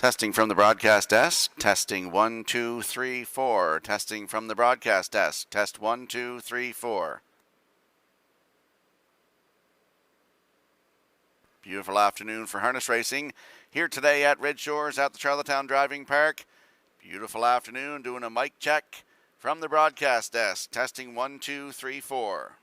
Testing from the broadcast desk. Testing 1, 2, 3, 4. Testing from the broadcast desk. Test 1, 2, 3, 4. Beautiful afternoon for harness racing here today at Redshores at the Charlottetown Driving Park. Beautiful afternoon, doing a mic check from the broadcast desk. Testing 1, 2, 3, 4.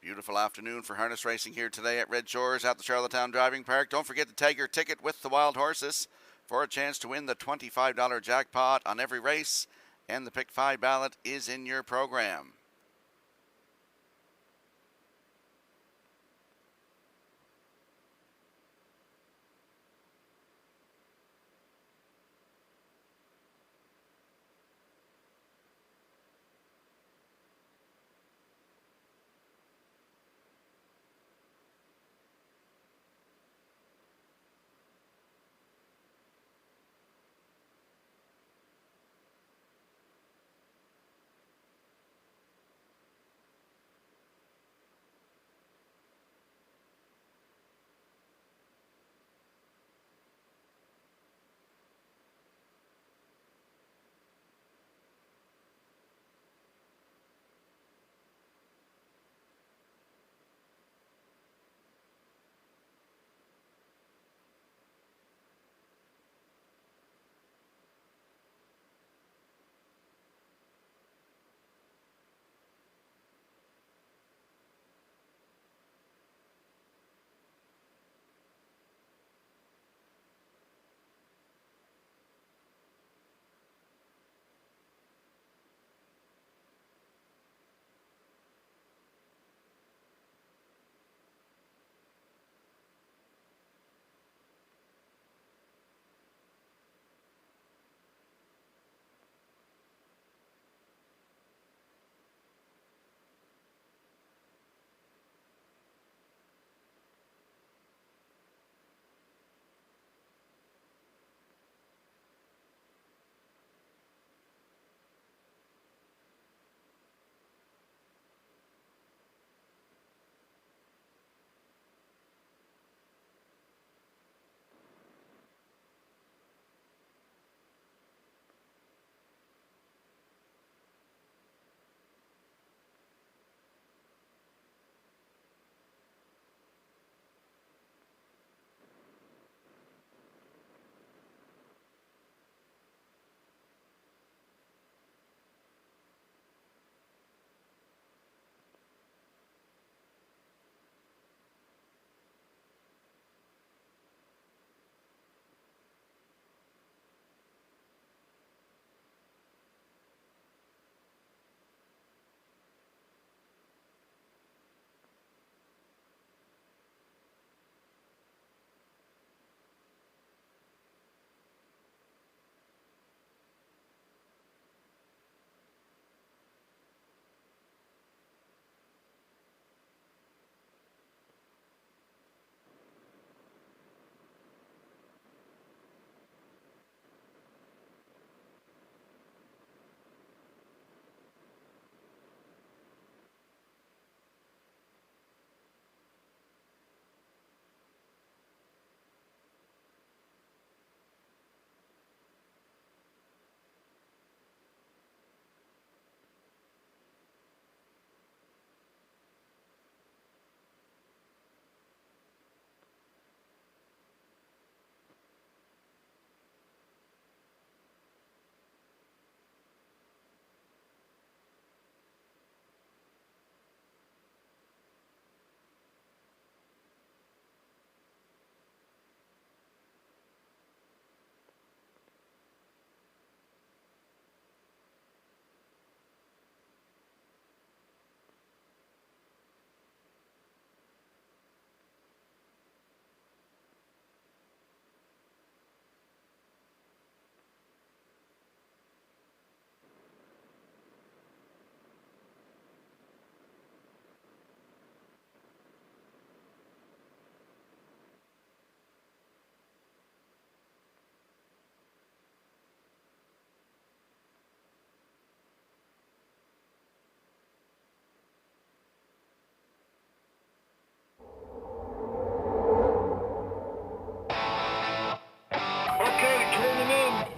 Beautiful afternoon for harness racing here today at Red Shores at the Charlottetown Driving Park. Don't forget to tag your ticket with the wild horses for a chance to win the $25 jackpot on every race, and the Pick 5 ballot is in your program.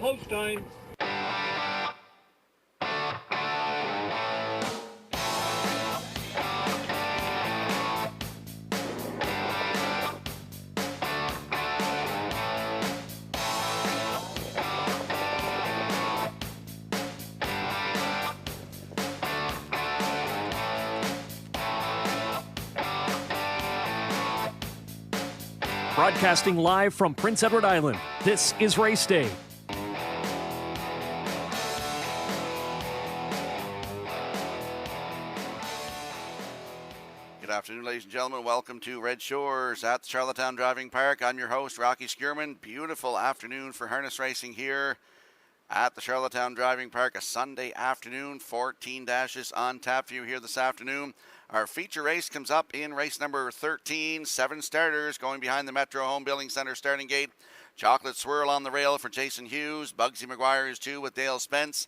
Post time. Broadcasting live from Prince Edward Island, this is Race Day. Good afternoon, ladies and gentlemen. Welcome to Red Shores at the Charlottetown Driving Park. I'm your host, Rocky Skierman. Beautiful afternoon for harness racing here at the Charlottetown Driving Park. A Sunday afternoon, 14 dashes on tap for you here this afternoon. Our feature race comes up in race number 13. 7 starters going behind the Metro Home Building Center starting gate. Chocolate Swirl on the rail for Jason Hughes. Bugsy McGuire is 2 with Dale Spence.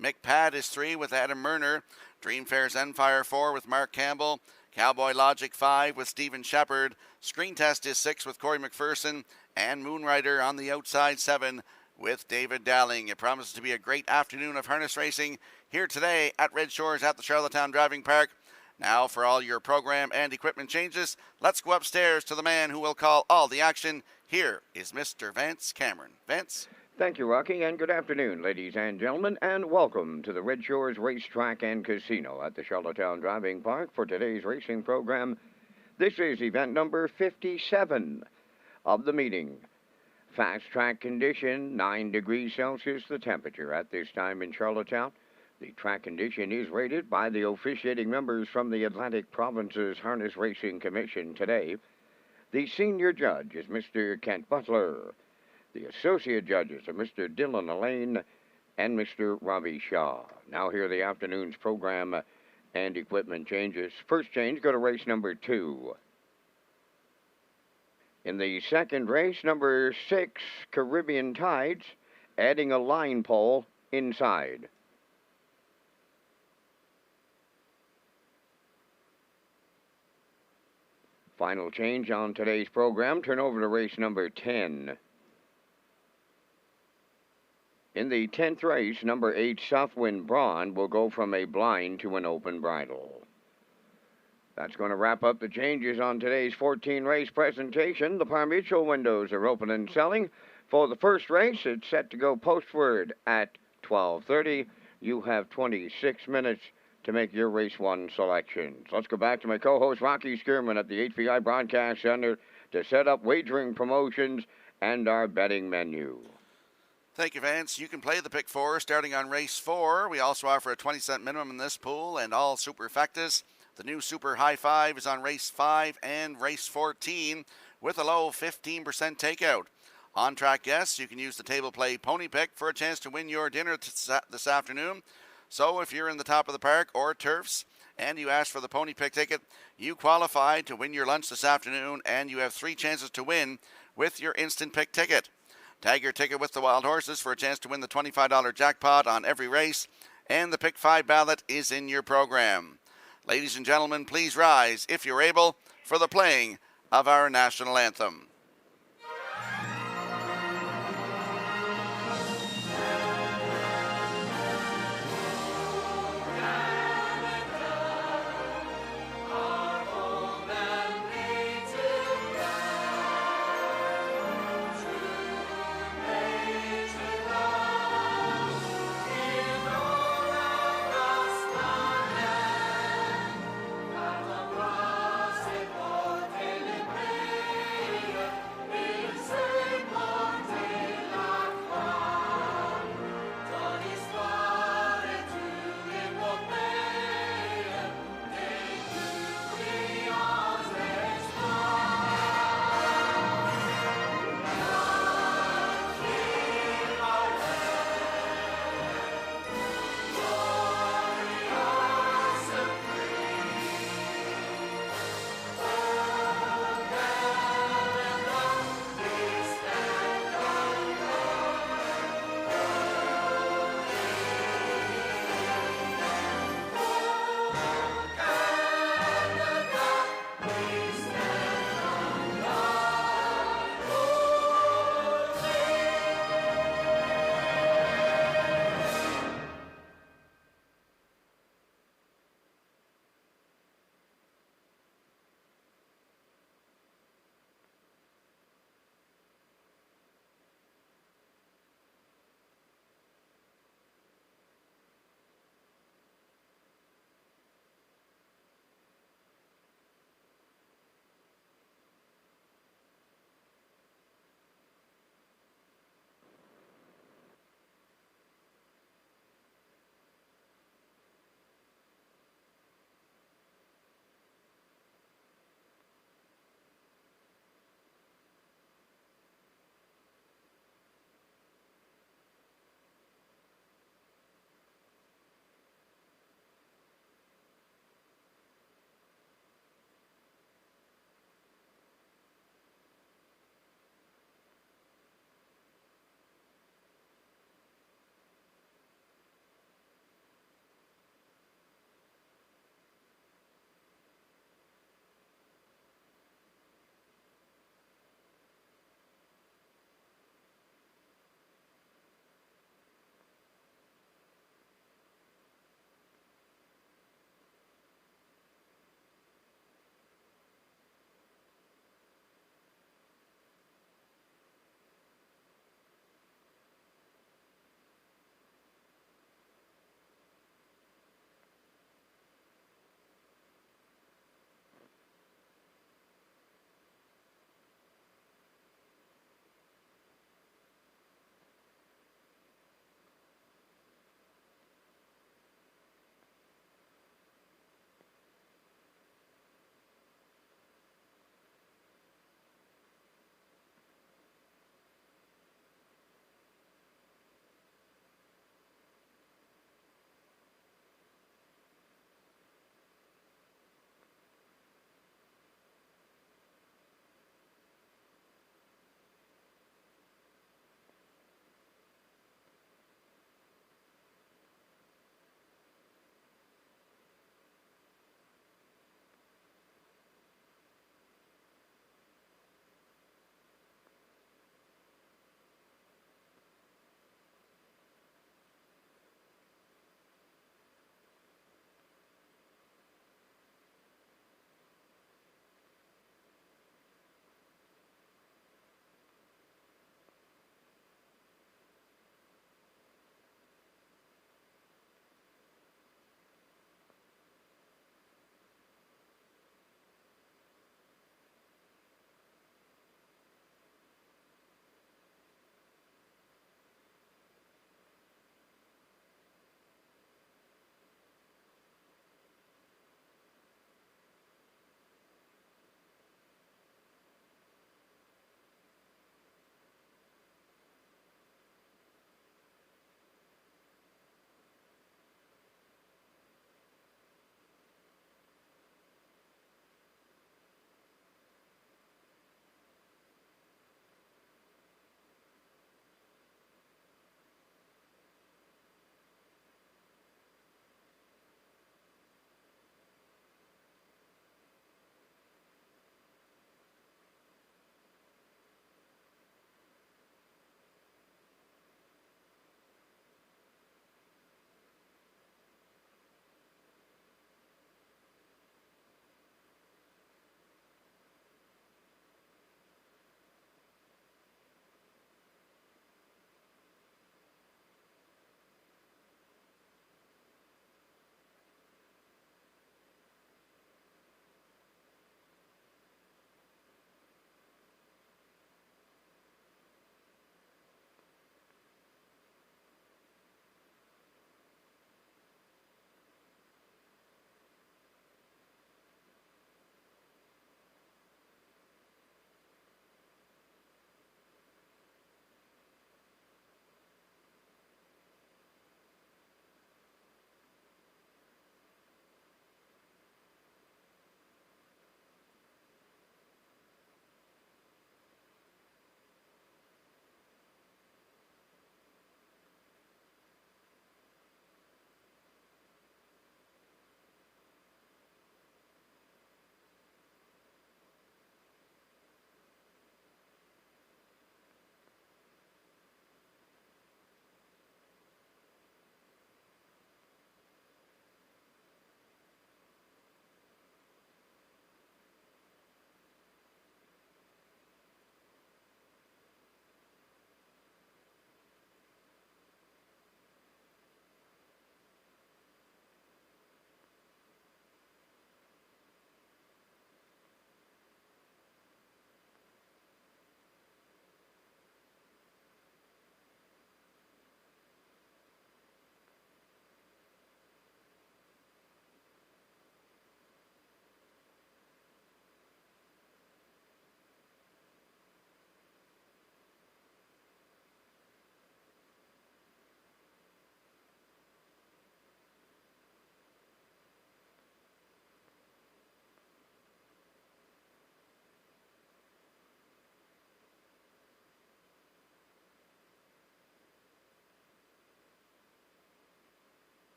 Mick Pad is 3 with Adam Murner. Dream Fair's Enfire 4 with Mark Campbell. Cowboy Logic 5 with Stephen Shepard. Screen Test is 6 with Corey McPherson. And Moonrider on the outside 7 with David Dowling. It promises to be a great afternoon of harness racing here today at Red Shores at the Charlottetown Driving Park. Now for all your program and equipment changes, let's go upstairs to the man who will call all the action. Here is Mr. Vance Cameron. Vance? Thank you, Rocky, and good afternoon, ladies and gentlemen, and welcome to the Red Shores Racetrack and Casino at the Charlottetown Driving Park for today's racing program. This is event number 57 of the meeting. Fast track condition, 9 degrees Celsius, the temperature at this time in Charlottetown. The track condition is rated by the officiating members from the Atlantic Province's Harness Racing Commission today. The senior judge is Mr. Kent Butler. The associate judges are Mr. Dylan Elaine and Mr. Robbie Shaw. Now here are the afternoon's program and equipment changes. First change, go to race number 2. In the second race, number 6, Caribbean Tides, adding a line pole inside. Final change on today's program, turn over to race number 10. In the 10th race, number 8, Southwind Braun, will go from a blind to an open bridle. That's going to wrap up the changes on today's 14-race presentation. The par-mutual windows are open and selling. For the first race, it's set to go postward at 12:30. You have 26 minutes to make your race 1 selections. Let's go back to my co-host Rocky Skierman at the HVI Broadcast Center to set up wagering promotions and our betting menu. Thank you, Vance. You can play the Pick 4 starting on race 4. We also offer a 20-cent minimum in this pool and all superfectas. The new Super High 5 is on race 5 and race 14 with a low 15% takeout. On-track guests, you can use the table play Pony Pick for a chance to win your dinner this afternoon. So if you're in the top of the park or turfs and you ask for the Pony Pick ticket, you qualify to win your lunch this afternoon, and you have 3 chances to win with your Instant Pick ticket. Tag your ticket with the Wild Horses for a chance to win the $25 jackpot on every race, and the Pick 5 ballot is in your program. Ladies and gentlemen, please rise, if you're able, for the playing of our national anthem.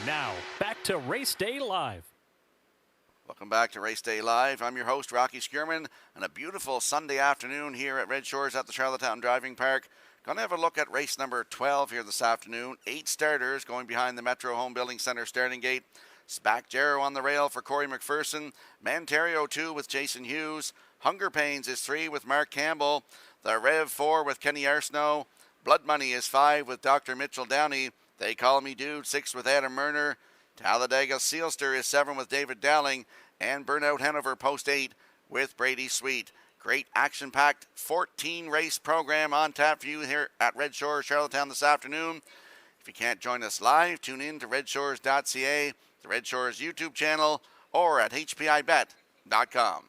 Now, back to Race Day Live. Welcome back to Race Day Live. I'm your host, Rocky Skierman, and a beautiful Sunday afternoon here at Red Shores at the Charlottetown Driving Park. Going to have a look at race number 12 here this afternoon. 8 starters going behind the Metro Home Building Center starting gate. Spack Jarrow on the rail for Corey McPherson. Manterio 2 with Jason Hughes. Hunger Pains is 3 with Mark Campbell. The Rev 4 with Kenny Arsenault. Blood Money is 5 with Dr. Mitchell Downey. They Call Me Dude 6 with Adam Murner. Talladega Sealster is 7 with David Dowling, and Burnout Hanover Post 8 with Brady Sweet. Great action-packed 14-race program on tap for you here at Red Shores, Charlottetown this afternoon. If you can't join us live, tune in to Redshores.ca, the Red Shores YouTube channel, or at HPIBet.com.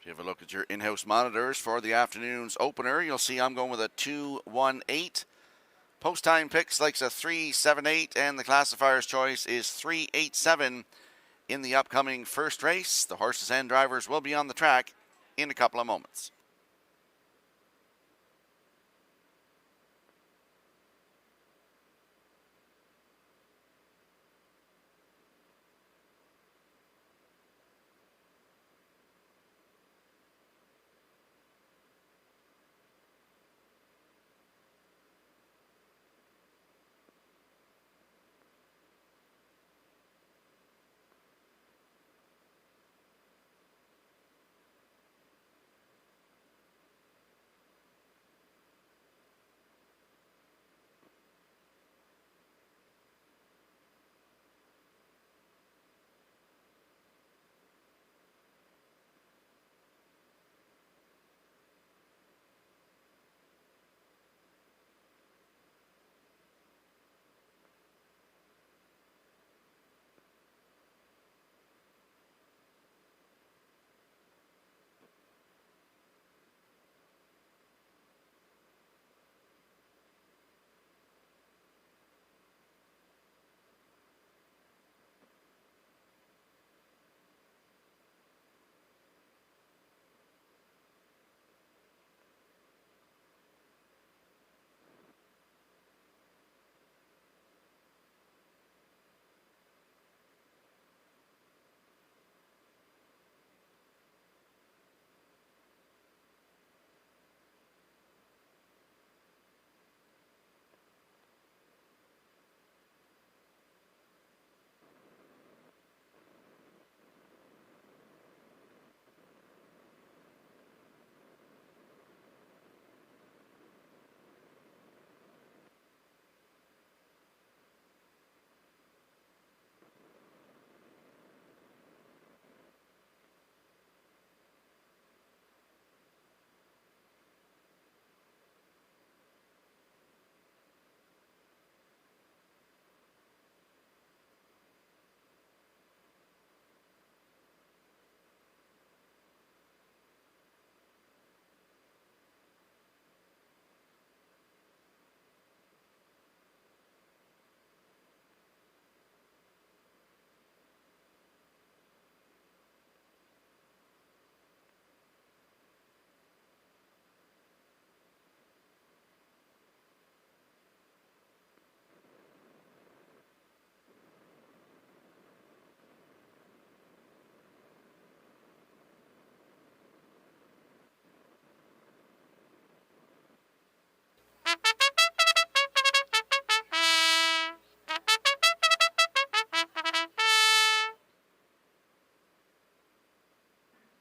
If you have a look at your in-house monitors for the afternoon's opener, you'll see I'm going with a 2-1-8. Post time picks likes a 3-7-8, and the classifier's choice is 3-8-7 in the upcoming first race. The horses and drivers will be on the track in a couple of moments.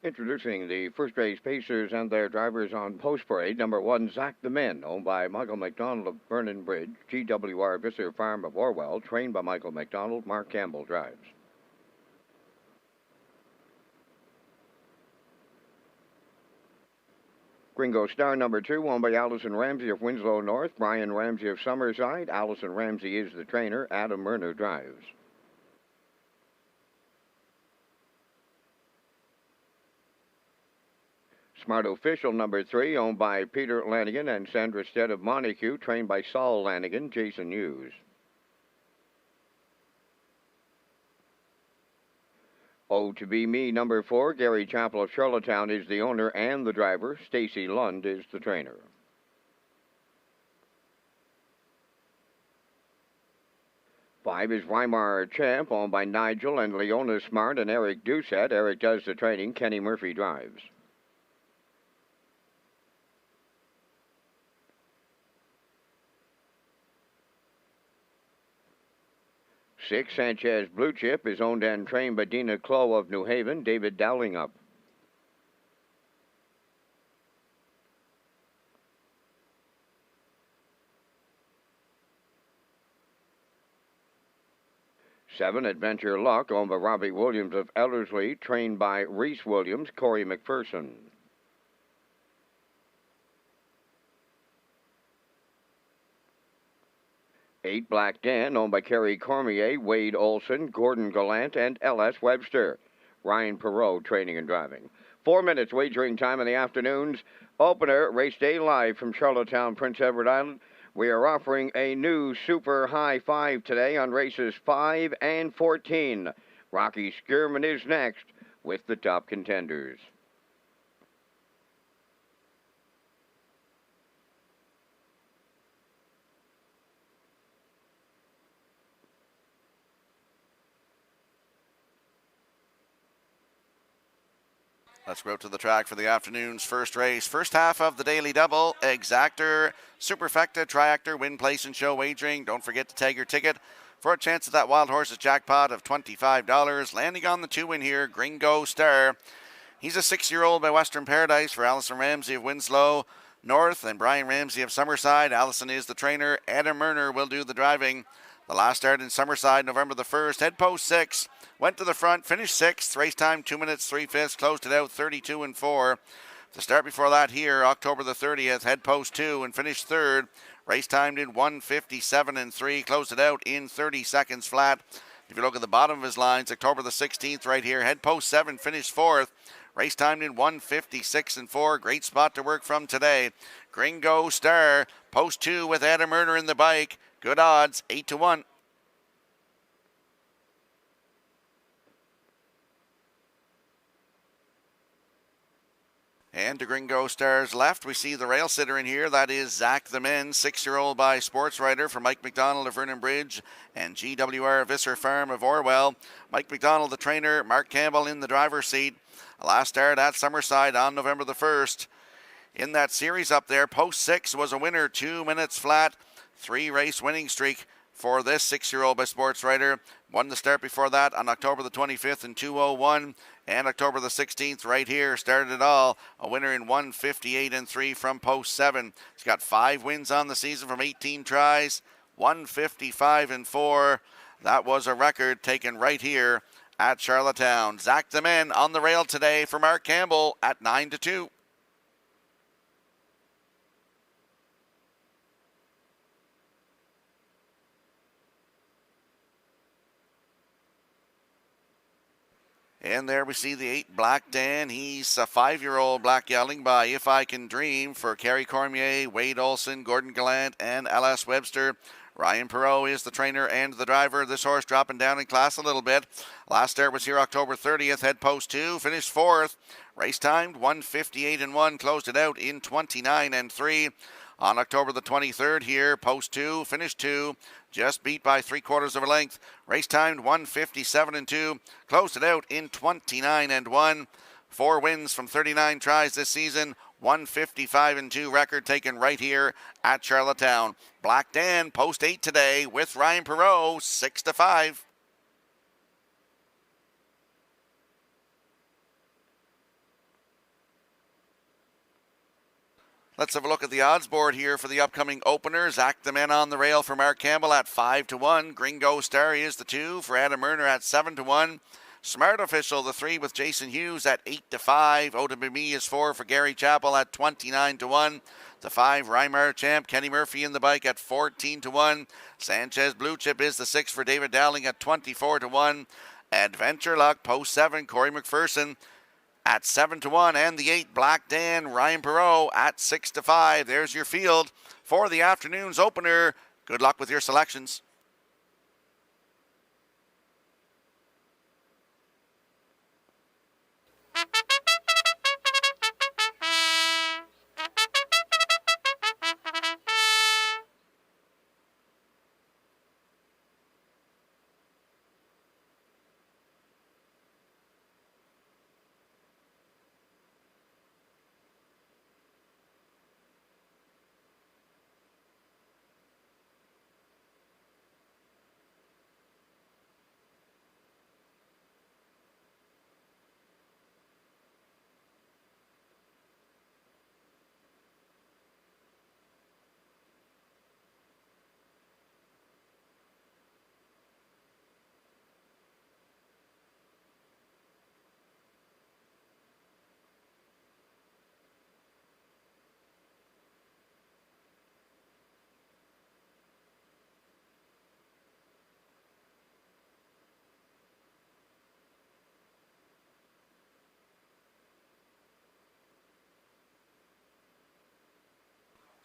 Introducing the first race pacers and their drivers on post parade. Number 1, Zach the Men, owned by Michael McDonald of Vernon Bridge. GWR Visser Farm of Orwell, trained by Michael McDonald. Mark Campbell drives. Gringo Star number 2, owned by Allison Ramsey of Winslow North. Brian Ramsey of Summerside. Allison Ramsey is the trainer. Adam Murner drives. Smart Official number 3, owned by Peter Lanigan and Sandra Stead of Montague, trained by Saul Lanigan. Jason Hughes. Oh to Be Me number 4, Gary Chappell of Charlottetown is the owner and the driver. Stacy Lund is the trainer. Five is Weimar Champ, owned by Nigel and Leona Smart and Eric Doucette. Eric does the training. Kenny Murphy drives. 6, Sanchez Blue Chip is owned and trained by Dina Clow of New Haven. David Dowling up. 7, Adventure Luck, owned by Robbie Williams of Ellerslie, trained by Reese Williams. Corey McPherson. 8, Black Dan, owned by Kerry Cormier, Wade Olson, Gordon Gallant, and L.S. Webster. Ryan Perot training and driving. 4 minutes wagering time in the afternoons. Opener, race day live from Charlottetown, Prince Edward Island. We are offering a new super high five today on races 5 and 14. Rocky Skierman is next with the top contenders. Let's go to the track for the afternoon's first race. First half of the daily double. Exactor, Superfecta, Triactor, win, place, and show wagering. Don't forget to tag your ticket for a chance at that Wild Horses jackpot of $25. Landing on the 2 win here, Gringo Star. He's a 6-year-old by Western Paradise for Allison Ramsey of Winslow North and Brian Ramsey of Summerside. Allison is the trainer. Adam Murner will do the driving. The last start in Summerside, November the 1st. Head post 6. Went to the front, finished 6th. Race time 2 minutes 3/5. Closed it out 32 and 4. The start before that here, October the 30th. Head post 2 and finished 3rd. Race time did 1:57 and 3. Closed it out in 30 seconds flat. If you look at the bottom of his lines, October the 16th right here. Head post 7 finished 4th. Race time in 1:56 and 4. Great spot to work from today. Gringo Star, post 2 with Adam Murner in the bike. Good odds, 8-1. And to Gringo Star's left, we see the rail sitter in here. That is Zach the Men, 6-year-old by Sports Writer for Mike McDonald of Vernon Bridge and GWR Visser Farm of Orwell. Mike McDonald, the trainer. Mark Campbell in the driver's seat. Last start at Summerside on November the 1st. In that series up there, post 6 was a winner, 2 minutes flat. 3-race winning streak for this 6-year-old by Sports Writer. Won the start before that on October the 25th in 2:01. And October the 16th right here started it all. A winner in 1:58 and 3 from post 7. He's got 5 wins on the season from 18 tries. 1:55 and 4. That was a record taken right here at Charlottetown. Zach the Men on the rail today for Mark Campbell at 9-2. And there we see the 8 Black Dan. He's a 5-year-old black gelding by If I Can Dream for Kerry Cormier, Wade Olson, Gordon Gallant, and L.S. Webster. Ryan Perot is the trainer and the driver. This horse dropping down in class a little bit. Last start was here October 30th. Head post 2, finished 4th. Race timed 1:58 and 1. Closed it out in 29 and 3. On October the 23rd here, post 2, finished 2. Just beat by 3/4 of a length. Race timed 1:57 and 2. Closed it out in 29 and 1. 4 wins from 39 tries this season. 1:55 and 2 record taken right here at Charlottetown. Black Dan, post 8 today with Ryan Perot, 6-5. Let's have a look at the odds board here for the upcoming opener. Zach the Men on the rail for Mark Campbell at 5-1. Gringo Star is the 2 for Adam Murner at 7-1. Smart Official, the 3 with Jason Hughes at 8-5. Odabimi is 4 for Gary Chappell at 29-1. The 5 Reimar Champ, Kenny Murphy in the bike at 14-1. Sanchez Blue Chip is the 6 for David Dowling at 24-1. Adventure Luck, post 7, Corey McPherson at 7-1, and the 8 Black Dan, Ryan Perot at 6-5. There's your field for the afternoon's opener. Good luck with your selections.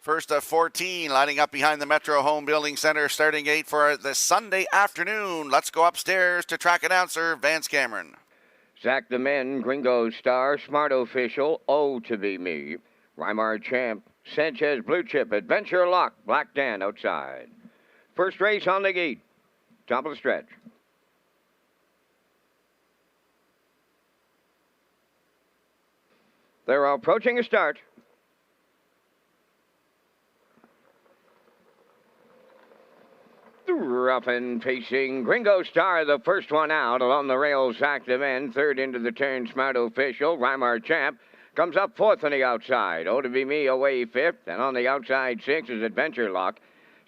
First of 14 lining up behind the Metro Home Building Center starting gate for the Sunday afternoon. Let's go upstairs to track announcer Vance Cameron. Zach the Men, Gringo Star, Smart Official, Oh to Be Me, Weimar Champ, Sanchez Blue Chip, Adventure Lock, Black Dan outside. First race on the gate, top of the stretch. They're approaching a start. Rough and pacing. Gringo Star, the first one out. Along the rails, Zach the Men. Third into the turn, Smart Official. Weimar Champ comes up fourth on the outside. Oh to Be Me away fifth. And on the outside, sixth is Adventure Lock.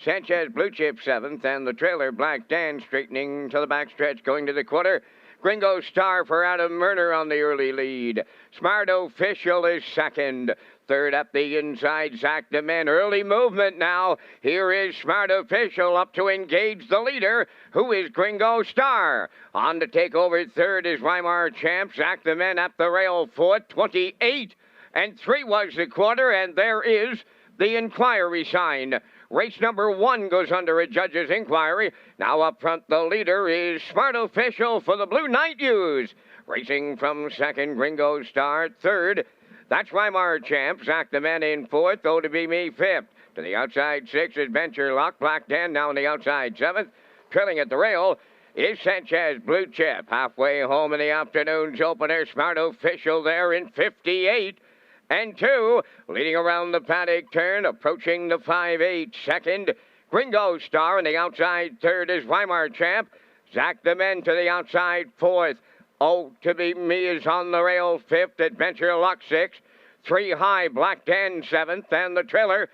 Sanchez Blue Chip seventh. And the trailer, Black Dan, straightening to the backstretch, going to the quarter. Gringo Star for Adam Murner on the early lead. Smart Official is second. Third up the inside, Zach the Men. Early movement now. Here is Smart Official up to engage the leader, who is Gringo Star. On to take over third is Weimar Champ. Zach the Men up the rail fourth, 28. And 3 was the quarter, and there is the inquiry sign. Race number 1 goes under a judge's inquiry. Now up front, the leader is Smart Official for the Blue Night Use. Racing from second, Gringo Star. Third, that's Weimar Champ. Zach the Men in fourth. Oh to Be Me fifth. To the outside sixth, Adventure Lock. Black Dan now on the outside seventh. Trailing at the rail is Sanchez Blue Chip. Halfway home in the afternoon's opener, Smart Official there in 58. And 2, leading around the paddock turn, approaching the 5-8 second. Gringo Star on the outside third is Weimar Champ. Zach the Men to the outside fourth. Oh to Be Me is on the rail fifth. Adventure Lock sixth. 3 high, Black Dan seventh. And the trailer,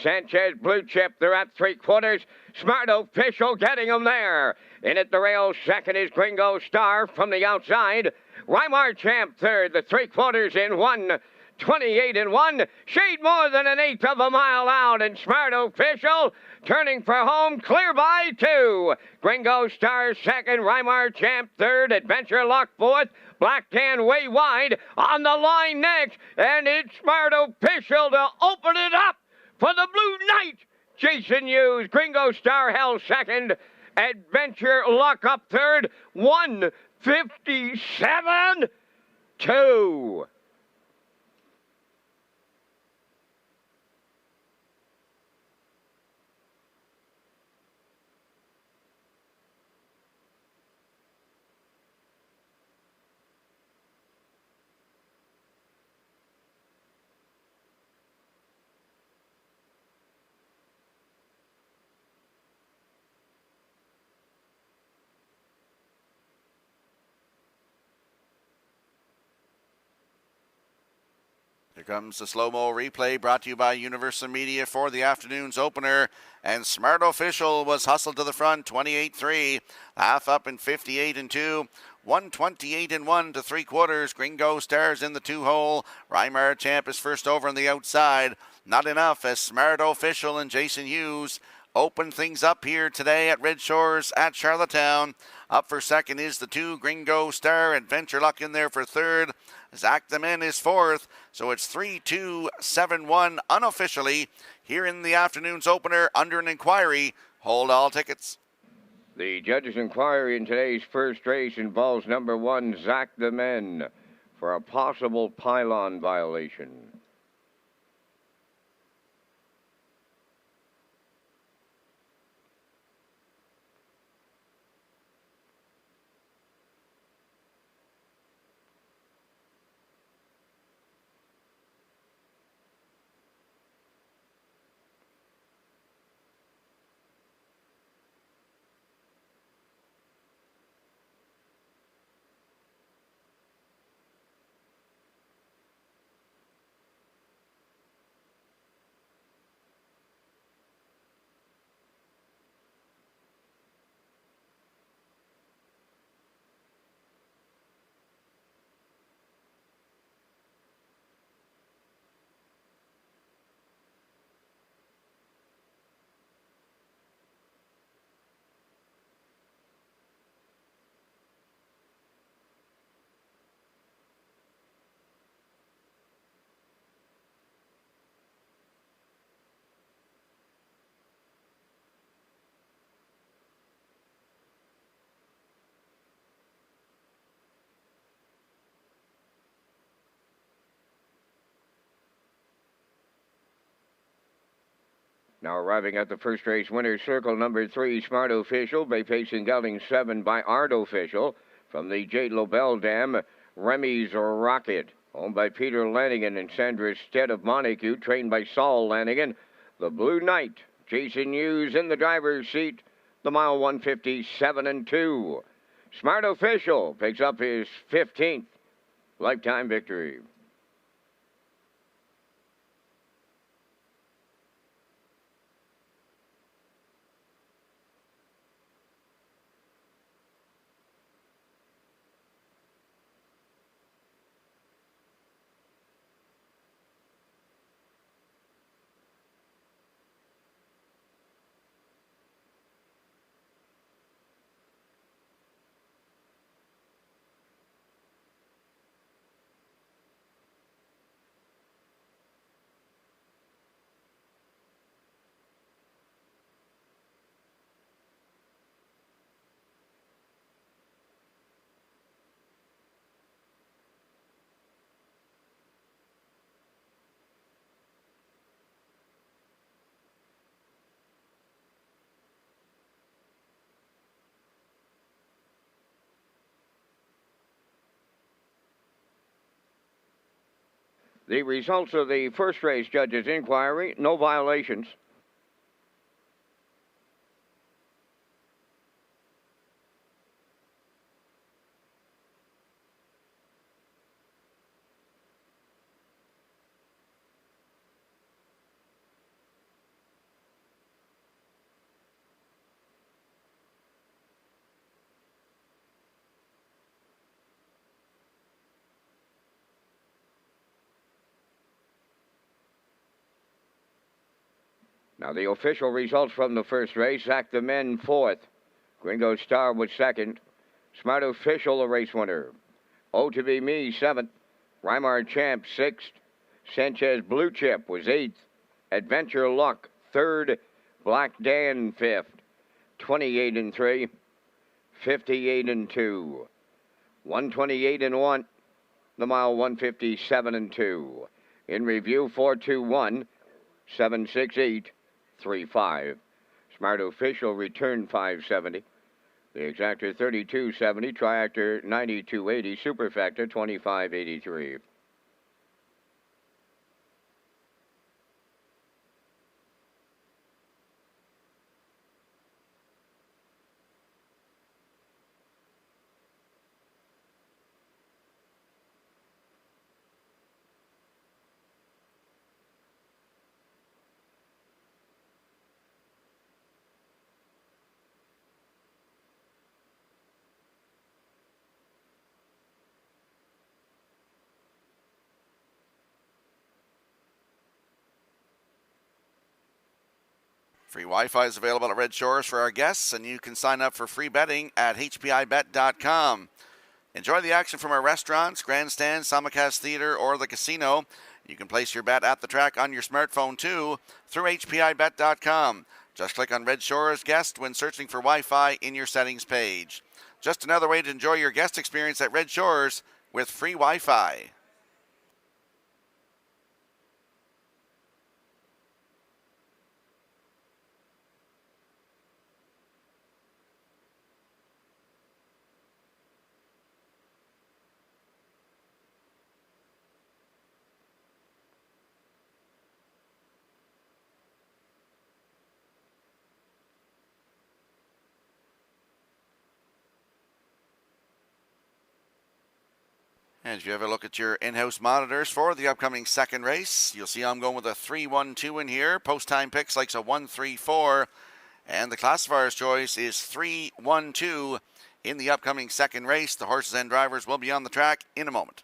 Sanchez Blue Chip, they're at 3/4. Smart Official getting them there. In at the rail second is Gringo Star from the outside. Weimar Champ third, the 3/4 in 1. 28 and 1, shade more than an eighth of a mile out, and Smart Official turning for home, clear by 2. Gringo Star second, Weimar Champ third, Adventure Lock fourth, Black Dan way wide on the line next, and it's Smart Official to open it up for the Blue Knight. Jason Hughes, Gringo Star held second, Adventure Lock up third, 1:57.2. Here comes the slow-mo replay brought to you by Universal Media for the afternoon's opener. And Smart Official was hustled to the front, 28-3. Half up in 58-2. 128-1 to 3/4. Gringo Stars in the 2-hole. Weimar Champ is first over on the outside. Not enough as Smart Official and Jason Hughes open things up here today at Red Shores at Charlottetown. Up for second is the 2, Gringo Star. Adventure Luck in there for third. Zach the Men is fourth. So it's 3-2-7-1 unofficially here in the afternoon's opener under an inquiry. Hold all tickets. The judge's inquiry in today's first race involves number 1, Zach the Men, for a possible pylon violation. Now arriving at the first race winner's circle, number 3, Smart Official, by pacing gelding 7 by Art Official. From the J. Lobel Dam, Remy's Rocket, owned by Peter Lanigan and Sandra Stead of Montague, trained by Saul Lanigan. The Blue Knight, Jason Hughes in the driver's seat, the mile 157 2. Smart Official picks up his 15th lifetime victory. The results of the first race judges' inquiry, no violations. Now the official results from the first race: Zach the Men 4th, Gringo Star was 2nd, Smart Official the race winner, Oh to Be Me 7th, Weimar Champ 6th, Sanchez Blue Chip was 8th, Adventure Luck 3rd, Black Dan 5th, 28 3, 58 2, 128 1, the mile 157 2. In review, 421, 768. 3-5. Smart Official returned 570. The exactor 3270. Triactor 9280. Superfactor 2583. Free Wi-Fi is available at Red Shores for our guests, and you can sign up for free betting at hpibet.com. Enjoy the action from our restaurants, grandstands, simulcast theater, or the casino. You can place your bet at the track on your smartphone, too, through hpibet.com. Just click on Red Shores Guest when searching for Wi-Fi in your settings page. Just another way to enjoy your guest experience at Red Shores with free Wi-Fi. And if you have a look at your in-house monitors for the upcoming second race, you'll see I'm going with a 3-1-2 in here. Post-time picks likes a 1-3-4. And the classifier's choice is 3-1-2 in the upcoming second race. The horses and drivers will be on the track in a moment.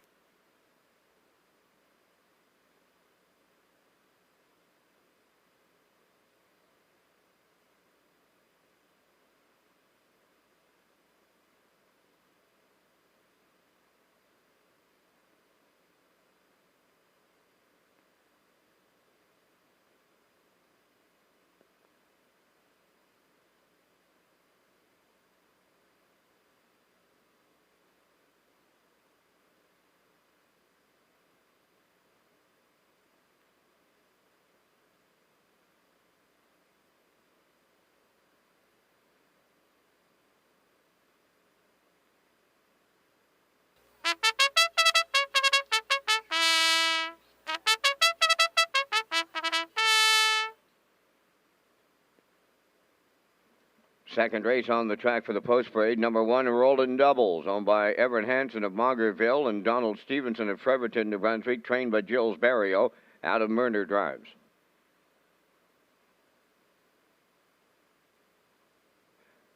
Second race on the track for the post parade. Number 1, Rolling Doubles, owned by Everett Hansen of Mongerville and Donald Stevenson of Fredericton, New Brunswick, trained by Gilles Barrio out of Murner Drives.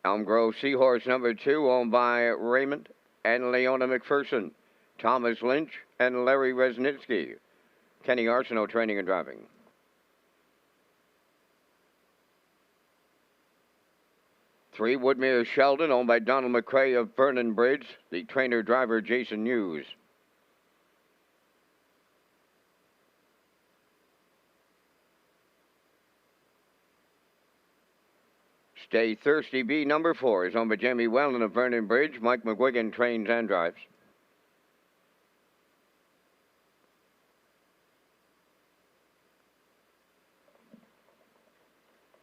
Elm Grove Seahorse number 2, owned by Raymond and Leona McPherson, Thomas Lynch and Larry Resnitsky. Kenny Arsenault training and driving. 3, Woodmere Sheldon, owned by Donald McCrae of Vernon Bridge, the trainer-driver Jason Hughes. 'Stay Thirsty B number 4 is owned by Jamie Wellen of Vernon Bridge. Mike McGuigan trains and drives.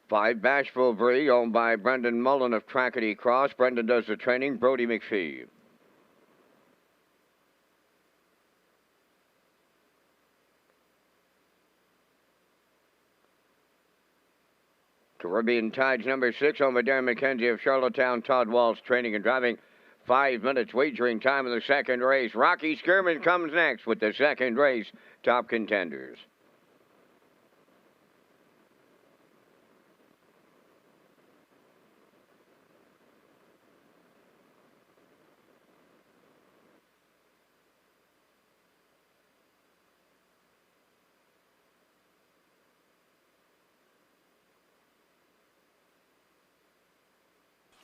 5, Bashful Bree, owned by Brendan Mullen of Trackety Cross. Brendan does the training. Brody McPhee. 'Caribbean Tides number 6, owned by Darren McKenzie of Charlottetown. Todd Walsh training and driving. 5 minutes wagering time in the second race. Rocky Skirman comes next with the second race. Top contenders.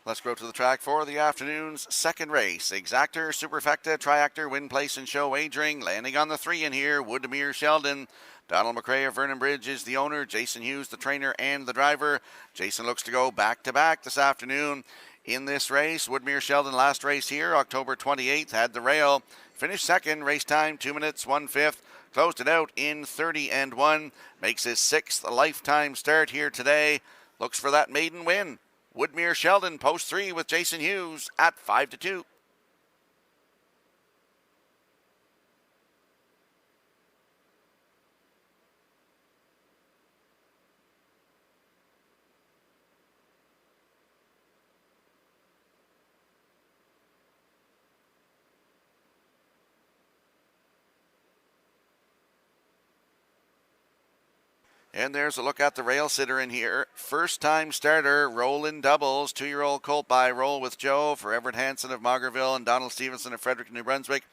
Let's go to the track for the afternoon's second race. Exactor, Superfecta, Triactor, Win Place and Show Wagering. Landing on the 3 in here, Woodmere Sheldon. Donald McCrae of Vernon Bridge is the owner. Jason Hughes, the trainer and the driver. Jason looks to go back-to-back this afternoon in this race. Woodmere Sheldon, last race here, October 28th, had the rail. Finished second, race time 2 minutes, 1/5. Closed it out in 30-1. Makes his 6th lifetime start here today. Looks for that maiden win. Woodmere Sheldon, post 3 with Jason Hughes at 5-2. And there's a look at the rail sitter in here. First time starter, Rolling Doubles, 2-year-old colt by Roll with Joe for Everett Hansen of Mongerville and Donald Stevenson of Fredericton, New Brunswick.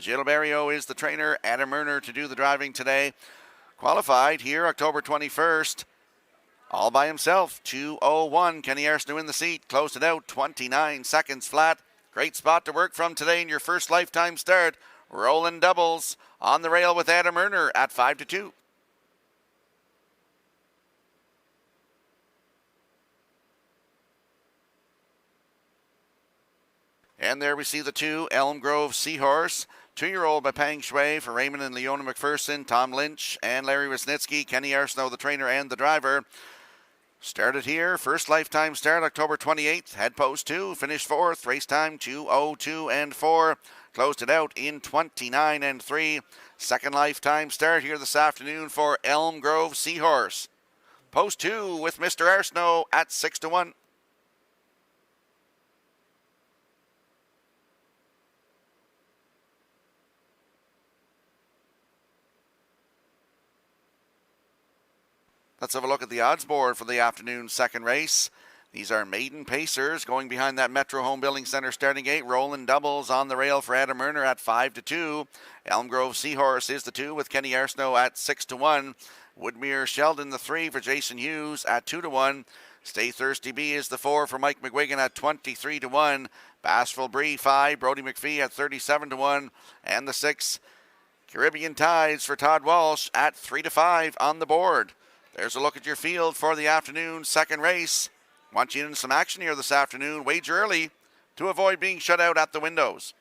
Gilles Barrio is the trainer. Adam Murner to do the driving today. Qualified here October 21st. All by himself, 2:01. Kenny Arsenault in the seat. Closed it out, 29 seconds flat. Great spot to work from today in your first lifetime start. Rolling Doubles on the rail with Adam Murner at 5-2. And there we see the 2, Elm Grove Seahorse, 2-year-old by Pang Shui for Raymond and Leona McPherson, Tom Lynch and Larry Wisniewski, Kenny Arsenault, the trainer and the driver. Started here, first lifetime start, October 28th, had post 2, finished 4th, race time 2:02-4, closed it out in 29-3. Second lifetime start here this afternoon for Elm Grove Seahorse. Post 2 with Mr. Arsenault at 6-1. Let's have a look at the odds board for the afternoon's second race. These are maiden pacers going behind that Metro Home Building Center starting gate. Rolling Doubles on the rail for Adam Murner at 5-2. Elm Grove Seahorse is the 2 with Kenny Arsenault at 6-1. Woodmere Sheldon the 3 for Jason Hughes at 2-1. Stay Thirsty B is the 4 for Mike McGuigan at 23-1. Bashful Bree 5, Brody McPhee at 37-1. And the 6, Caribbean Tides for Todd Walsh at 3-5 on the board. There's a look at your field for the afternoon second race. Want you in some action here this afternoon. Wager early to avoid being shut out at the windows.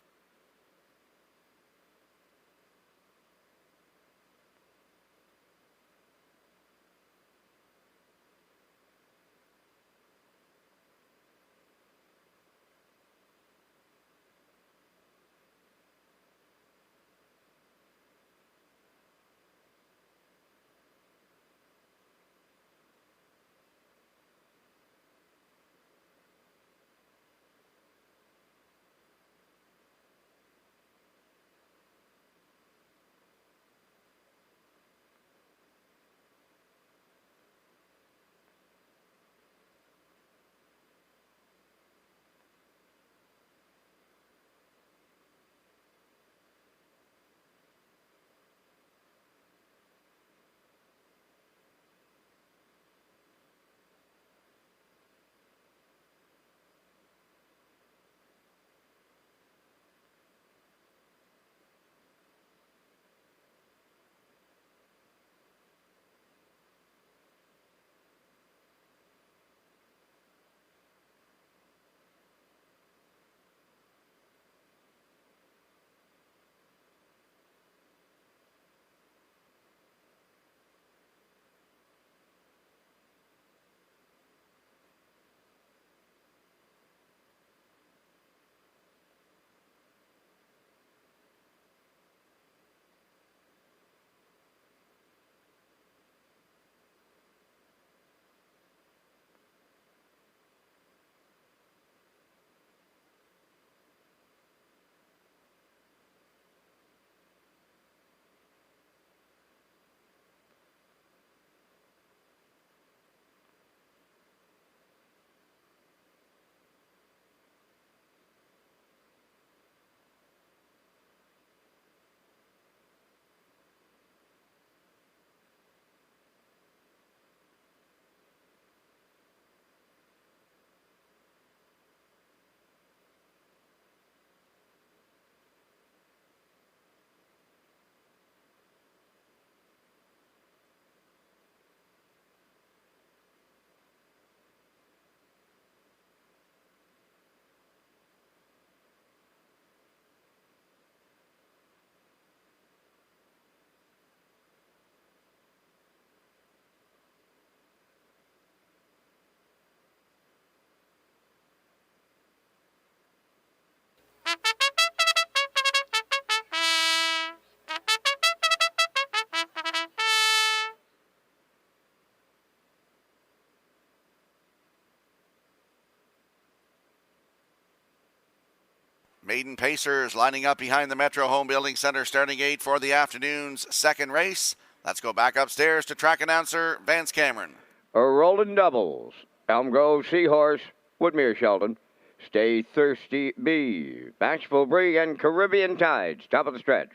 Maiden Pacers lining up behind the Metro Home Building Center starting gate for the afternoon's second race. Let's go back upstairs to track announcer Vance Cameron. A rolling doubles. Elm Grove Seahorse, Woodmere Sheldon. Stay Thirsty B, Bashful Bree, and Caribbean Tides. Top of the stretch.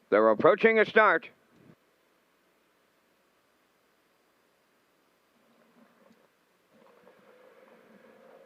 They're approaching a start.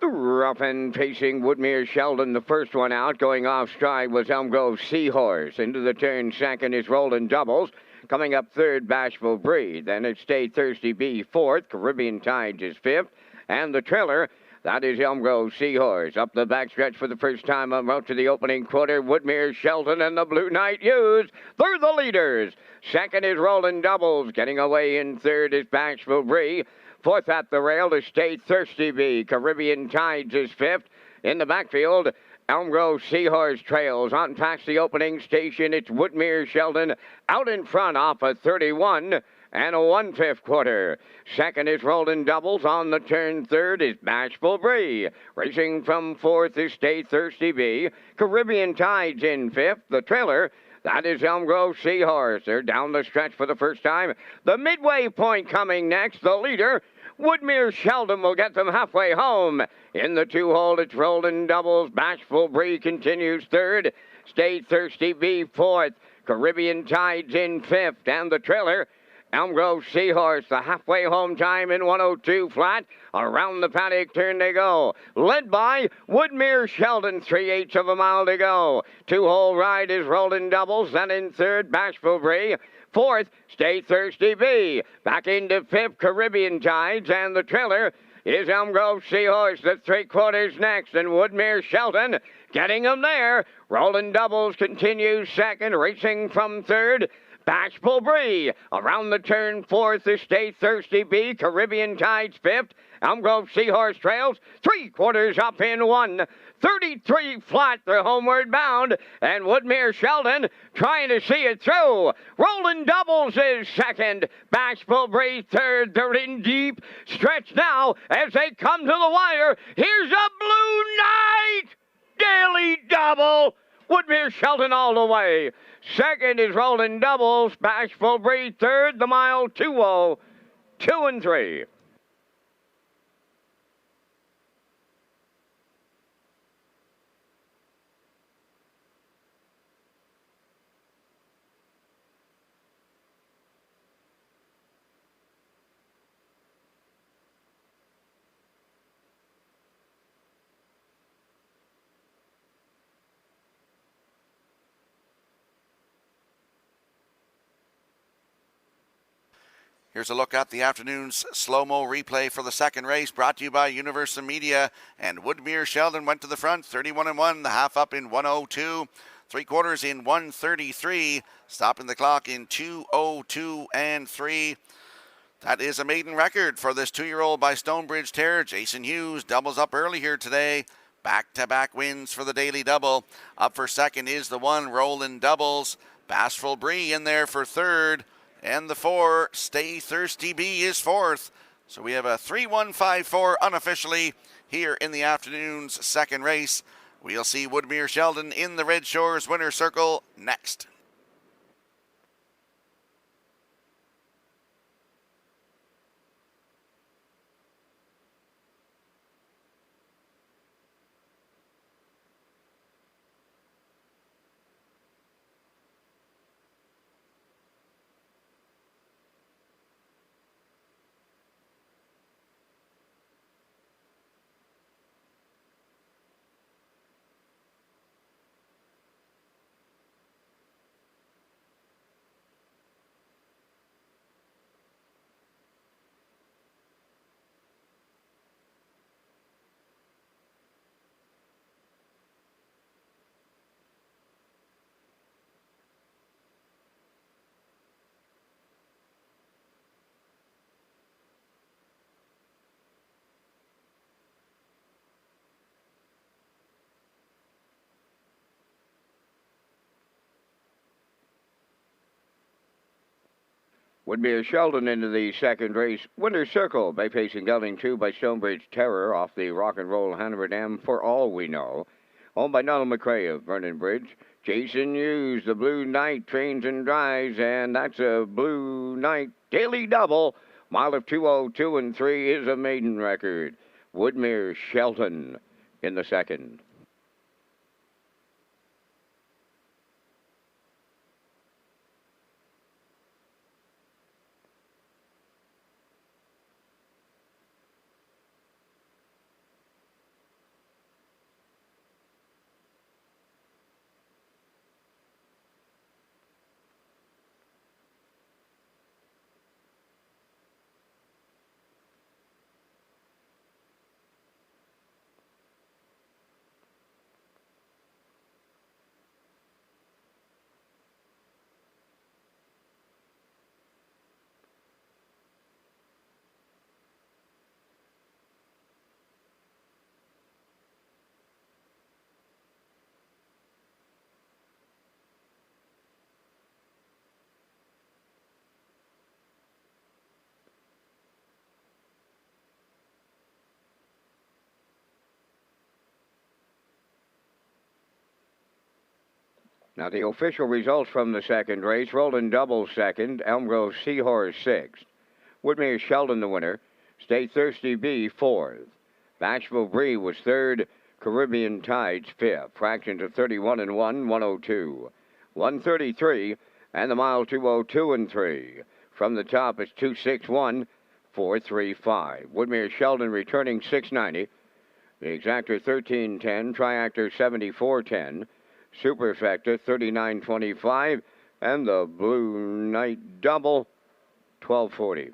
The rough and pacing Woodmere Sheldon, the first one out. Going off stride was Elm Grove Seahorse. Into the turn second is Rolling Doubles. Coming up third, Bashful Bree. Then it's Stay Thirsty B fourth. Caribbean Tides is fifth. And the trailer, that is Elm Grove Seahorse. Up the backstretch for the first time en route to the opening quarter. Woodmere Sheldon and the Blue Knight Hughes. They're the leaders. Second is Rolling Doubles. Getting away in third is Bashful Bree. Fourth at the rail to Stay Thirsty B. Caribbean Tides is fifth. In the backfield, Elm Grove Seahorse trails on past the opening station. It's Woodmere Sheldon out in front off a 31 and a 1/5 quarter. Second is Rolling Doubles. On the turn third is Bashful Bree. Racing from fourth is Stay Thirsty B. Caribbean Tides in fifth. The trailer, that is Elm Grove Seahorse. They're down the stretch for the first time. The midway point coming next. The leader, Woodmere Sheldon, will get them halfway home. In the two-hole, it's Rolling Doubles. Bashful Bree continues third. Stay Thirsty B fourth. Caribbean Tides in fifth. And the trailer, Elm Grove Seahorse, the halfway home time in 1:02 flat. Around the paddock turn they go. Led by Woodmere Sheldon, 3/8 of a mile to go. Two-hole ride is Rolling Doubles. Then in third, Bashful Bree. Fourth, Stay Thirsty B. Back into fifth, Caribbean Tides. And the trailer is Elm Grove Seahorse, the three-quarters next. And Woodmere Sheldon getting them there. Rolling Doubles continues second, racing from third. Bashful Bree. Around the turn fourth is Stay Thirsty B. Caribbean Tides fifth. Elm Grove Seahorse trails 3/4 up in 1:33 flat. They're homeward bound. And Woodmere Sheldon trying to see it through. Rolling Doubles is second. Bashful Bree third. They're in deep stretch now as they come to the wire. Here's a Blue Knight Daily Double. Woodmere Sheldon all the way. Second is Rolling Doubles. Bashful Bree third. The mile 2:02 and 3. Here's a look at the afternoon's slow-mo replay for the second race, brought to you by Universal Media. And Woodmere Sheldon went to the front, 31-1, the half up in 1:02, three-quarters in 1:33, stopping the clock in 2:02 and 3. That is a maiden record for this 2-year-old by Stonebridge Terrier. Jason Hughes doubles up early here today. Back-to-back wins for the Daily Double. Up for second is the one, Rolling Doubles. Bashful Bree in there for third. And the 4, Stay Thirsty B, is fourth. So we have a 3-1-5-4 unofficially here in the afternoon's second race. We'll see Woodmere Sheldon in the Red Shores winner circle next. Woodmere Sheldon into the second race. Winner's Circle, Bay Facing Gelding 2 by Stonebridge Terror off the Rock and Roll Hanover Dam For All We Know. Owned by Donald McRae of Vernon Bridge. Jason Hughes, the Blue Knight, trains and drives, and that's a Blue Knight daily double. Mile of 2:02 3 is a maiden record. Woodmere Shelton in the second. Now the official results from the second race. Rolling Double second. Elm Grove Seahorse sixth. Woodmere Sheldon the winner. Stay Thirsty B fourth. Bashful Bree was third. Caribbean Tides fifth. Fractions of 31 and 1, 102. 133 and the mile 2:02 3. From the top it's 2:61, 4:35. Woodmere Sheldon returning 690. The exactor 1310. Triactor 7410. Superfecta 39.25, and the Blue Knight double 12.40.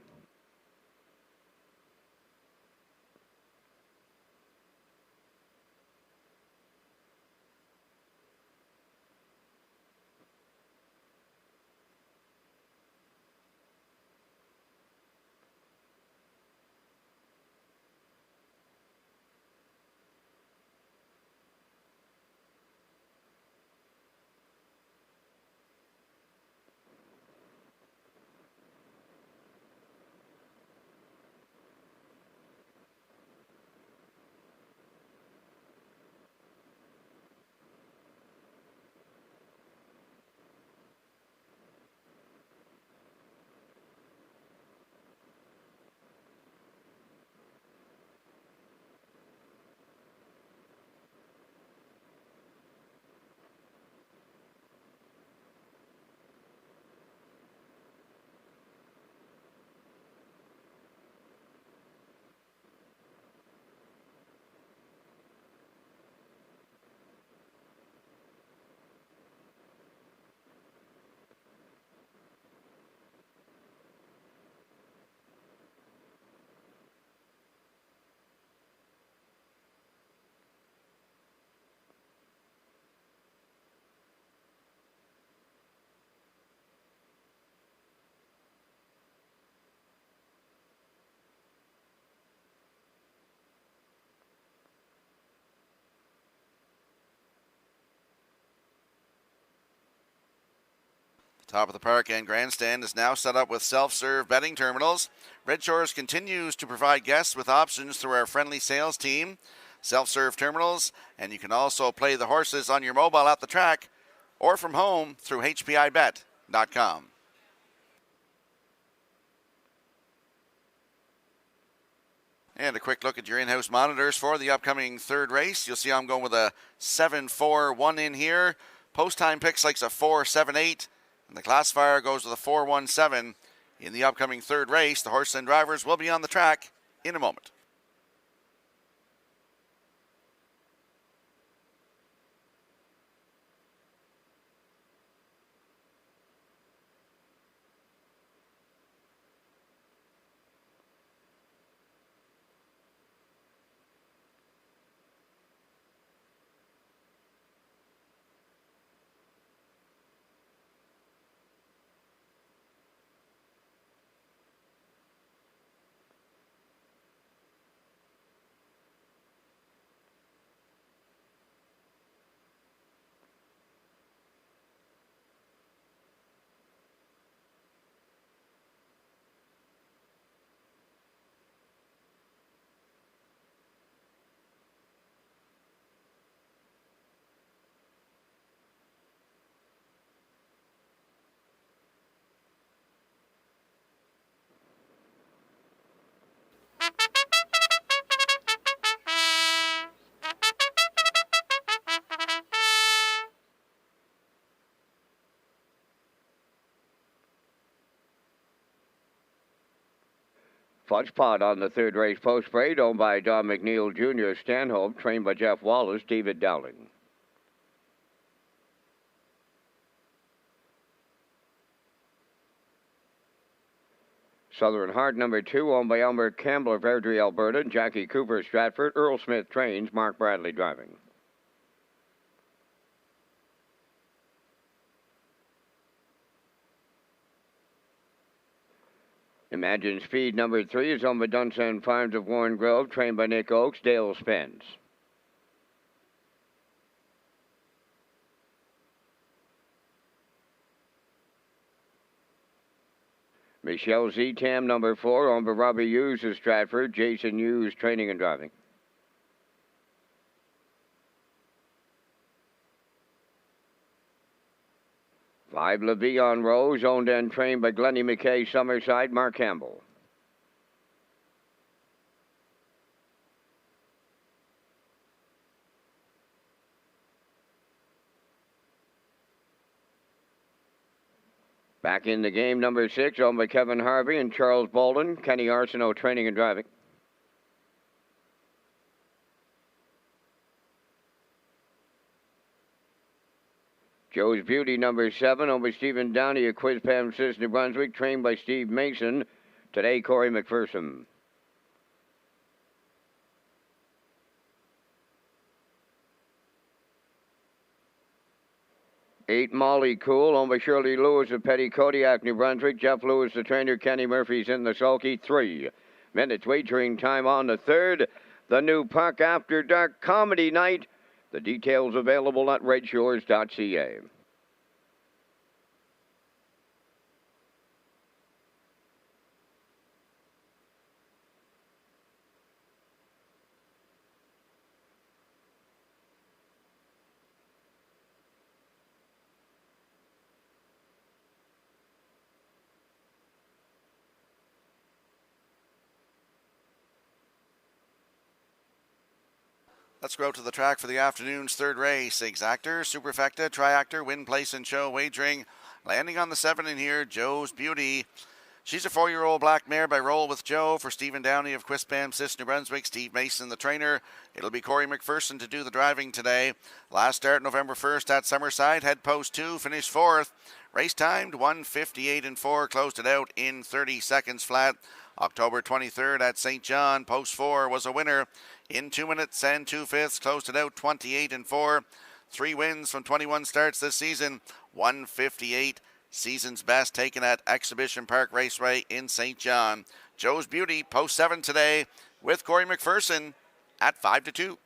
Top of the park and grandstand is now set up with self-serve betting terminals. Red Shores continues to provide guests with options through our friendly sales team. Self-serve terminals, and you can also play the horses on your mobile at the track or from home through hpibet.com. And a quick look at your in-house monitors for the upcoming third race. You'll see I'm going with a 7-4-1 in here. Post time picks likes a 4-7-8. And the classifier goes with a 4-1-7. In the upcoming third race, the horses and drivers will be on the track in a moment. Fudge Pot on the third race post parade, owned by Don McNeil Jr. Stanhope, trained by Jeff Wallace, David Dowling. Southern Heart number 2, owned by Elmer Campbell of Airdrie, Alberta, Jackie Cooper, Stratford, Earl Smith trains, Mark Bradley driving. Imagine Speed number 3 is owned by Dunsan Farms of Warren Grove, trained by Nick Oakes, Dale Spence. Michelle Z-Tam number 4, owned by Robbie Hughes of Stratford, Jason Hughes training and driving. Five LaVie on Rose, owned and trained by Glennie McKay, Summerside, Mark Campbell. Back in the game, number 6, owned by Kevin Harvey and Charles Bolden, Kenny Arsenault training and driving. Joe's Beauty, number 7, owned by Stephen Downey of Quispam, New Brunswick, trained by Steve Mason. Today, Corey McPherson. 8 Molly Cool, owned by Shirley Lewis of Petty Kodiak, New Brunswick. Jeff Lewis, the trainer. Kenny Murphy's in the sulky. 3 minutes wagering time on the third. The new Puck After Dark Comedy Night. The details available at Redshores.ca. Let's go to the track for the afternoon's third race. Exactor, Superfecta, Triactor, Win, Place, and Show wagering. Landing on the 7 in here, Joe's Beauty. She's a 4-year-old black mare by Roll with Joe for Stephen Downey of Quispam, New Brunswick. Steve Mason, the trainer. It'll be Corey McPherson to do the driving today. Last start November 1st at Summerside. Head post 2, finished 4th. Race timed 1:58 and 4. Closed it out in 30 seconds flat. October 23rd at St. John. Post 4 was a winner in 2 minutes and 2/5. Closed it out 28 and 4. 3 wins from 21 starts this season. 1:58. Season's best taken at Exhibition Park Raceway in St. John. Joe's Beauty, post 7 today with Corey McPherson at 5-2.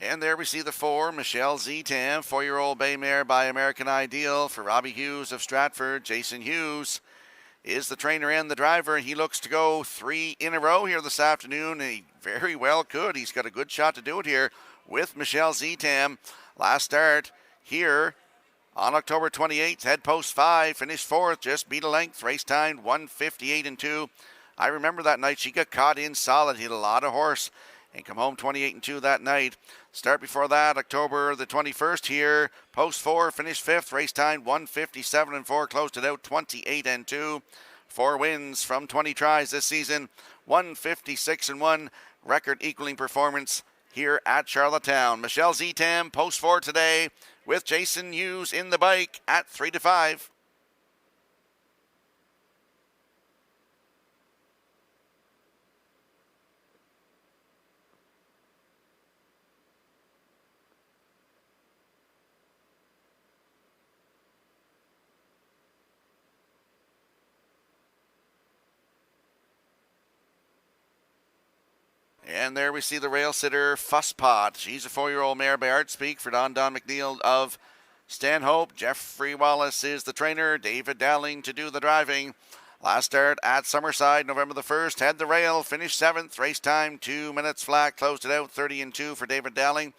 And there we see the 4, Michelle Z-Tam, 4-year-old bay mare by American Ideal for Robbie Hughes of Stratford. Jason Hughes is the trainer and the driver. He looks to go 3 in a row here this afternoon, and he very well could. He's got a good shot to do it here with Michelle Z-Tam. Last start here on October 28th, head post 5, finished 4th, just beat a length. Race time 1:58 and 2. I remember that night she got caught in solid, hit a lot of horse, and come home 28 and 2 that night. Start before that, October the 21st here, post 4, finished 5th, race time 1:57 and 4, closed it out 28 and 2. 4 wins from 20 tries this season, 1:56 and 1, record equaling performance here at Charlottetown. Michelle Z-Tam, post 4 today with Jason Hughes in the bike at 3-5. And there we see the rail sitter, Fusspot. She's a 4-year-old mare by Artspeak for Don McNeil of Stanhope. Jeffrey Wallace is the trainer. David Dowling to do the driving. Last start at Summerside, November the 1st. Had the rail, finished 7th. Race time 2 minutes flat. Closed it out 30 and 2 for David Dowling.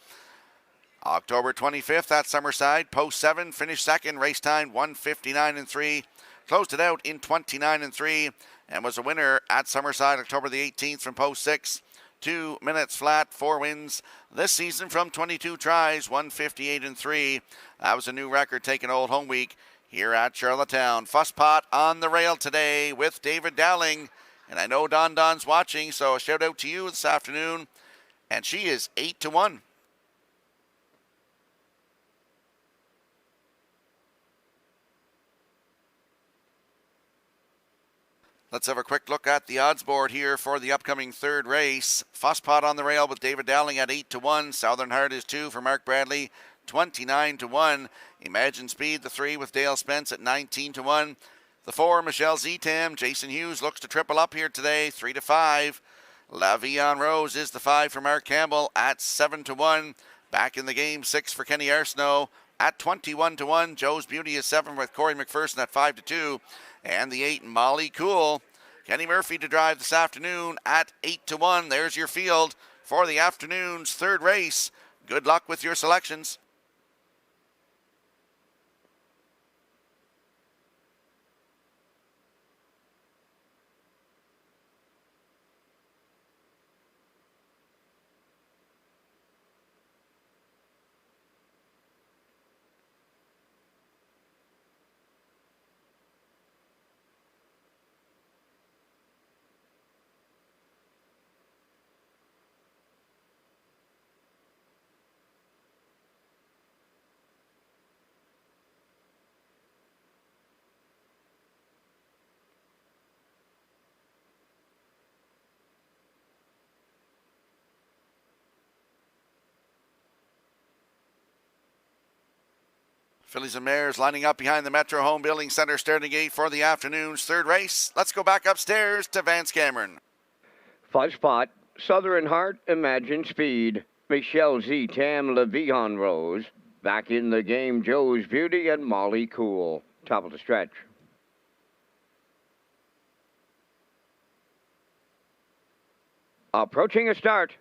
October 25th at Summerside, post 7, finished 2nd. Race time 1:59 and 3. Closed it out in 29 and 3 and was a winner at Summerside October the 18th from post 6. 2 minutes flat, 4 wins this season from 22 tries, 158-3. That was a new record taking Old Home Week here at Charlottetown. Fuss Pot on the rail today with David Dowling. And I know Don's watching, so a shout out to you this afternoon. And she is 8-1. Let's have a quick look at the odds board here for the upcoming third race. Fuss Pot on the rail with David Dowling at 8-1. Southern Heart is 2 for Mark Bradley, 29-1. Imagine Speed, the 3 with Dale Spence at 19-1. The 4, Michelle Zetam. Jason Hughes looks to triple up here today, 3-5. La Vie en Rose is the 5 for Mark Campbell at 7-1. Back in the game, 6 for Kenny Arsenault at 21-1. Joe's Beauty is 7 with Corey McPherson at 5-2. And the 8, Molly Cool. Kenny Murphy to drive this afternoon at 8-1. There's your field for the afternoon's third race. Good luck with your selections. Fillies and Mares lining up behind the Metro Home Building Center starting gate for the afternoon's third race. Let's go back upstairs to Vance Cameron. Fuss Pot, Southern Heart, Imagine Speed, Michelle Zetam, La Vie en Rose. Back in the game, Joe's Beauty and Molly Cool. Top of the stretch. Approaching a start.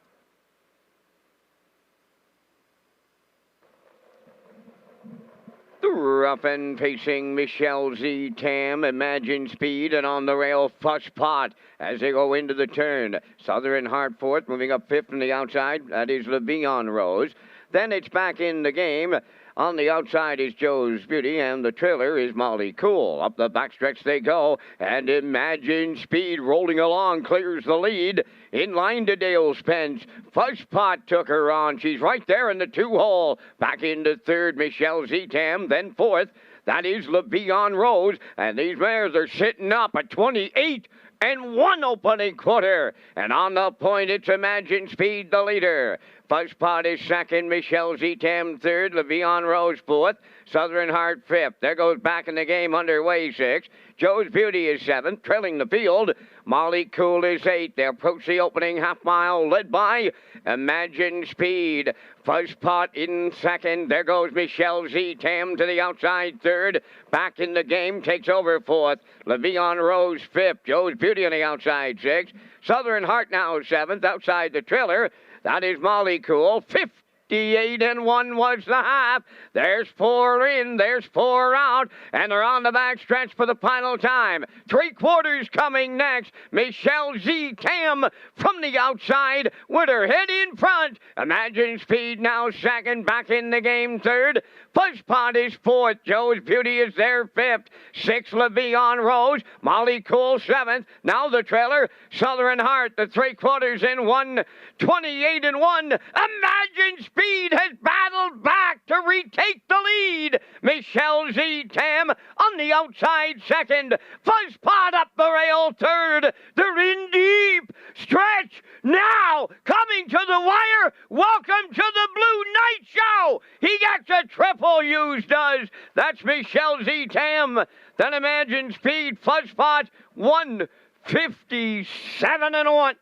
Rough and pacing Michelle Zetam, Imagine Speed, and on the rail Fuss Pot as they go into the turn. Southern Heart fourth, moving up fifth from the outside. That is La Vie en Rose. Then it's back in the game. On the outside is Joe's Beauty, and the trailer is Molly Cool. Up the backstretch they go, and Imagine Speed rolling along clears the lead. In line to Dale Spence. Fuss Pot took her on. She's right there in the 2-hole. Back into third, Michelle Zetam. Then fourth, that is La Vie en Rose. And these mares are sitting up at 28 and 1 opening quarter. And on the point, it's Imagine Speed, the leader. Fuss Pot is second, Michelle Zetam third, La Vie en Rose fourth, Southern Heart fifth. There goes back in the game underway sixth. Joe's Beauty is seventh, trailing the field. Molly Cool is eighth. They approach the opening half mile, led by Imagine Speed. Fuss Pot in second. There goes Michelle Zetam to the outside third. Back in the game, takes over fourth. La Vie en Rose fifth. Joe's Beauty on the outside sixth. Southern Heart now seventh, outside the trailer. That is Molly Cool. 58 and 1 was the half. There's 4 in, there's 4 out, and they're on the back stretch for the final time. 3/4 coming next. Michelle Zetam from the outside with her head in front. Imagine Speed now second, back in the game third. Fuss Pot is fourth. Joe's Beauty is there fifth. 6 La Vie en Rose. Molly Cool seventh. Now the trailer. Southern Heart, the 3/4 in 1. 28 and 1. Imagine Speed has battled back to retake the lead. Michelle Zetam on the outside second. Fuss Pot up the rail third. They're in deep. Stretch now coming to the wire. Welcome to the Blue Night Show. He gets a triple, Hughes does. That's Michelle Zetam. Then Imagine Speed, Fuss Pot, 157 and 1.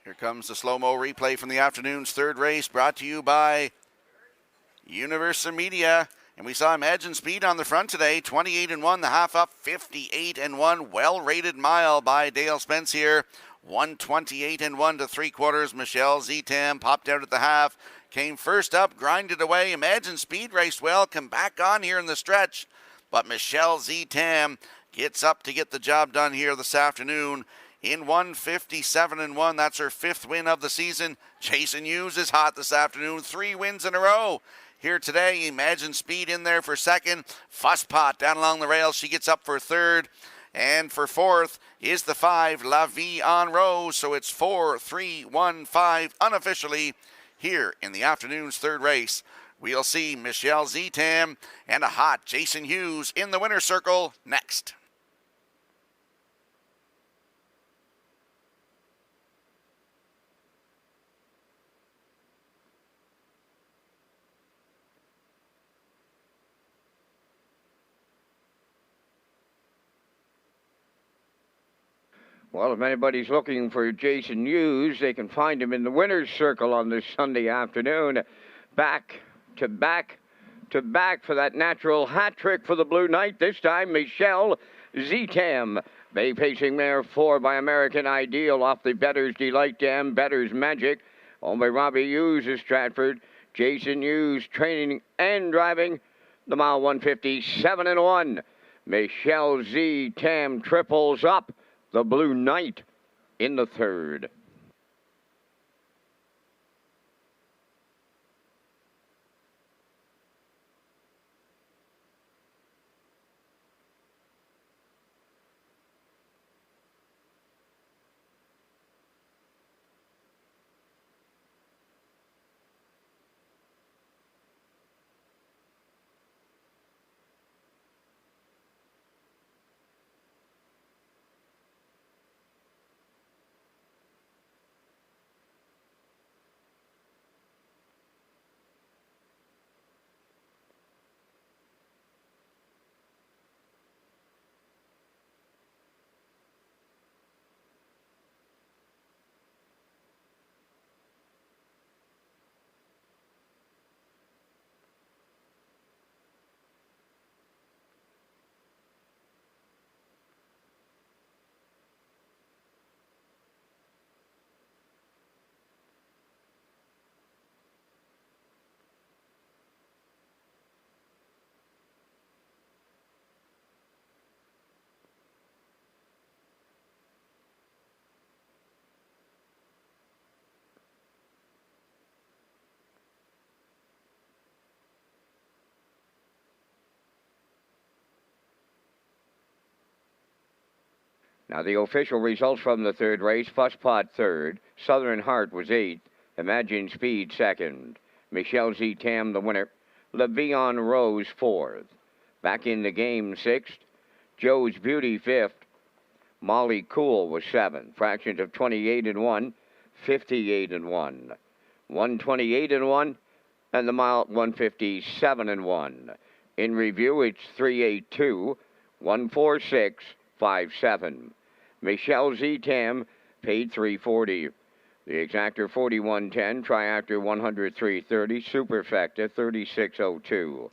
Here comes the slow-mo replay from the afternoon's third race, brought to you by Universal Media. And we saw Imagine Speed on the front today, 28-1, the half up, 58-1, well-rated mile by Dale Spence here, 128-1 to 3/4. Michelle Zetam popped out at the half, came first up, grinded away. Imagine Speed raced well, come back on here in the stretch, but Michelle Zetam gets up to get the job done here this afternoon in 157-1. That's her 5th win of the season. Jason Hughes is hot this afternoon, 3 wins in a row. Here today, Imagine Speed in there for 2nd. Fusspot down along the rails. She gets up for 3rd. And for 4th is the 5, La Vie en Rose. So it's 4-3-1-5 unofficially here in the afternoon's 3rd race. We'll see Michelle Zetam and a hot Jason Hughes in the winner's circle next. Well, if anybody's looking for Jason Hughes, they can find him in the winner's circle on this Sunday afternoon. Back to back to back for that natural hat trick for the Blue Knight. This time, Michelle Zetam. Bay pacing mare 4 by American Ideal off the Better's Delight Dam, Better's Magic. Owned by Robbie Hughes of Stratford. Jason Hughes training and driving the mile 157-1. Michelle Zetam triples up the Blue Knight in the 3rd. Now the official results from the 3rd race: Fusspot 3rd, Southern Heart was 8th, Imagine Speed 2nd, Michelle Zetam the winner, La Vie en Rose 4th. Back in the game 6th, Joe's Beauty 5th, Molly Cool was 7th, fractions of 28-1, 58-1, 128-1, and the mile 157-1. In review, it's 382, 14657. Michelle Zetam paid $340. The exactor 4110, triactor 103.30, superfecta 3602.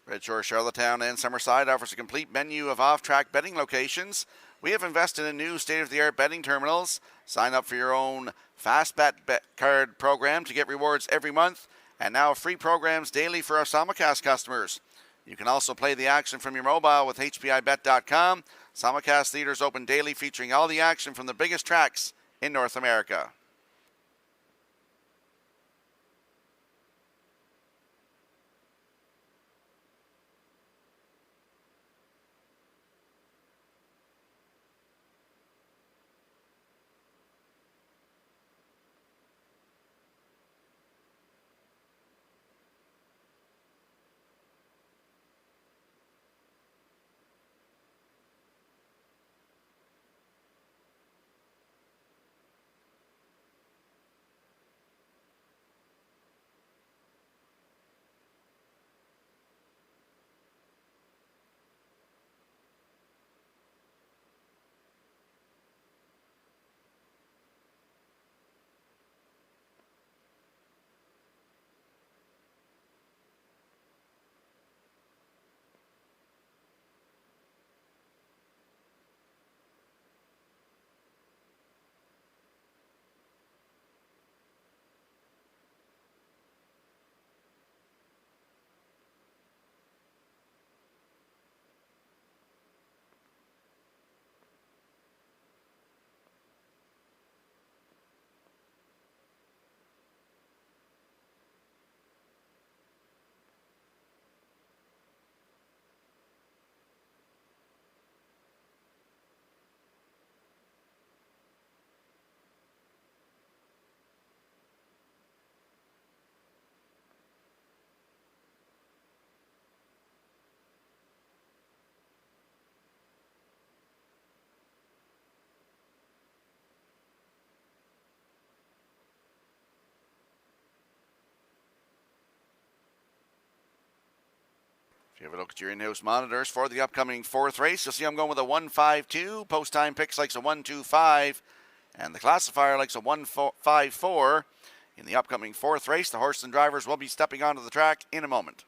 Red Shore, Charlottetown, and Summerside offers a complete menu of off-track betting locations. We have invested in new state-of-the-art betting terminals. Sign up for your own Fast Bet card program to get rewards every month, and now free programs daily for our simulcast customers. You can also play the action from your mobile with HPIBet.com. Simulcast theaters open daily, featuring all the action from the biggest tracks in North America. If you have a look at your in-house monitors for the upcoming fourth race, you'll see I'm going with a 152. Post time picks likes a 125. And the classifier likes a 154. In the upcoming fourth race, the horses and drivers will be stepping onto the track in a moment.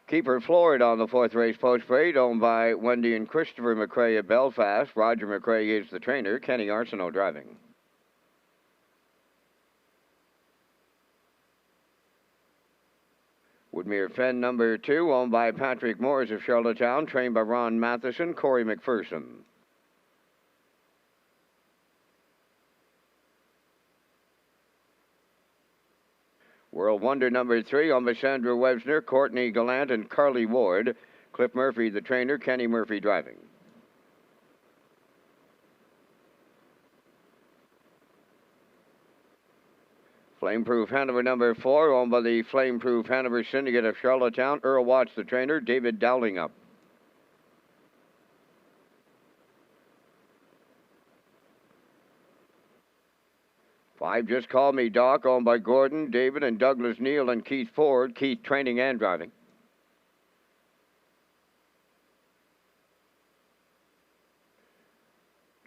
Keeper Florida on the fourth race post parade, owned by Wendy and Christopher McRae of Belfast. Roger McRae is the trainer. Kenny Arsenault driving. Woodmere Fen number 2, owned by Patrick Moores of Charlottetown, trained by Ron Matheson, Corey McPherson. World Wonder number 3, owned by Sandra Webster, Courtney Gallant, and Carly Ward. Cliff Murphy, the trainer, Kenny Murphy driving. Flameproof Hanover number 4, owned by the Flameproof Hanover Syndicate of Charlottetown. Earl Watts, the trainer, David Dowling up. Five Just Call Me Doc, owned by Gordon, David, and Douglas Neal, and Keith Ford. Keith training and driving.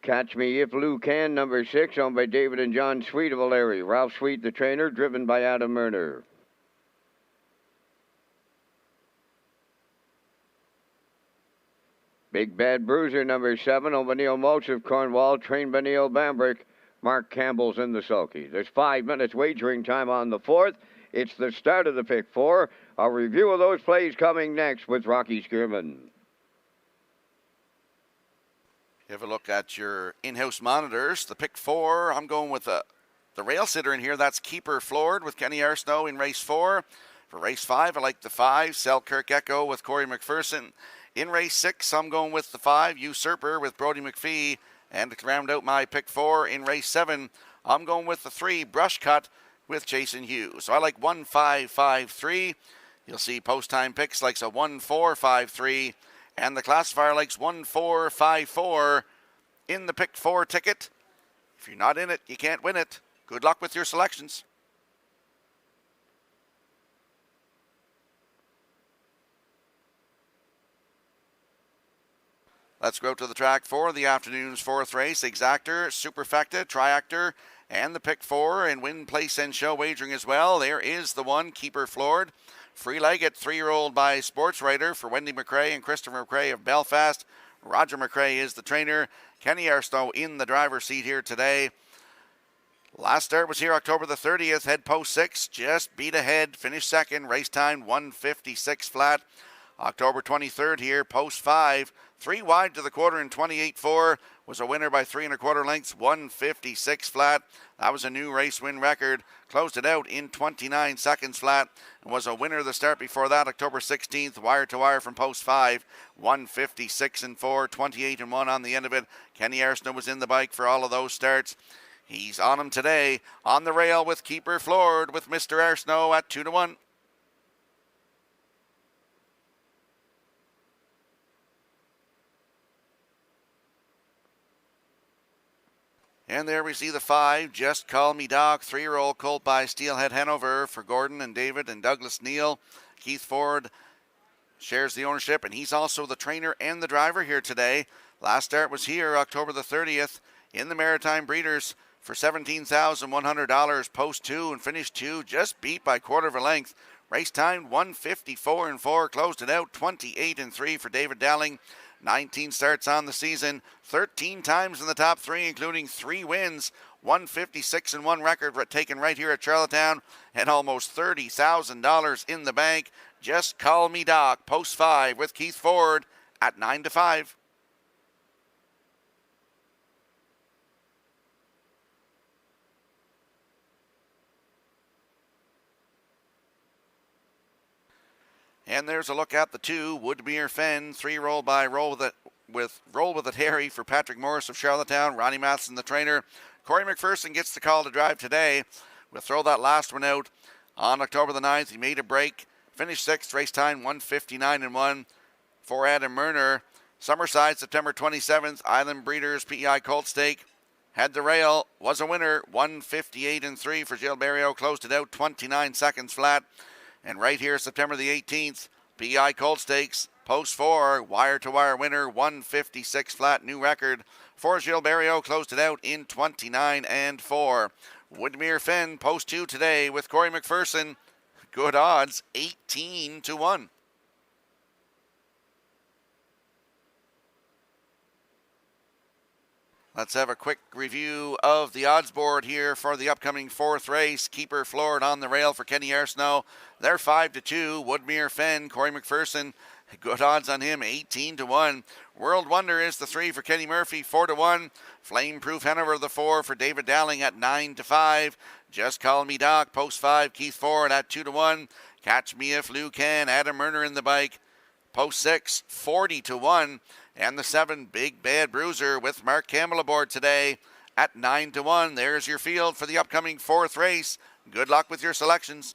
Catch Me If Lou Can, number 6, owned by David and John Sweet of O'Leary. Ralph Sweet, the trainer, driven by Adam Murner. Big Bad Bruiser, number 7, owned by Neil Mulch of Cornwall, trained by Neil Bambrick. Mark Campbell's in the sulky. There's 5 minutes wagering time on the fourth. It's the start of the pick 4. A review of those plays coming next with Rocky Skierman. You have a look at your in-house monitors. The pick 4, I'm going with the rail sitter in here. That's Keeper Floored with Kenny Arsenault in race 4. For race 5, I like the 5, Selkirk Echo with Corey McPherson. In race 6, I'm going with the 5, Usurper with Brody McPhee. And to round out my pick 4 in race 7, I'm going with the 3, Brush Cut with Jason Hughes. So I like 1-5-5-3. You'll see post time picks likes a 1-4-5-3. And the classifier likes 1-4-5-4 in the pick 4 ticket. If you're not in it, you can't win it. Good luck with your selections. Let's go to the track for the afternoon's fourth race. Exactor, Superfecta, Triactor, and the pick 4 and win, place, and show wagering as well. There is the 1, Keeper Floored. Free-legged 3-year-old by Sports Writer for Wendy McRae and Christopher McRae of Belfast. Roger McRae is the trainer. Kenny Arsenault in the driver's seat here today. Last start was here October the 30th. Head post 6, just beat ahead. Finished second. Race time 1:56 flat. October 23rd here, post 5. 3 wide to the quarter in 28.4. Was a winner by 3 1/4 lengths, 1:56 flat. That was a new race win record. Closed it out in 29 seconds flat and was a winner the start before that, October 16th, wire to wire from post 5. 1:56-4, 28-1 on the end of it. Kenny Arsenault was in the bike for all of those starts. He's on him today on the rail with Keeper Floored with Mr. Arsenault at 2-1. And there we see the 5, Just Call Me Doc, 3-year-old colt by Steelhead Hanover for Gordon and David and Douglas Neal. Keith Ford shares the ownership, and he's also the trainer and the driver here today. Last start was here October the 30th in the Maritime Breeders for $17,100. Post 2 and finish 2, just beat by quarter of a length. Race time 1:54.4, closed it out 28-3 for David Dowling. 19 starts on the season, 13 times in the top 3, including 3 wins. 156-1 record taken right here at Charlottetown, and almost $30,000 in the bank. Just Call Me Doc, post 5 with Keith Ford at 9-5. And there's a look at the 2, Woodmere Fen, 3 roll by Roll with It Harry for Patrick Morris of Charlottetown. Ronnie Matheson, the trainer. Corey McPherson gets the call to drive today. We'll throw that last one out on October the 9th. He made a break, finished 6th, race time 1:59.1 for Adam Murner. Summerside, September 27th, Island Breeders PEI Colt Stake. Had the rail, was a winner, 1:58.3 for Gilberto, closed it out 29 seconds flat. And right here, September the 18th, PEI Colt Stakes, post 4, wire-to-wire winner, 1:56 flat, new record for Gilberto, closed it out in 29-4. Woodmere Fen, post 2 today with Corey McPherson, good odds, 18-1. Let's have a quick review of the odds board here for the upcoming 4th race. Keeper Floored on the rail for Kenny Arsenault. They're 5-2. Woodmere Fen, Corey McPherson, good odds on him, 18-1. World Wonder is the 3 for Kenny Murphy, 4-1. Flameproof Hanover, the 4 for David Dowling at 9-5. Just Call Me Doc, post 5, Keith Ford at 2-1. Catch Me If Lou Can, Adam Murner in the bike, post 6, 40-1. And the 7, Big Bad Bruiser with Mark Campbell aboard today at 9-1. There's your field for the upcoming 4th race. Good luck with your selections.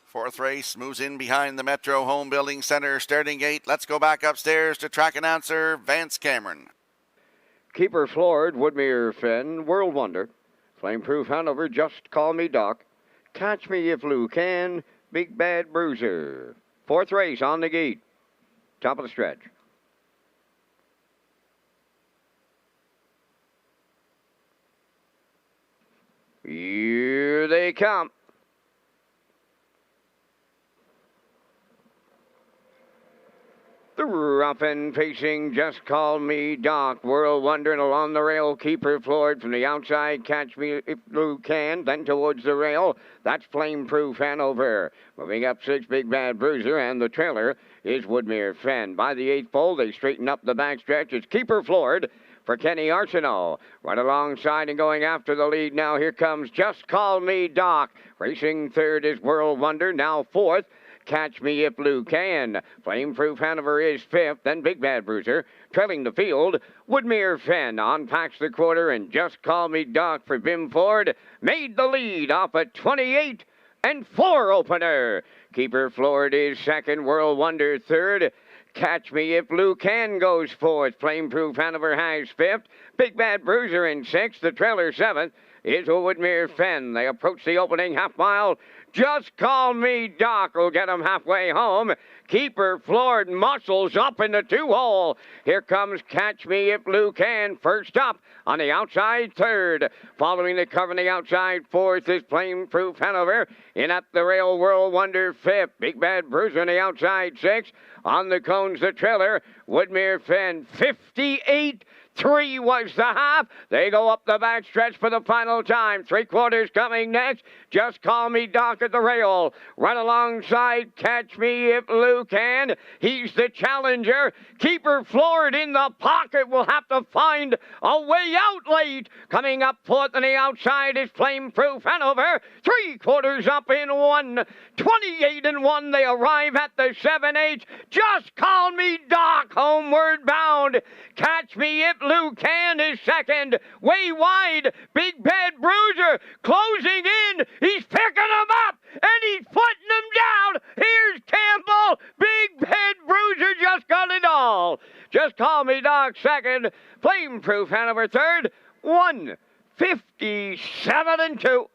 Fourth race moves in behind the Metro Home Building Center starting gate. Let's go back upstairs to track announcer Vance Cameron. Keeper Floored, Woodmere Fen, World Wonder. Flameproof Hanover, Just Call Me Doc. Catch Me If Lou Can, Big Bad Bruiser. Fourth race on the gate. Top of the stretch. Here they come. The rough and pacing, Just Call Me Doc, World Wonder, and along the rail, Keeper Floored from the outside, Catch Me If Lou Can, then towards the rail, that's Flameproof Hanover. Moving up 6, Big Bad Bruiser, and the trailer is Woodmere Fen. By the 8th pole, they straighten up the backstretch. It's Keeper Floored, for Kenny Arsenault. Right alongside and going after the lead now. Here comes Just Call Me Doc. Racing third is World Wonder. Now fourth, Catch Me If Lou Can. Flameproof Hanover is fifth. Then Big Bad Bruiser. Trailing the field, Woodmere Fenn unpacks the quarter, and Just Call Me Doc for Bim Ford made the lead off a 28 and 4 opener. Keeper Floored is second. World Wonder third. Catch Me If Lou Can goes fourth. Flameproof Hanover has fifth. Big Bad Bruiser in sixth. The trailer seventh is Woodmere Fenn. They approach the opening half mile. Just Call Me Doc will get them halfway home. Keeper Floored muscles up in the 2-hole. Here comes Catch Me If Lou Can. First up on the outside third. Following the cover on the outside fourth is Flameproof Hanover. In at the rail, World Wonder fifth. Big Bad Bruiser on the outside sixth. On the cones, the trailer. Woodmere Fenn 58-3 was the half. They go up the backstretch for the final time. 3/4 coming next. Just Call Me Doc at the rail. Right alongside Catch Me If Lou Can. He's the challenger. Keeper Floored in the pocket will have to find a way out late. Coming up fourth on the outside is Flameproof Hanover. 3/4 up in 1. 28-1. They arrive at the 7/8. Just Call Me Doc homeward bound. Catch Me If Lou Can is second. Way wide. Big Bad Bruiser closing in. He's picking them up and he's putting them down. Here's Campbell. Big Bad Bruiser just got it all. Just Call Me Doc second. Flameproof Hanover third. 1:57-2.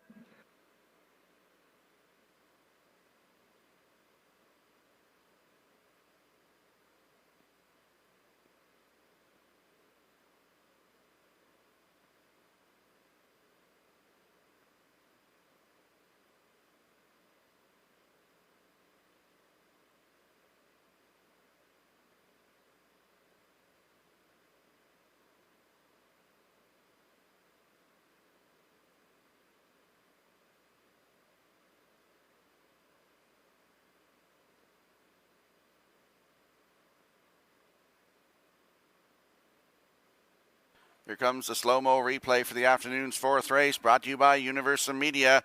Here comes the slow-mo replay for the afternoon's fourth race, brought to you by Universal Media.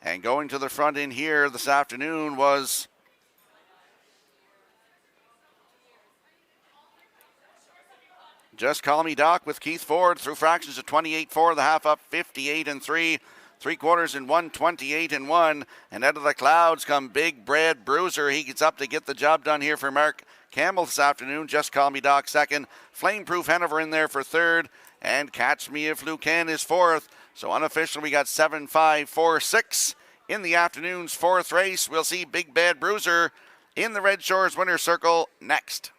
And going to the front in here this afternoon was Just Call Me Doc with Keith Ford through fractions of 28-4, the half up 58-3. 3/4 in 1:28-1. And out of the clouds come Big Bad Bruiser. He gets up to get the job done here for Mark Campbell this afternoon. Just Call Me Doc second. Flameproof Hanover in there for third. And Catch Me If Lou Can is fourth. So unofficially we got 7-5-4-6 in the afternoon's fourth race. We'll see Big Bad Bruiser in the Red Shores winner's circle next.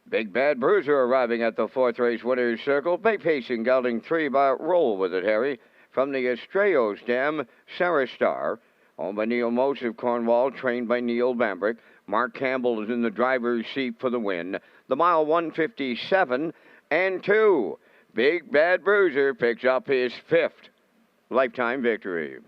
Big Bad Bruiser arriving at the fourth race winner's circle. Bay Pacing gelding 3 by Roll With It, Harry. From the Estrellos Dam, Sarah Star. Owned by Neil Mose of Cornwall, trained by Neil Bambrick. Mark Campbell is in the driver's seat for the win. The mile 1:57-2. Big Bad Bruiser picks up his 5th lifetime victory.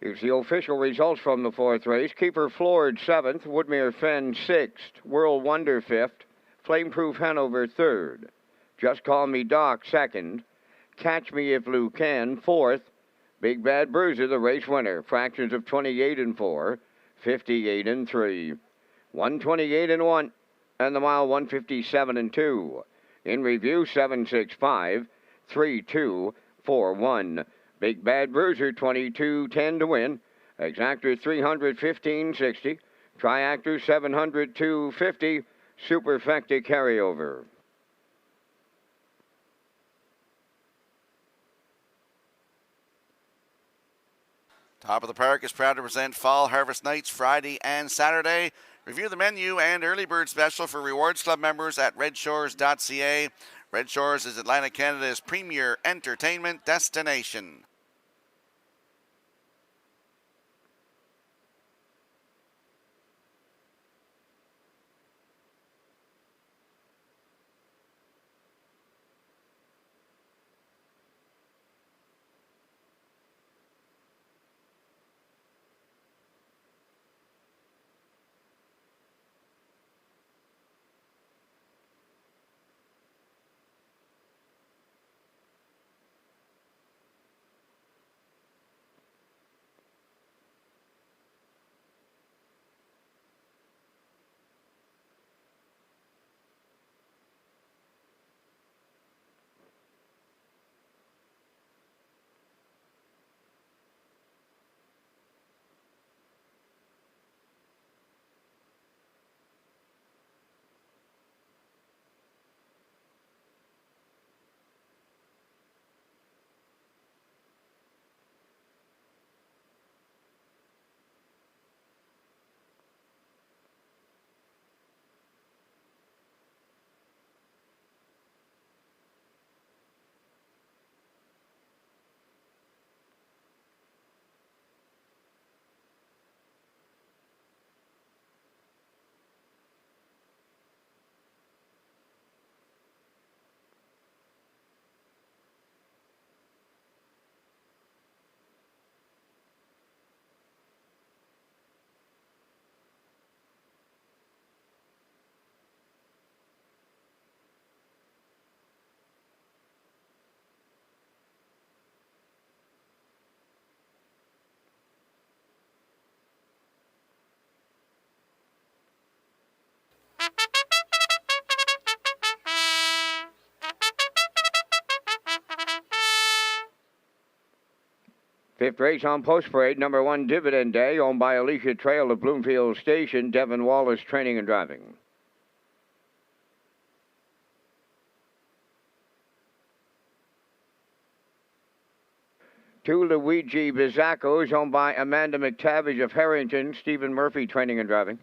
Here's the official results from the fourth race. Keeper Floored 7th, Woodmere Fen 6th, World Wonder 5th, Flameproof Hanover 3rd, Just Call Me Doc 2nd, Catch Me If Lou Can 4th, Big Bad Bruiser the race winner, fractions of 28 and 4, 58 and 3, 128 and 1, and the mile 157 and 2. In review 765, 3241. Big Bad Bruiser 2210 to win. Exactor 315.60. Triactor 702.50. Superfecta carryover. Top of the Park is proud to present Fall Harvest Nights Friday and Saturday. Review the menu and early bird special for Rewards Club members at Redshores.ca. Red Shores is Atlantic Canada's premier entertainment destination. Fifth race on Post Parade, number 1 Dividend Day, owned by Alicia Trail of Bloomfield Station, Devin Wallace Training and Driving. Two Luigi Bizzacos, owned by Amanda McTavish of Harrington, Stephen Murphy Training and Driving.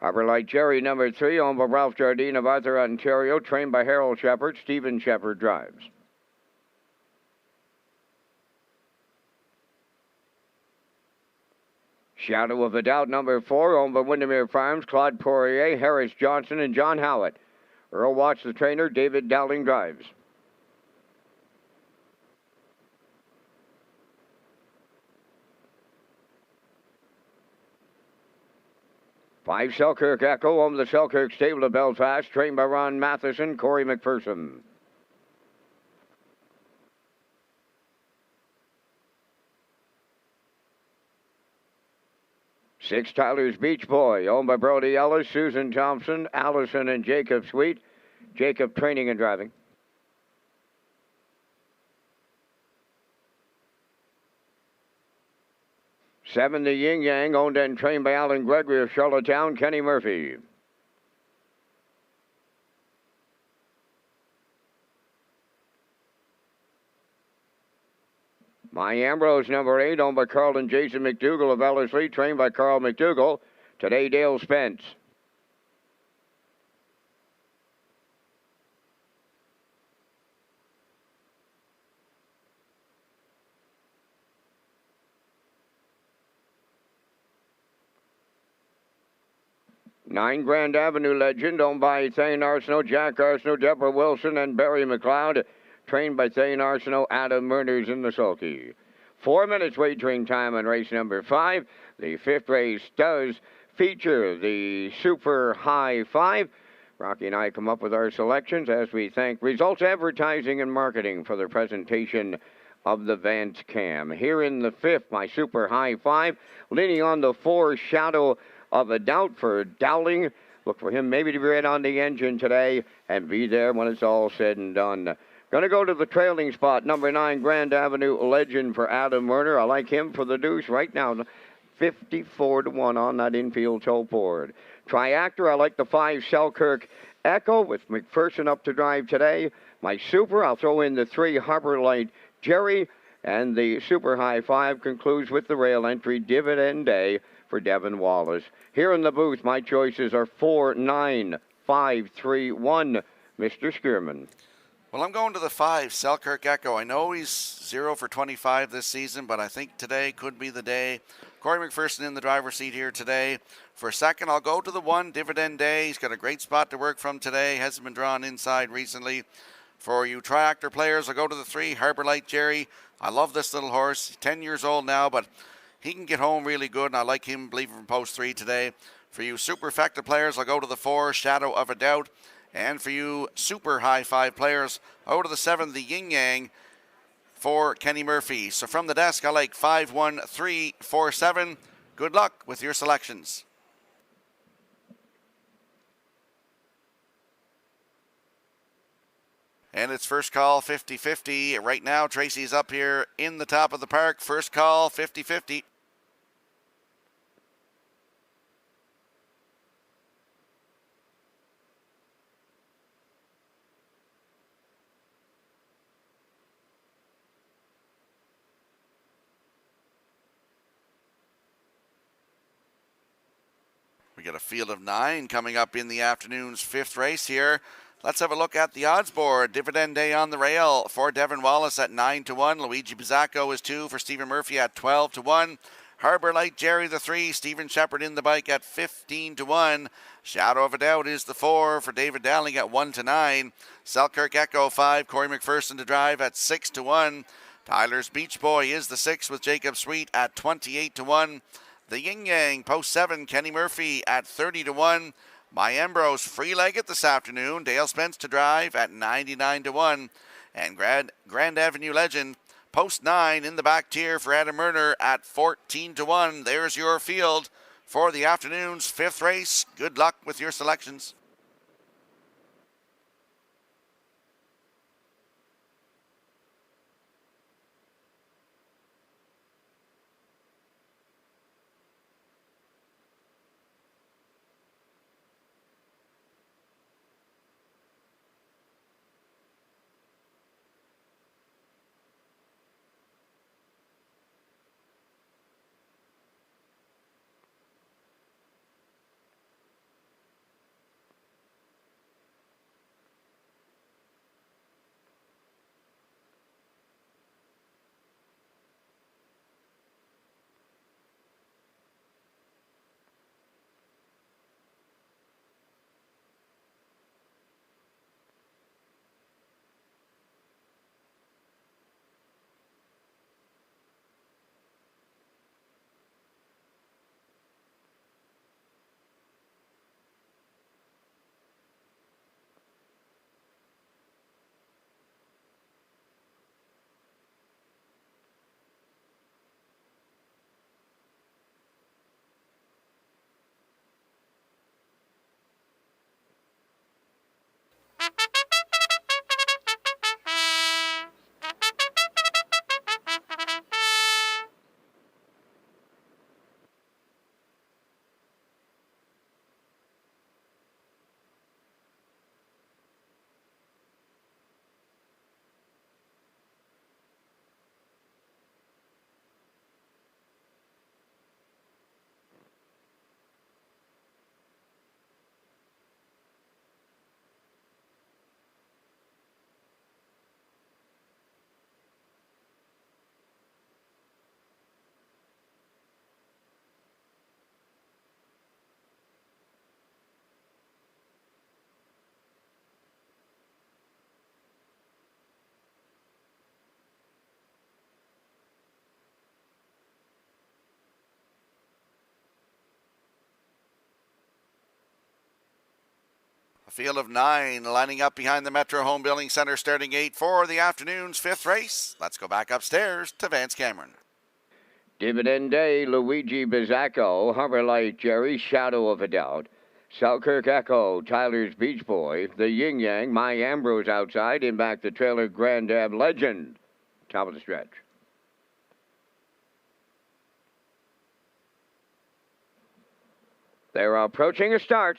Harbor Light Jerry, number 3, owned by Ralph Jardine of Arthur, Ontario, trained by Harold Shepard. Stephen Shepard drives. Shadow of a Doubt, number 4, owned by Windermere Farms. Claude Poirier, Harris Johnson, and John Howitt. Earl Watts, the trainer. David Dowling drives. Five Selkirk Echo, owned by the Selkirk Stable of Belfast, trained by Ron Matheson, Corey McPherson. 6 Tyler's Beach Boy, owned by Brody Ellis, Susan Thompson, Allison and Jacob Sweet. Jacob Training and Driving. 7 The Yin Yang, owned and trained by Alan Gregory of Charlottetown, Kenny Murphy. My Ambrose, number 8, owned by Carl and Jason McDougall of Ellerslie, trained by Carl McDougall. Today, Dale Spence. 9 Grand Avenue Legend, owned by Thane Arsenault, Jack Arsenault, Deborah Wilson, and Barry McLeod. Trained by Thane Arsenault, Adam Murners in the sulky. 4 minutes wagering time on race number 5. The 5th race does feature the Super High 5. Rocky and I come up with our selections as we thank Results Advertising and Marketing for their presentation of the Vance Cam. Here in the 5th, my Super High 5, leaning on the 4 Shadow of a Doubt for Dowling. Look for him maybe to be right on the engine today and be there when it's all said and done. Going to go to the trailing spot, number 9, Grand Avenue Legend for Adam Werner. I like him for the deuce right now. 54-1 on that infield toe board. Triactor, I like the 5 Selkirk Echo with McPherson up to drive today. My Super, I'll throw in the 3 Harbor Light Jerry. And the Super High 5 concludes with the rail entry Dividend Day for Devin Wallace. Here in the booth, my choices are 4, 9, 5, 3, 1. Mr. Skierman. Well, I'm going to the 5, Selkirk Echo. I know he's 0 for 25 this season, but I think today could be the day. Corey McPherson in the driver's seat here today. For second, I'll go to the 1, Dividend Day. He's got a great spot to work from today. Hasn't been drawn inside recently. For you Triactor players, I'll go to the 3, Harbor Light Jerry. I love this little horse. He's 10 years old now, but he can get home really good, and I like him, believe from post 3 today. For you super effective players, I'll go to the 4, Shadow of a Doubt. And for you Super High 5 players, I'll go to the 7, the Yin Yang for Kenny Murphy. So from the desk, I like 5, 1, 3, 4, 7. Good luck with your selections. And it's first call 50-50. Right now, Tracy's up here in the top of the park. First call 50-50. We got a field of 9 coming up in the afternoon's 5th race here. Let's have a look at the odds board. Dividend Day on the rail for Devin Wallace at 9-1. Luigi Bizzacco is 2 for Stephen Murphy at 12-1. Harbor Light Jerry the 3. Stephen Shepard in the bike at 15-1. Shadow of a Doubt is the 4 for David Dowling at 1-9. Selkirk Echo 5. Corey McPherson to drive at 6-1. Tyler's Beach Boy is the 6 with Jacob Sweet at 28-1. The Yin Yang, post 7, Kenny Murphy at 30-1. My Ambrose, free legged this afternoon. Dale Spence to drive at 99-1. And Grand Avenue Legend, post 9 in the back tier for Adam Murner at 14-1. There's your field for the afternoon's 5th race. Good luck with your selections. A field of 9 lining up behind the Metro Home Building Center starting 8 for the afternoon's 5th race. Let's go back upstairs to Vance Cameron. Dividend Day, Luigi Bizzacco, Harbor Light Jerry, Shadow of a Doubt. Selkirk Echo, Tyler's Beach Boy, the Yin Yang, My Ambrose outside, in back the trailer Grand Dab Legend. Top of the stretch. They're approaching a start.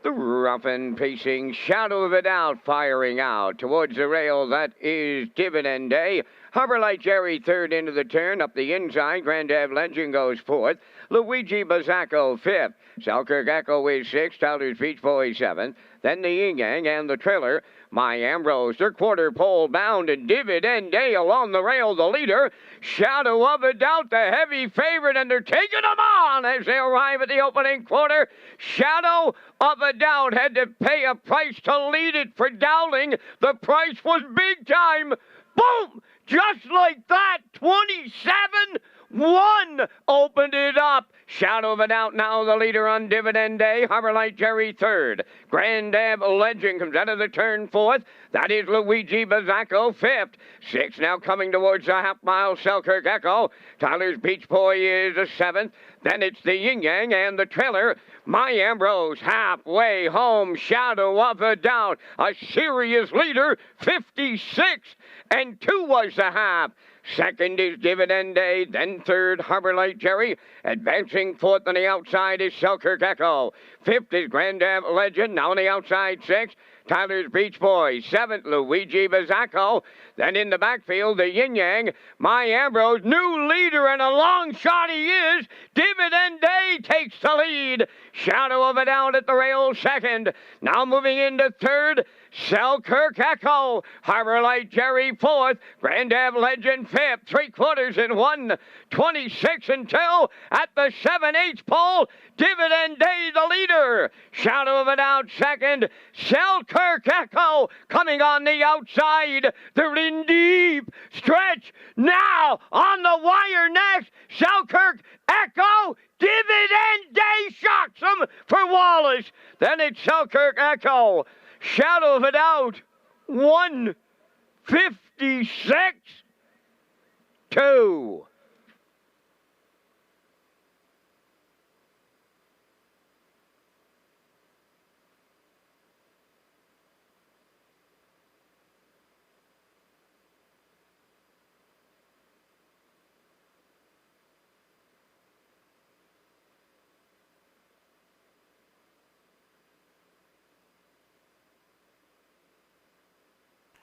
The rough and pacing Shadow of a Doubt firing out towards the rail. That is Dividend Day. Harbor Light Jerry third into the turn. Up the inside, Grand Dab Legend goes fourth. Luigi Bizzacco fifth. Selkirk Echo is sixth. Tyler's Beach Boy seventh. Then the Yin Yang and the trailer, My Ambrose. They're quarter pole bound, and Dividend Day along the rail, the leader. Shadow of a Doubt, the heavy favorite, and they're taking them on as they arrive at the opening quarter. Shadow of a Doubt had to pay a price to lead it for Dowling. The price was big time. Boom! Just like that, 27-1 opened it up. Shadow of a Doubt now the leader on Dividend Day. Harbor Light Jerry third. Grand Dab Legend comes out of the turn fourth. That is Luigi Bizzacco fifth. Sixth now coming towards the half-mile Selkirk Echo. Tyler's Beach Boy is the seventh. Then it's the Yin Yang and the trailer, My Ambrose, halfway home. Shadow of a Doubt, a serious leader, 56-2 was the half. Second is Dividend Day, then third, Harbor Light Jerry. Advancing fourth on the outside is Selkirk Echo. Fifth is Grand Dab Legend, now on the outside sixth. Tyler's Beach Boy, seventh, Luigi Bizzacco. Then in the backfield, the Yin Yang, My Ambrose, new leader, and a long shot he is. Dividend Day takes the lead. Shadow of a Doubt at the rail second. Now moving into third, Selkirk Echo. Harbor Light Jerry fourth. Grand Dab Legend fifth. 3/4 26-2 at the 7/8 pole. Dividend Day the leader. Shadow of a Doubt second. Selkirk Echo coming on the outside. They're in deep stretch now on the wire next. Selkirk Echo. Dividend Day shocks them for Wallace. Then it's Selkirk Echo. Shadow of a Doubt, 156-2.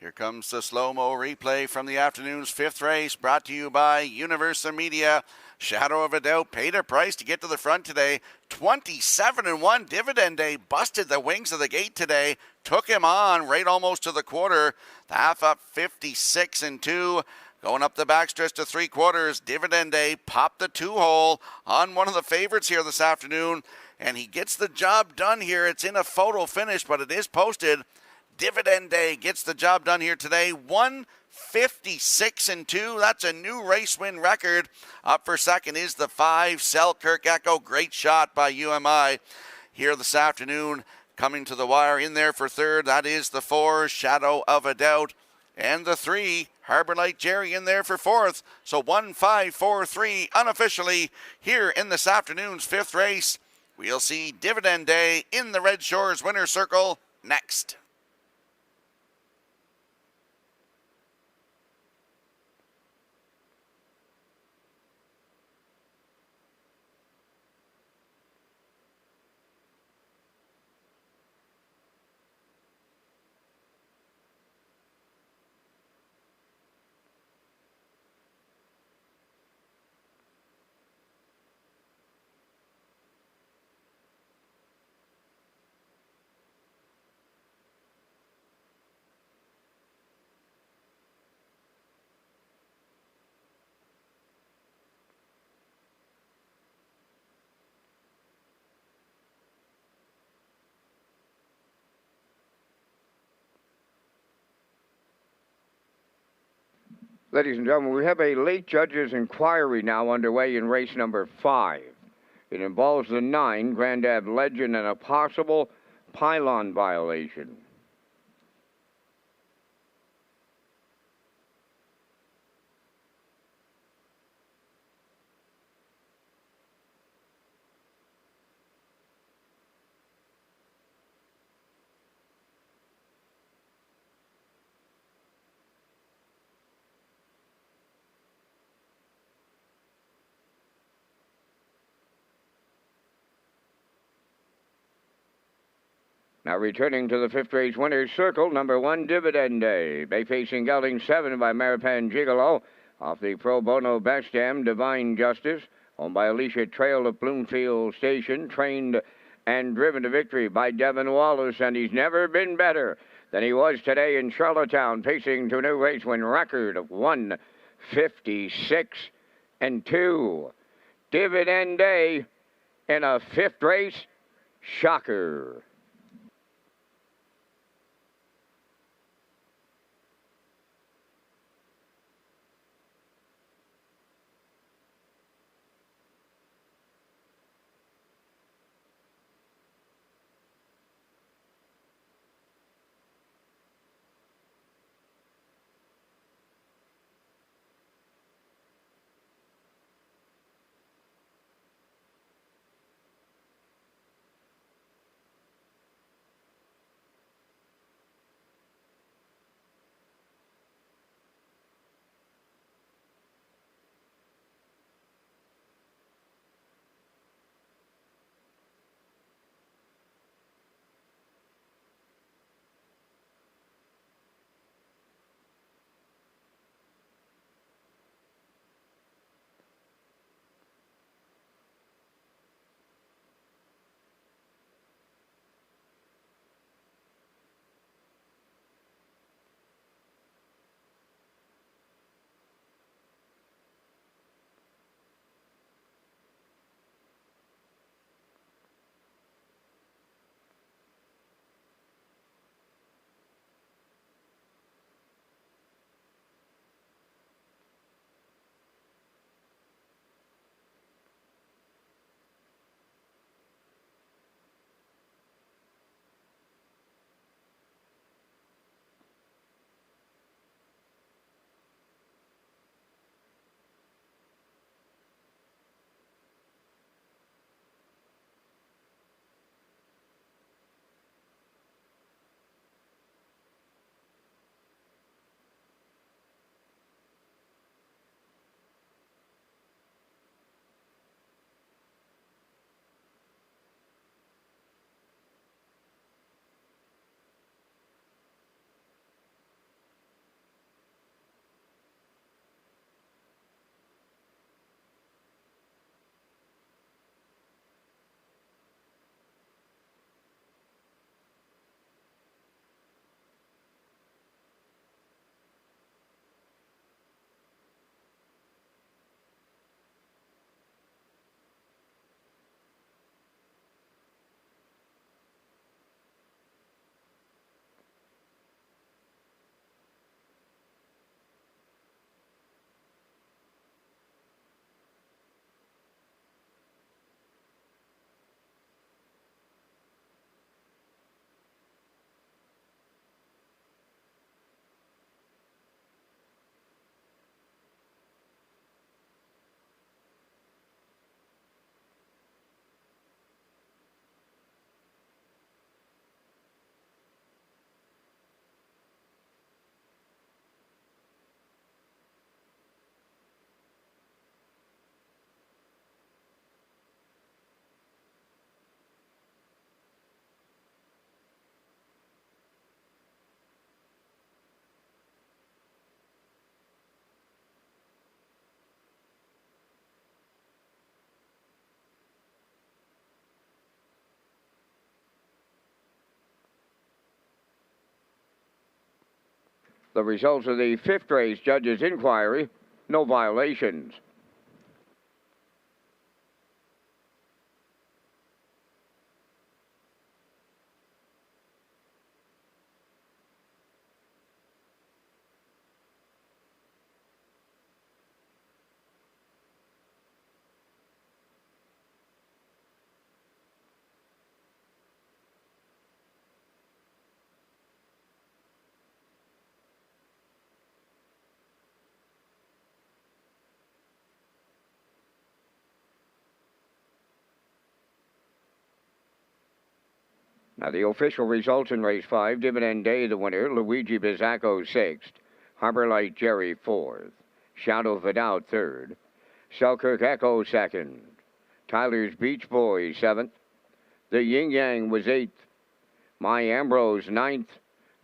Here comes the slow-mo replay from the afternoon's 5th race, brought to you by Universal Media. Shadow of a Doubt paid a price to get to the front today. 27-1. Dividend Day busted the wings of the gate today. Took him on right almost to the quarter. The half up 56-2. Going up the backstretch to 3/4. Dividend Day popped the 2-hole on one of the favorites here this afternoon. And he gets the job done here. It's in a photo finish, but it is posted. Dividend Day gets the job done here today. 156-2. That's a new race win record. Up for second is the 5 Selkirk Echo. Great shot by UMI here this afternoon. Coming to the wire in there for third. That is the 4 Shadow of a Doubt. And the 3 Harbor Light Jerry in there for fourth. So 1-5-4-3 unofficially here in this afternoon's 5th race. We'll see Dividend Day in the Red Shores winner's circle next. Ladies and gentlemen, we have a late judges' inquiry now underway in race number 5. It involves the 9, Grandad Legend, and a possible pylon violation. Now returning to the 5th race winner's circle, number 1, Dividend Day. Bay facing gelding 7 by Maripan Gigolo. Off the Pro Bono Best Dam, Divine Justice. Owned by Alicia Trail of Bloomfield Station. Trained and driven to victory by Devin Wallace. And he's never been better than he was today in Charlottetown, pacing to a new race win record of 1:56-2. Dividend Day in a 5th race. Shocker. The results of the 5th race judges' inquiry, no violations. The official results in race 5, Dividend Day the winner, Luigi Bizzacco 6th, Harbor Light Jerry 4th, Shadow Vidal 3rd, Selkirk Echo 2nd, Tyler's Beach Boy 7th, The Yin Yang was 8th, My Ambrose 9th,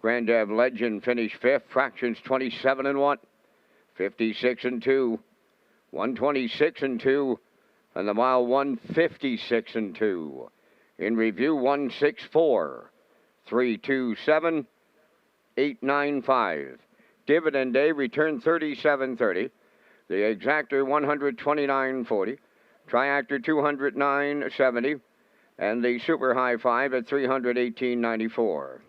Granddad Legend finished 5th, Fractions 27 and 1, 56 and 2, 126 and 2, and the mile 156 and 2. In review, 164, 327, 895. Dividend Day return 37.30. The Exactor 129.40. Triactor 209.70. And the Super High 5 at 318.94.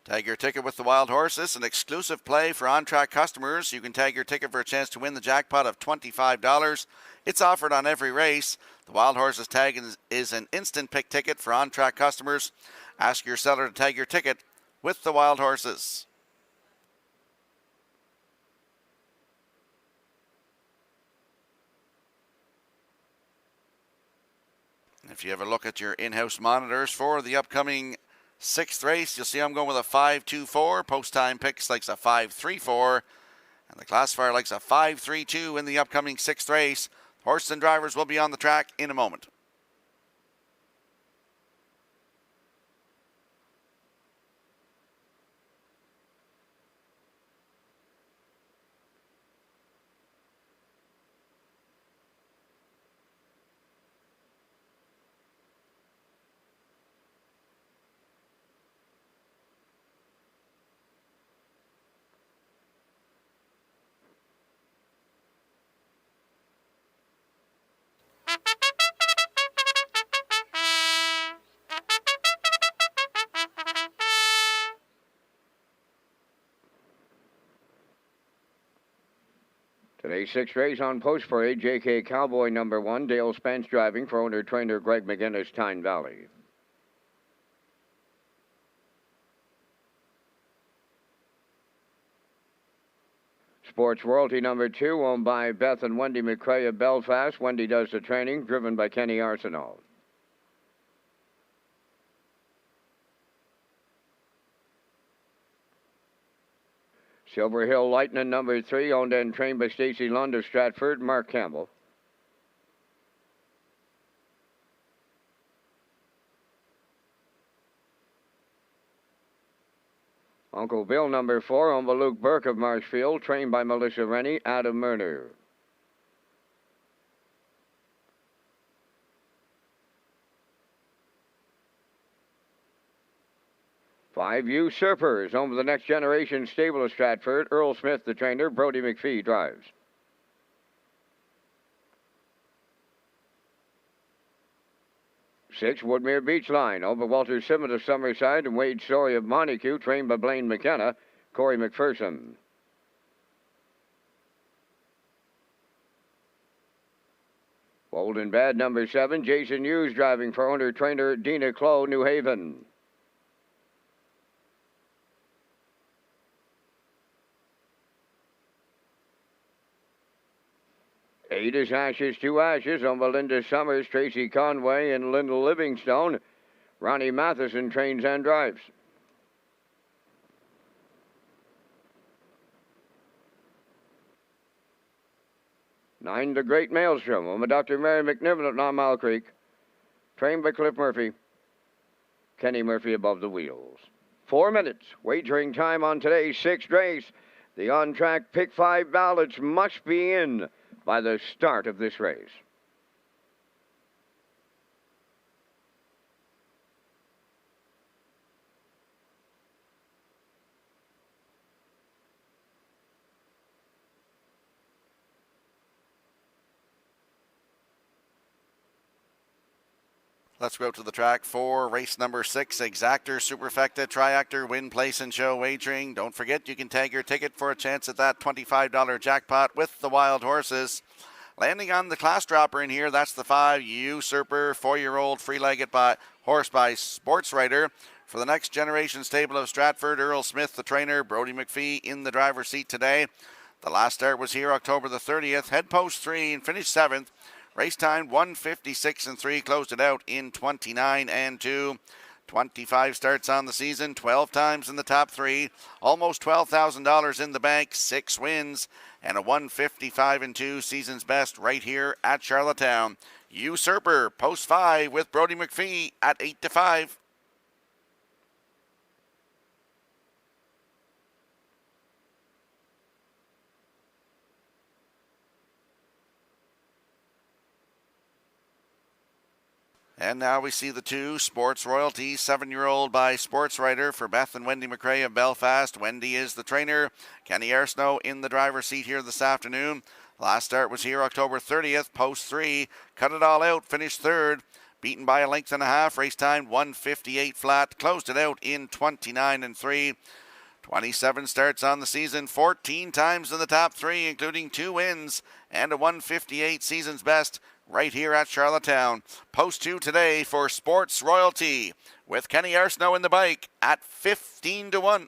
Tag your ticket with the Wild Horses, an exclusive play for on-track customers. You can tag your ticket for a chance to win the jackpot of $25. It's offered on every race. The Wild Horses tag is an instant pick ticket for on-track customers. Ask your seller to tag your ticket with the Wild Horses. If you have a look at your in-house monitors for the upcoming 6th race, you'll see I'm going with a 5-2-4. Post time picks likes a 5-3-4. And the classifier likes a 5-3-2 in the upcoming 6th race. Horses and drivers will be on the track in a moment. Today's 6th race on post parade, JK Cowboy number 1, Dale Spence driving for owner-trainer Greg McGinnis, Tyne Valley. Sports Royalty number 2, owned by Beth and Wendy McCrae of Belfast. Wendy does the training, driven by Kenny Arsenault. Silver Hill Lightning number 3, owned and trained by Stacey Lund of Stratford, Mark Campbell. Uncle Bill number 4, owned by Luke Burke of Marshfield, trained by Melissa Rennie, Adam Murner. Five Usurpers, owned by the Next Generation Stable of Stratford. Earl Smith, the trainer. Brody McPhee drives. Six, Woodmere Beach Line, owned by Walter Simmons of Summerside and Wade Story of Montague, trained by Blaine McKenna, Corey McPherson. Old and Bad number 7, Jason Hughes driving for owner-trainer Dina Clough, New Haven. 8 is Ashes to Ashes, on Belinda Summers, Tracy Conway, and Linda Livingstone. Ronnie Matheson trains and drives. 9, The Great Maelstrom, on Dr. Mary McNiven at 9 Mile Creek. Trained by Cliff Murphy. Kenny Murphy above the wheels. 4 minutes, wagering time on today's 6th race. The on-track pick 5 ballots must be in by the start of this race. Let's go to the track for race number 6, Exactor, Superfecta, Triactor, Win, Place, and Show wagering. Don't forget, you can tag your ticket for a chance at that $25 jackpot with the Wild Horses. Landing on the class dropper in here, that's the 5, Usurper, 4-year-old, free-legged horse by Sports Writer. For the Next Generation stable of Stratford, Earl Smith, the trainer, Brodie McPhee in the driver's seat today. The last start was here October the 30th. Head post 3 and finished 7th. Race time 1:56 and 3. Closed it out in 29 and 2. 25 starts on the season, 12 times in the top 3. Almost $12,000 in the bank, 6 wins, and a 1:55 and 2 season's best right here at Charlottetown. Usurper, post 5 with Brodie McPhee at 8-5. And now we see the 2, Sports Royalty, 7-year-old by Sports Writer for Beth and Wendy McRae of Belfast. Wendy is the trainer. Kenny Arsenault in the driver's seat here this afternoon. Last start was here October 30th, post 3. Cut it all out, finished 3rd. Beaten by a length and a half. Race time 1:58 flat. Closed it out in 29 and 3. 27 starts on the season, 14 times in the top 3, including 2 wins and a 1:58 season's best right here at Charlottetown. Post 2 today for Sports Royalty with Kenny Arsenault in the bike at 15-1.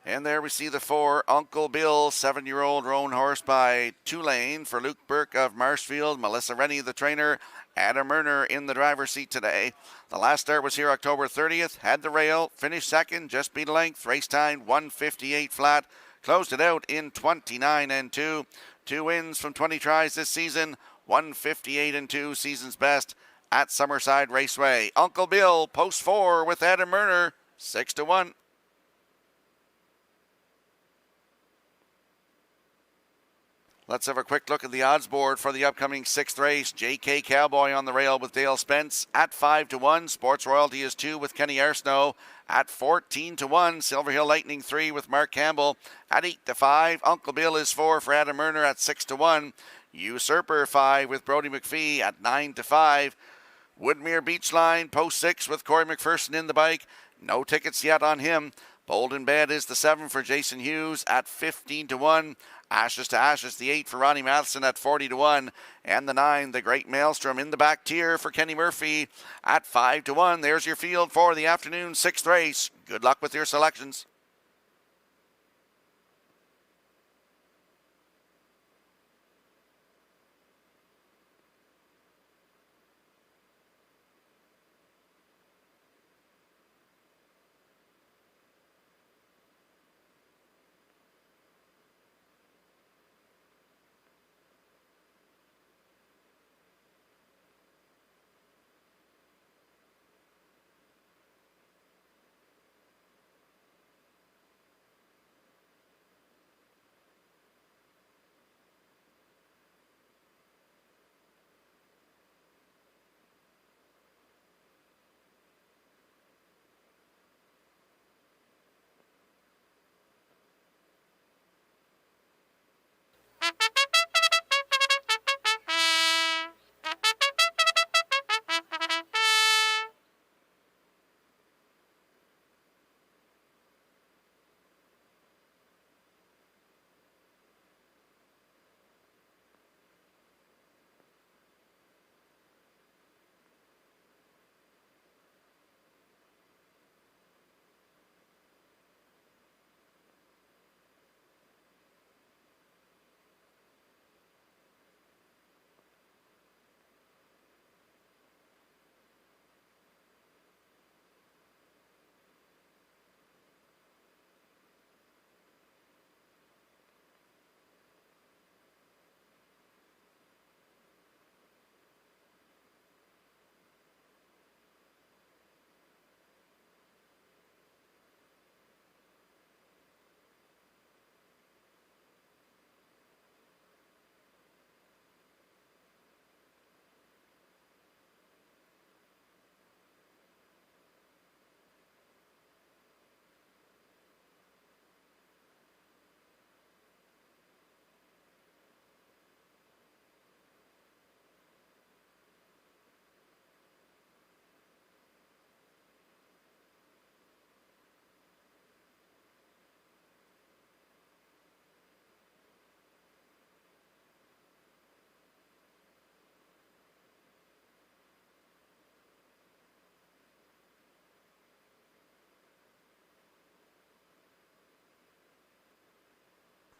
And there we see the 4, Uncle Bill, 7-year-old roan horse by Tulane for Luke Burke of Marshfield, Melissa Rennie, the trainer, Adam Murner in the driver's seat today. The last start was here October 30th, had the rail, finished 2nd, just beat a length, race time 1:58 flat, closed it out in 29 and 2. 2 wins from 20 tries this season, 1:58 and 2 season's best at Summerside Raceway. Uncle Bill, post 4 with Adam Murner, 6-1. Let's have a quick look at the odds board for the upcoming 6th race. JK Cowboy on the rail with Dale Spence at 5-1. Sports Royalty is 2 with Kenny Arsenault at 14-1. Silver Hill Lightning 3 with Mark Campbell at 8-5. Uncle Bill is 4 for Adam Murner at 6-1. Usurper 5 with Brodie McPhee at 9-5. Woodmere Beachline post 6 with Corey McPherson in the bike. No tickets yet on him. Bold in Bed is the 7 for Jason Hughes at 15-1. Ashes to Ashes, the 8 for Ronnie Matheson at 40-1. And the 9, the Great Maelstrom in the back tier for Kenny Murphy at 5-1. There's your field for the afternoon 6th race. Good luck with your selections.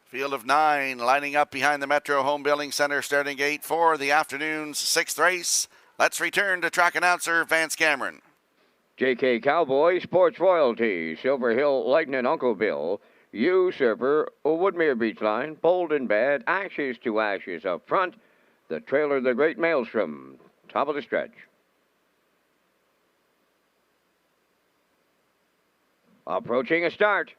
Field of 9 lining up behind the Metro Home Building Center starting gate for the afternoon's 6th race. Let's return to track announcer Vance Cameron. JK Cowboy, Sports Royalty, Silver Hill Lightning, Uncle Bill, Usurper, Woodmere Beach Line, Bold and Bad, Ashes to Ashes up front, the trailer, the Great Maelstrom, top of the stretch. Approaching a start.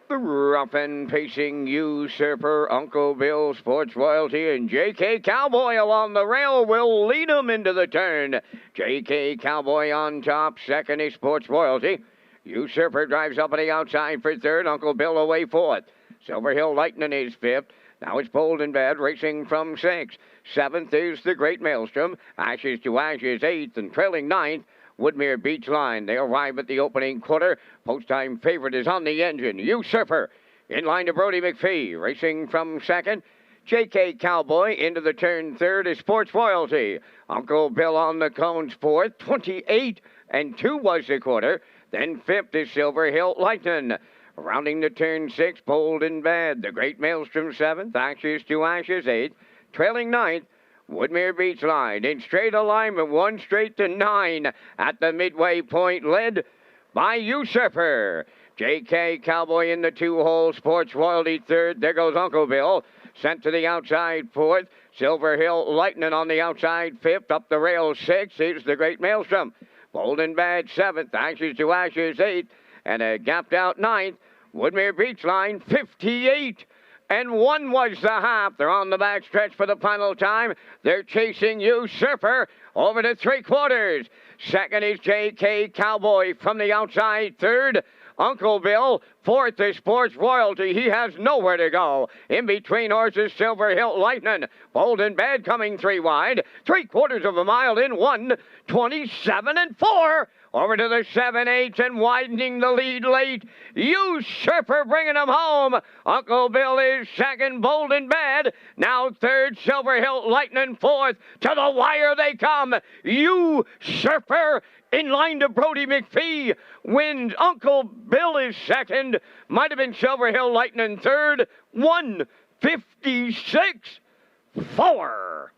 The rough and pacing Usurper, Uncle Bill, Sports Royalty, and J.K. Cowboy along the rail will lead them into the turn. J.K. Cowboy on top, second is Sports Royalty. Usurper drives up on the outside for third, Uncle Bill away fourth. Silver Hill Lightning is fifth. Now it's Bold and Bad racing from sixth. Seventh is the Great Maelstrom. Ashes to Ashes eighth, and trailing ninth, Woodmere Beach Line. They arrive at the opening quarter. Post-time favorite is on the engine. Usurper in line to Brody McPhee. Racing from second. J.K. Cowboy into the turn third is Sports Royalty. Uncle Bill on the cones fourth. 28 and 2 was the quarter. Then fifth is Silver Hill Lightning. Rounding the turn six, Bold and Bad. The Great Maelstrom seventh. Ashes to Ashes eighth. Trailing ninth, Woodmere Beach Line in straight alignment, 1 straight to 9 at the midway point, led by Usurper. J.K. Cowboy in the 2-hole, Sports Royalty third. There goes Uncle Bill, sent to the outside fourth. Silver Hill Lightning on the outside fifth. Up the rail sixth. Here's the Great Maelstrom. Bold and Bad seventh. Ashes to Ashes eighth. And a gapped out ninth. Woodmere Beach Line 58. And 1 was the half. They're on the back stretch for the final time. They're chasing Usurper over to 3/4. Second is J.K. Cowboy from the outside. Third, Uncle Bill. Fourth is Sports Royalty. He has nowhere to go. In between horses, Silver Hill Lightning. Bold and Bad coming 3 wide. 3/4 of a mile in 1. 27 and 4. Over to the 7/8 and widening the lead late. Usurper bringing them home. Uncle Bill is second, Bold and Bad. Now third, Silver Hill Lightning fourth. To the wire they come. Usurper in line to Brody McPhee. Wins. Uncle Bill is second. Might have been Silver Hill Lightning third. 1:56.4.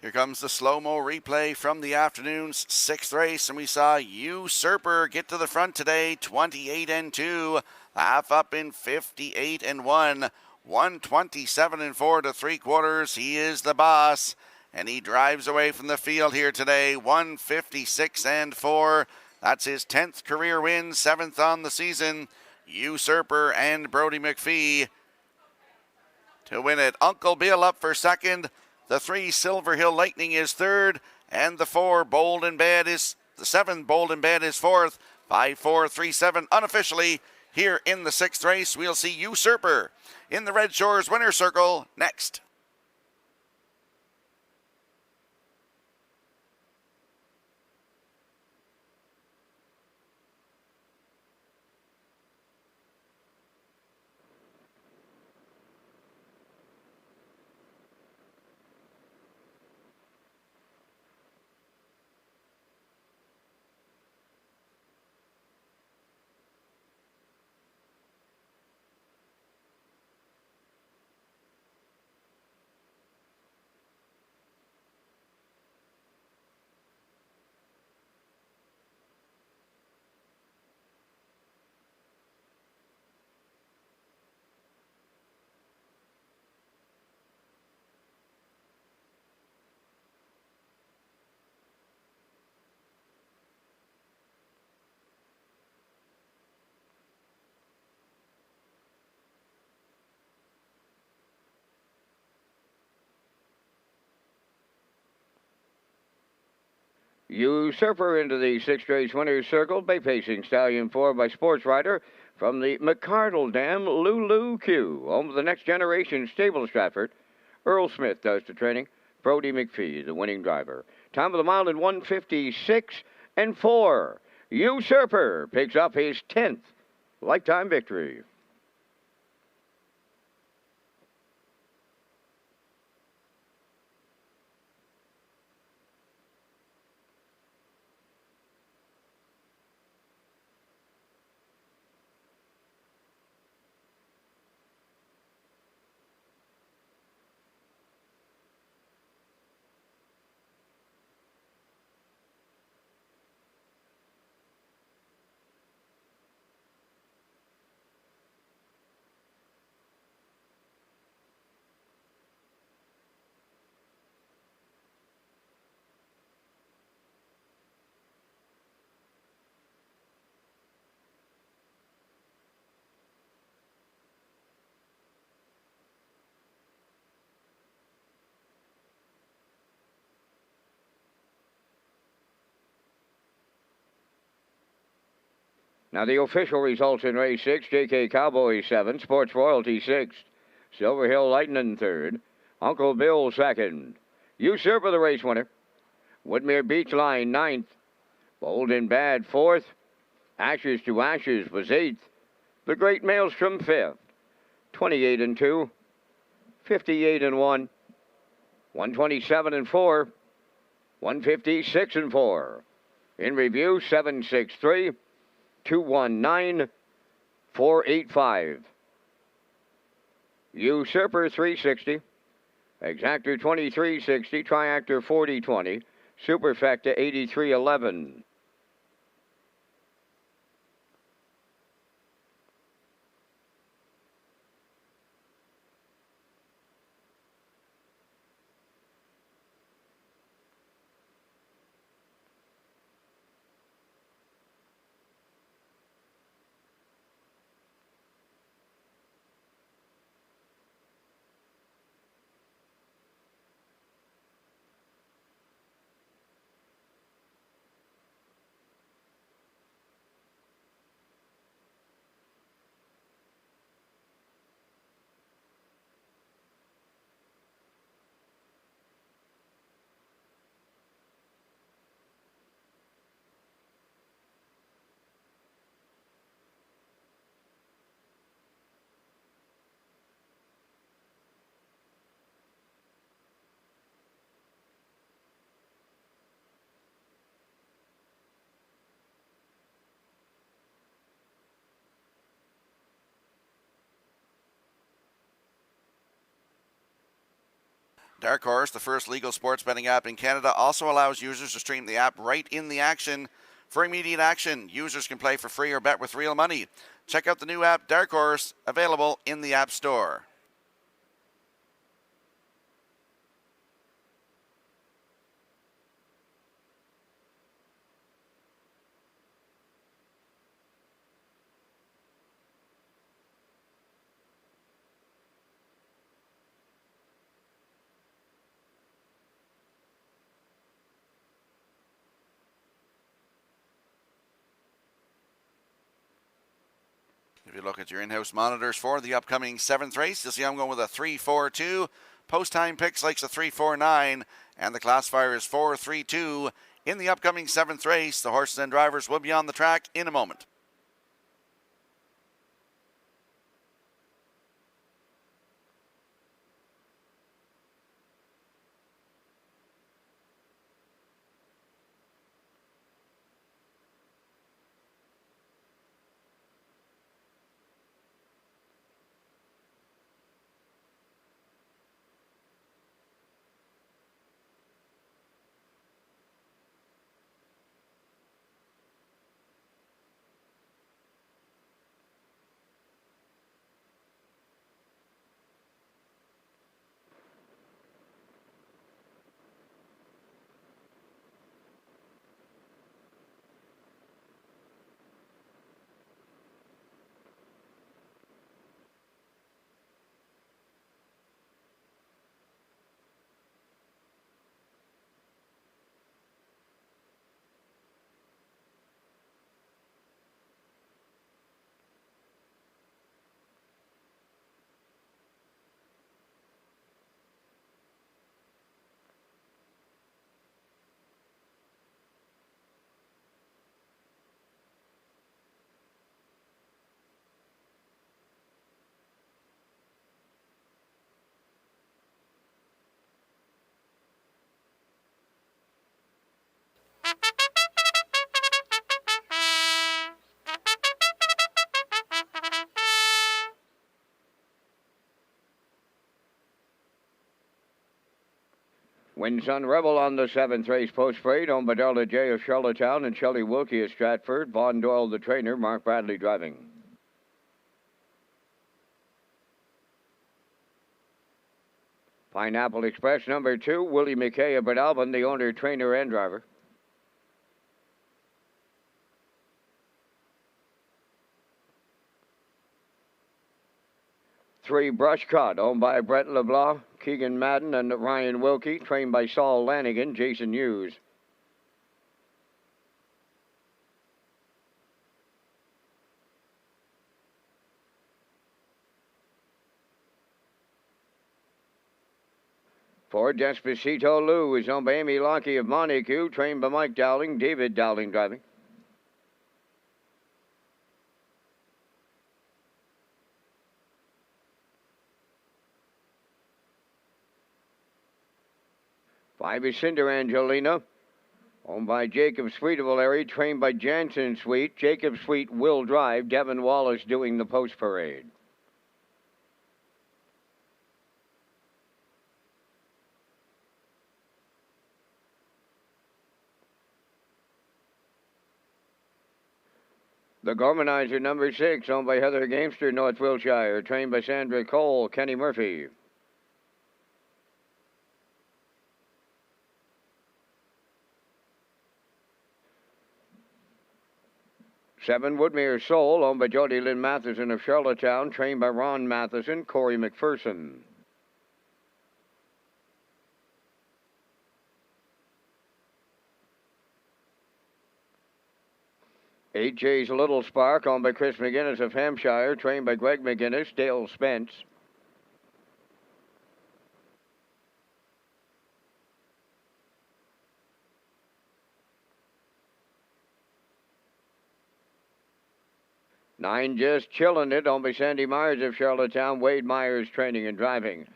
Here comes the slow-mo replay from the afternoon's 6th race, and we saw Usurper get to the front today, 28 and 2, half up in 58 and 1, 127 and 4 to 3/4. He is the boss, and he drives away from the field here today, 156 and 4. That's his 10th career win, 7th on the season. Usurper and Brody McPhee to win it. Uncle Bill up for second. The 3, Silver Hill Lightning, is third, and the 4, Bold and Bad is the 7, Bold and Bad is fourth. 5-4-3-7 unofficially here in the 6th race. We'll see Usurper in the Red Shores winner's circle next. Usurper into the 6th race winner's circle. Bay Pacing Stallion 4 by Sports Rider from the McCardle Dam Lulu Q. Home of the Next Generation Stable Stratford. Earl Smith does the training. Brody McPhee, the winning driver. Time of the mile in 156 and 4. Usurper picks up his 10th lifetime victory. Now the official results in race 6, JK Cowboy 7, Sports Royalty 6th, Silver Hill Lightning 3rd, Uncle Bill 2nd, Usurper the race winner, Woodmere Beach Line 9th, Bold and Bad 4th, Ashes to Ashes was 8th, The Great Maelstrom 5th, 28 and 2, 58 and 1, 127 and 4, 156 and 4. In review, 763. 219 485. Usurper 360. Exactor 2360. Triactor 4020. Superfecta 8311. Dark Horse, the first legal sports betting app in Canada, also allows users to stream the app right in the action. For immediate action, users can play for free or bet with real money. Check out the new app Dark Horse, available in the App Store. If you look at your in-house monitors for the upcoming 7th race, you'll see I'm going with a 3-4-2. Post-time picks likes a 3-4-9, and the classifier is 4-3-2. In the upcoming 7th race, the horses and drivers will be on the track in a moment. Winsun Rebel on the 7th race post parade. Owned by Darla J of Charlottetown and Shelley Wilkie of Stratford. Vaughn Doyle, the trainer. Mark Bradley driving. Pineapple Express number 2. Willie McKay of Bretalbin, the owner, trainer, and driver. Three Brush Cut, owned by Brett LeBlanc, Keegan Madden, and Ryan Wilkie, trained by Saul Lanigan, Jason Hughes. Four Despacito Lou is owned by Amy Lockie of Montague, trained by Mike Dowling, David Dowling driving. Five is Cinder Angelina, owned by Jacob Sweet of O'Leary, trained by Jansen Sweet. Jacob Sweet will drive. Devin Wallace doing the post parade. The Gormanizer number 6, owned by Heather Gamester, North Wiltshire, trained by Sandra Cole, Kenny Murphy. Seven Woodmere Soul, owned by Jody Lynn Matheson of Charlottetown, trained by Ron Matheson, Corey McPherson. Eight J's Little Spark, owned by Chris McGinnis of Hampshire, trained by Greg McGinnis, Dale Spence. Nine Just Chillin' It, owned by Sandy Myers of Charlottetown, Wade Myers training and driving.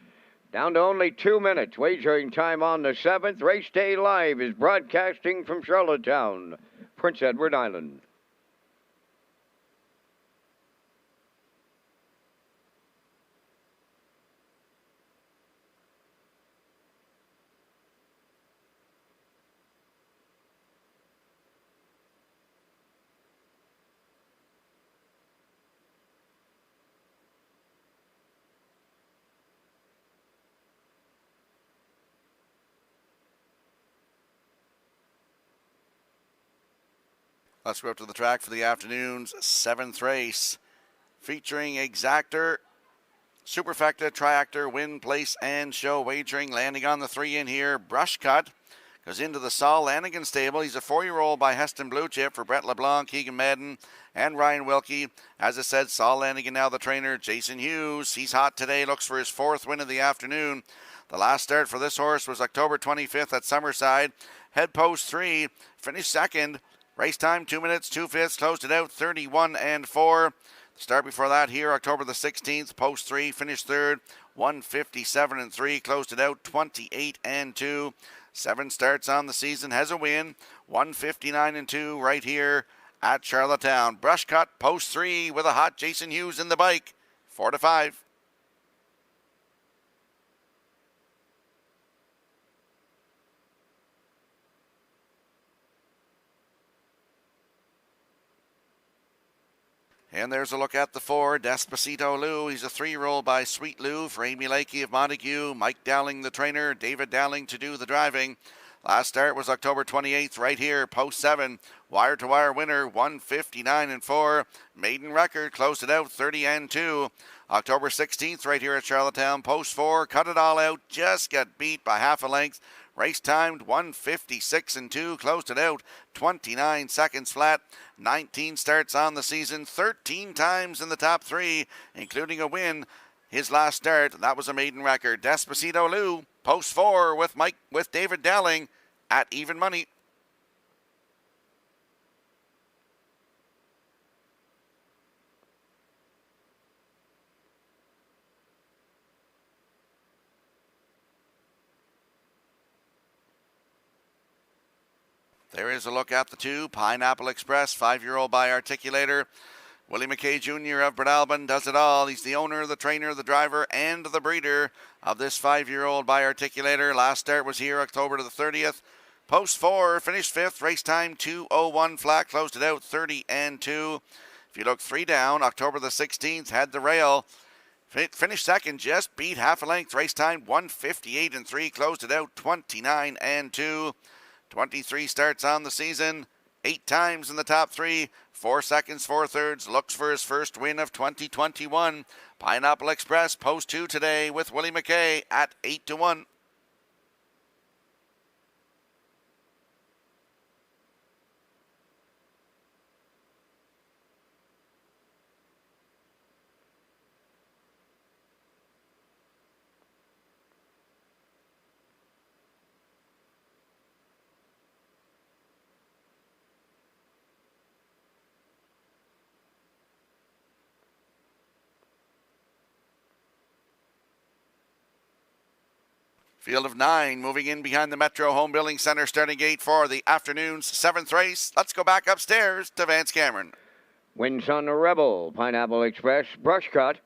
Down to only 2 minutes. Wagering time on the 7th. Race Day Live is broadcasting from Charlottetown, Prince Edward Island. Let's go up to the track for the afternoon's 7th race, featuring Exactor, Superfecta, Triactor, Win, Place, and Show. Wagering landing on the 3 in here. Brush Cut goes into the Saul Lanigan stable. He's a 4-year-old by Heston Blue Chip for Brett LeBlanc, Keegan Madden, and Ryan Wilkie. As I said, Saul Lanigan now the trainer. Jason Hughes, he's hot today, looks for his 4th win of the afternoon. The last start for this horse was October 25th at Summerside. Head post 3, finished 2nd. Race time, 2 minutes, 2/5, closed it out, 31-4. The start before that here, October the 16th, post 3, finished 3rd, 157-3, closed it out, 28-2. 7 starts on the season, has a win, 159-2 right here at Charlottetown. Brush Cut, post 3 with a hot Jason Hughes in the bike, 4-5. And there's a look at the 4, Despacito Lou. He's a 3-year-old by Sweet Lou for Amy Lakey of Montague, Mike Dowling the trainer, David Dowling to do the driving. Last start was October 28th right here, post 7. Wire-to-wire winner, 159-4. Maiden record, closed it out, 30-2. October 16th right here at Charlottetown, post 4. Cut it all out, just got beat by half a length. Race timed 156-2, closed it out 29 seconds flat. 19 starts on the season, 13 times in the top 3, including a win. His last start, that was a maiden record. Despacito Lou, post 4 with David Dowling at even money. There is a look at the 2, Pineapple Express, 5-year-old by Articulator. Willie McKay Jr. of Breadalbin does it all. He's the owner, the trainer, the driver, and the breeder of this 5-year-old bi-articulator. Last start was here October the 30th. Post 4, finished 5th, race time 2:01 flat, closed it out 30-2. If you look 3 down, October the 16th had the rail. Finished second, just beat half a length, race time 1:58-3, closed it out 29-2. 23 starts on the season, 8 times in the top 3, 4 seconds, 4 thirds, looks for his first win of 2021. Pineapple Express, post 2 today with Willie McKay at 8-1. Field of 9 moving in behind the Metro Home Building Center starting gate for the afternoon's 7th race. Let's go back upstairs to Vance Cameron. Wins on the Rebel, Pineapple Express, Brush Cut,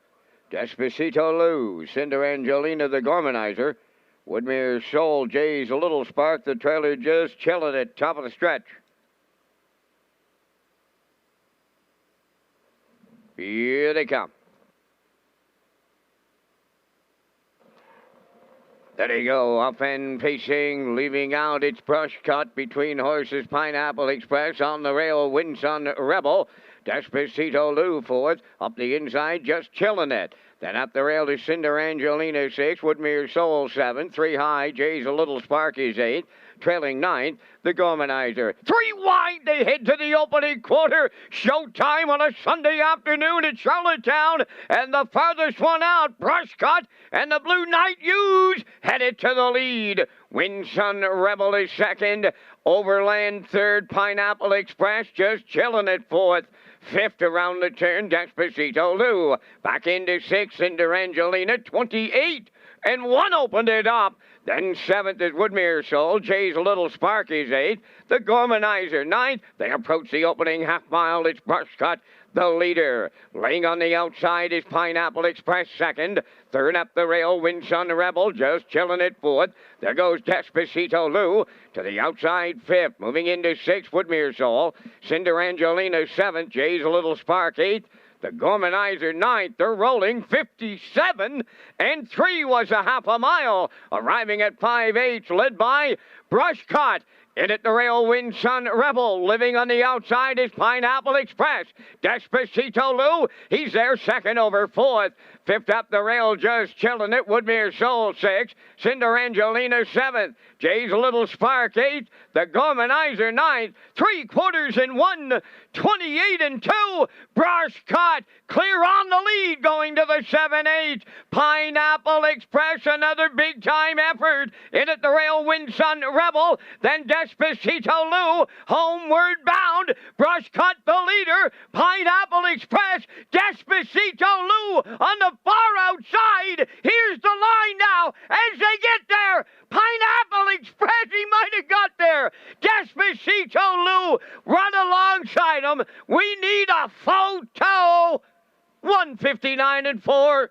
Despacito Lou, Cinder Angelina the Gormanizer, Woodmere Soul, Jay's a Little Spark, the trailer just chilling at top of the stretch. Here they come. There they go, up and pacing, leaving out its Brush Cut between horses. Pineapple Express on the rail, Winson Rebel. Despacito Lou fourth, up the inside, just chilling it. Then up the rail to Cinder Angelina 6, Woodmere Soul 7, 3 high, Jay's a Little Spark is 8, trailing 9th, the Gormanizer. 3 wide, they head to the opening quarter. Showtime on a Sunday afternoon at Charlottetown, and the farthest one out, Brush Cut, and the Blue Knight Hughes headed to the lead. Winson Rebel is second, Overland third, Pineapple Express just chilling at fourth. 5th around the turn, Despacito Lou. Back into 6th, Cinder Angelina, 28. And 1 opened it up. Then 7th is Woodmere Soul. Jay's Little Spark is 8th. The Gormanizer 9th. They approach the opening half mile. It's Brush Cut, the leader. Laying on the outside is Pineapple Express 2nd. 3rd up the rail, Winson Rebel, just chilling at 4th. There goes Despacito Lou to the outside 5th. Moving into 6th, Woodmere Soul. Cinder Angelina 7th. Jay's Little Spark 8th. The Gormanizer 9th. They're rolling 57-3 was a half a mile. Arriving at 5/8, led by Brush Cut. In at the rail, Winson Rebel. Living on the outside is Pineapple Express. Despacito Lou, he's there second over 4th. 5th up the rail, just chilling it, Woodmere Soul 6th. Cinder Angelina 7th. Jay's Little Spark 8th. The Gormanizer 9th. 3 quarters in 1. 28-2. Brush Cut clear on the lead going to the 7/8. Pineapple Express, another big time effort. In at the rail, Winson Rebel. Then Despacito Lou, homeward bound. Brush Cut the leader. Pineapple Express. Despacito Lou on the far outside. Here's the line now as they get there. Pineapple Express, he might have got there. Despacito Lou, run alongside him. We need a photo. 159-4.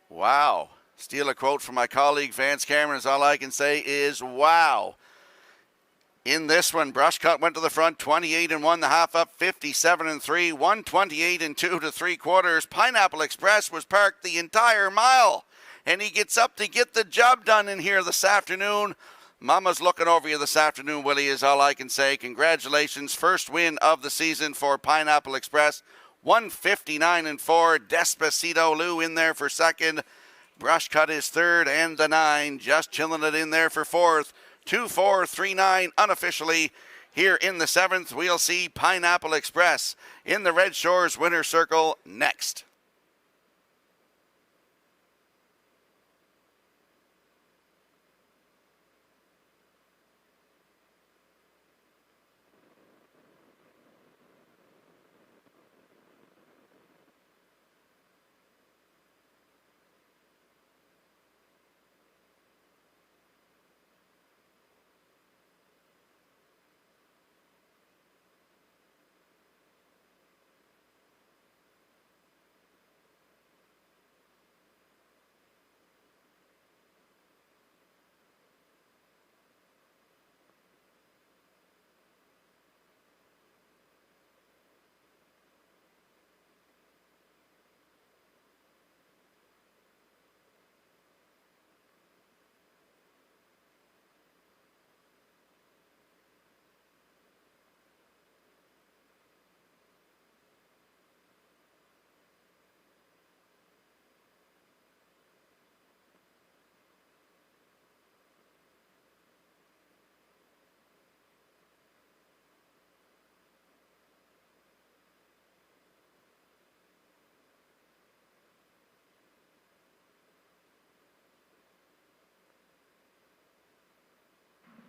Wow. Steal a quote from my colleague Vance Cameron, is all I can say is wow. In this one, Brush Cut went to the front, 28-1, the half up, 57-3, 128-2 to 3 quarters. Pineapple Express was parked the entire mile, and he gets up to get the job done in here this afternoon. Mama's looking over you this afternoon, Willie, is all I can say. Congratulations. First win of the season for Pineapple Express. 159-4. Despacito Lou in there for second. Brushcut is third, and the 9 just chilling it in there for fourth. 2-4-3-9 unofficially. Here in the 7th, we'll see Pineapple Express in the Red Shores winner circle next.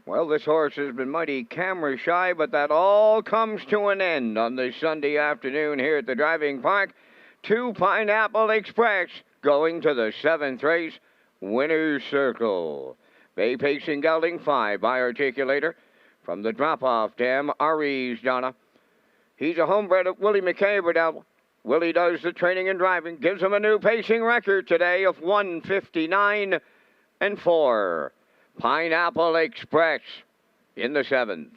Well, this horse has been mighty camera shy, but that all comes to an end on this Sunday afternoon here at the driving park. 2 Pineapple Express going to the 7th race, winner's circle. Bay Pacing Gelding 5 by Articulator. From the drop-off dam, Ari's Donna. He's a homebred of Willie McKay, but Willie does the training and driving. Gives him a new pacing record today of 159-4. Pineapple Express in the 7th.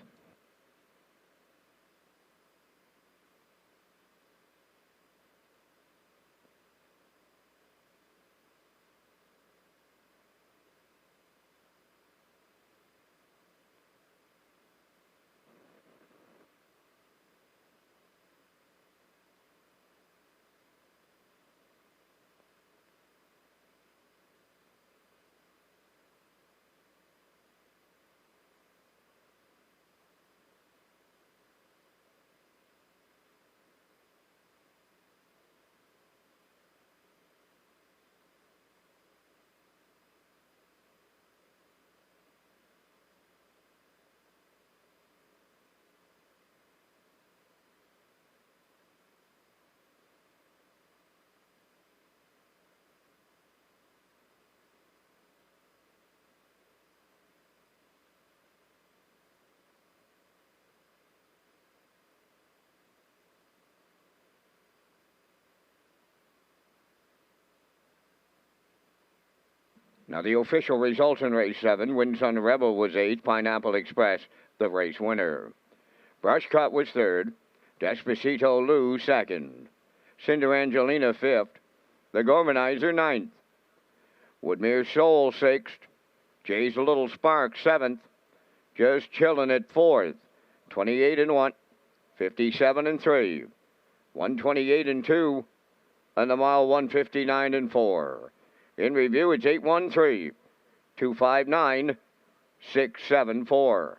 Now, the official results in race 7, Wind Sun Rebel was 8th, Pineapple Express, the race winner. Brushcut was 3rd, Despacito Lou 2nd, Cinder Angelina 5th, the Gormanizer 9th, Woodmere Soul 6th, Jay's Little Spark 7th, Just Chillin' at 4th, 28-1, 57-3, 128-2, and the mile 159-4. In review, it's 813, 259, 674.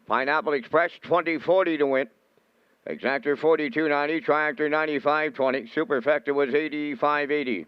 Pineapple Express 2040 to win. Exactor 4290, Triactor 9520, Superfecta was 8580.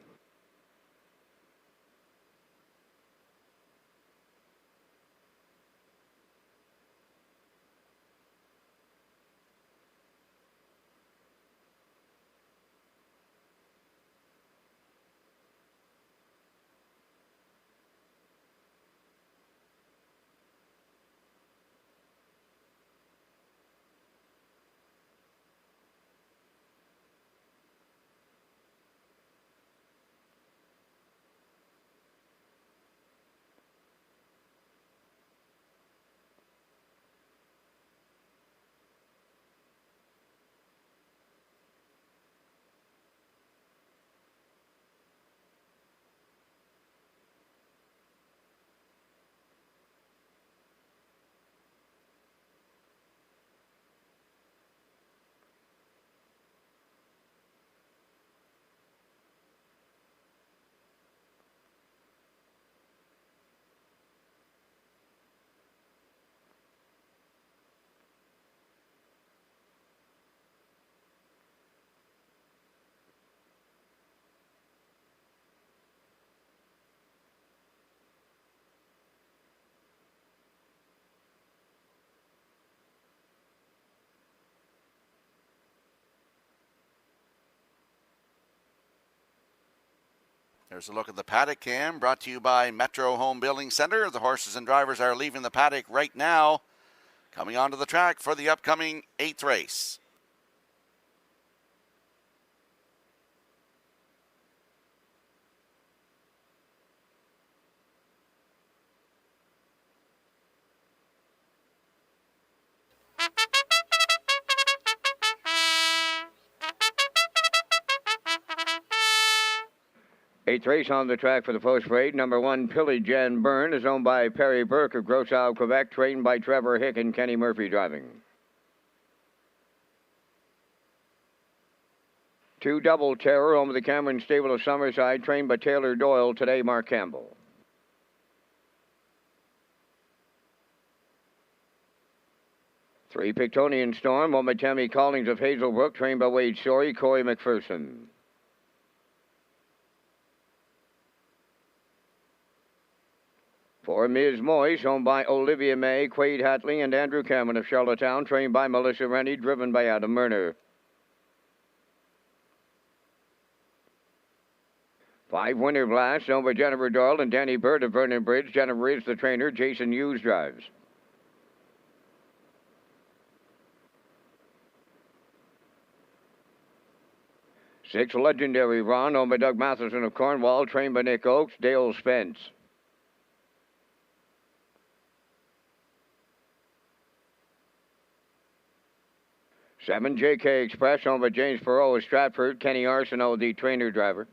There's a look at the paddock cam brought to you by Metro Home Building Center. The horses and drivers are leaving the paddock right now, coming onto the track for the upcoming 8th race. Eighth race on the track for the post parade. Number 1, Pillage and Burn, is owned by Perry Burke of Gros Isle, Quebec, trained by Trevor Hick and Kenny Murphy driving. 2, Double Terror, owned by the Cameron Stable of Summerside, trained by Taylor Doyle, today Mark Campbell. 3, Pictonian Storm, owned by Tammy Collins of Hazelbrook, trained by Wade Story, Corey McPherson. 4, Ms. Moyes, owned by Olivia May, Quade Hatley, and Andrew Cameron of Charlottetown, trained by Melissa Rennie, driven by Adam Murner. 5, Winter Blast, owned by Jennifer Doyle and Danny Bird of Vernon Bridge. Jennifer is the trainer. Jason Hughes drives. 6, Legendary Ron, owned by Doug Matheson of Cornwall, trained by Nick Oakes, Dale Spence. 7, JK Express, owned by James Perot of Stratford, Kenny Arsenault, the trainer driver.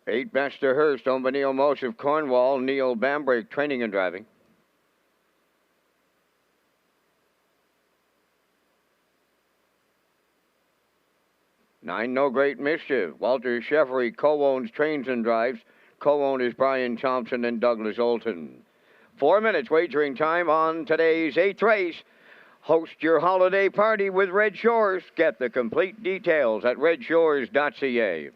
8, Bester Hurst, owned by Neil Mosh of Cornwall, Neil Bambrick, training and driving. 9, No Great Mischief, Walter Sheffery co-owns trains and drives. Co-owners Brian Thompson and Douglas Olton. 4 minutes wagering time on today's 8th race. Host your holiday party with Red Shores. Get the complete details at Redshores.ca.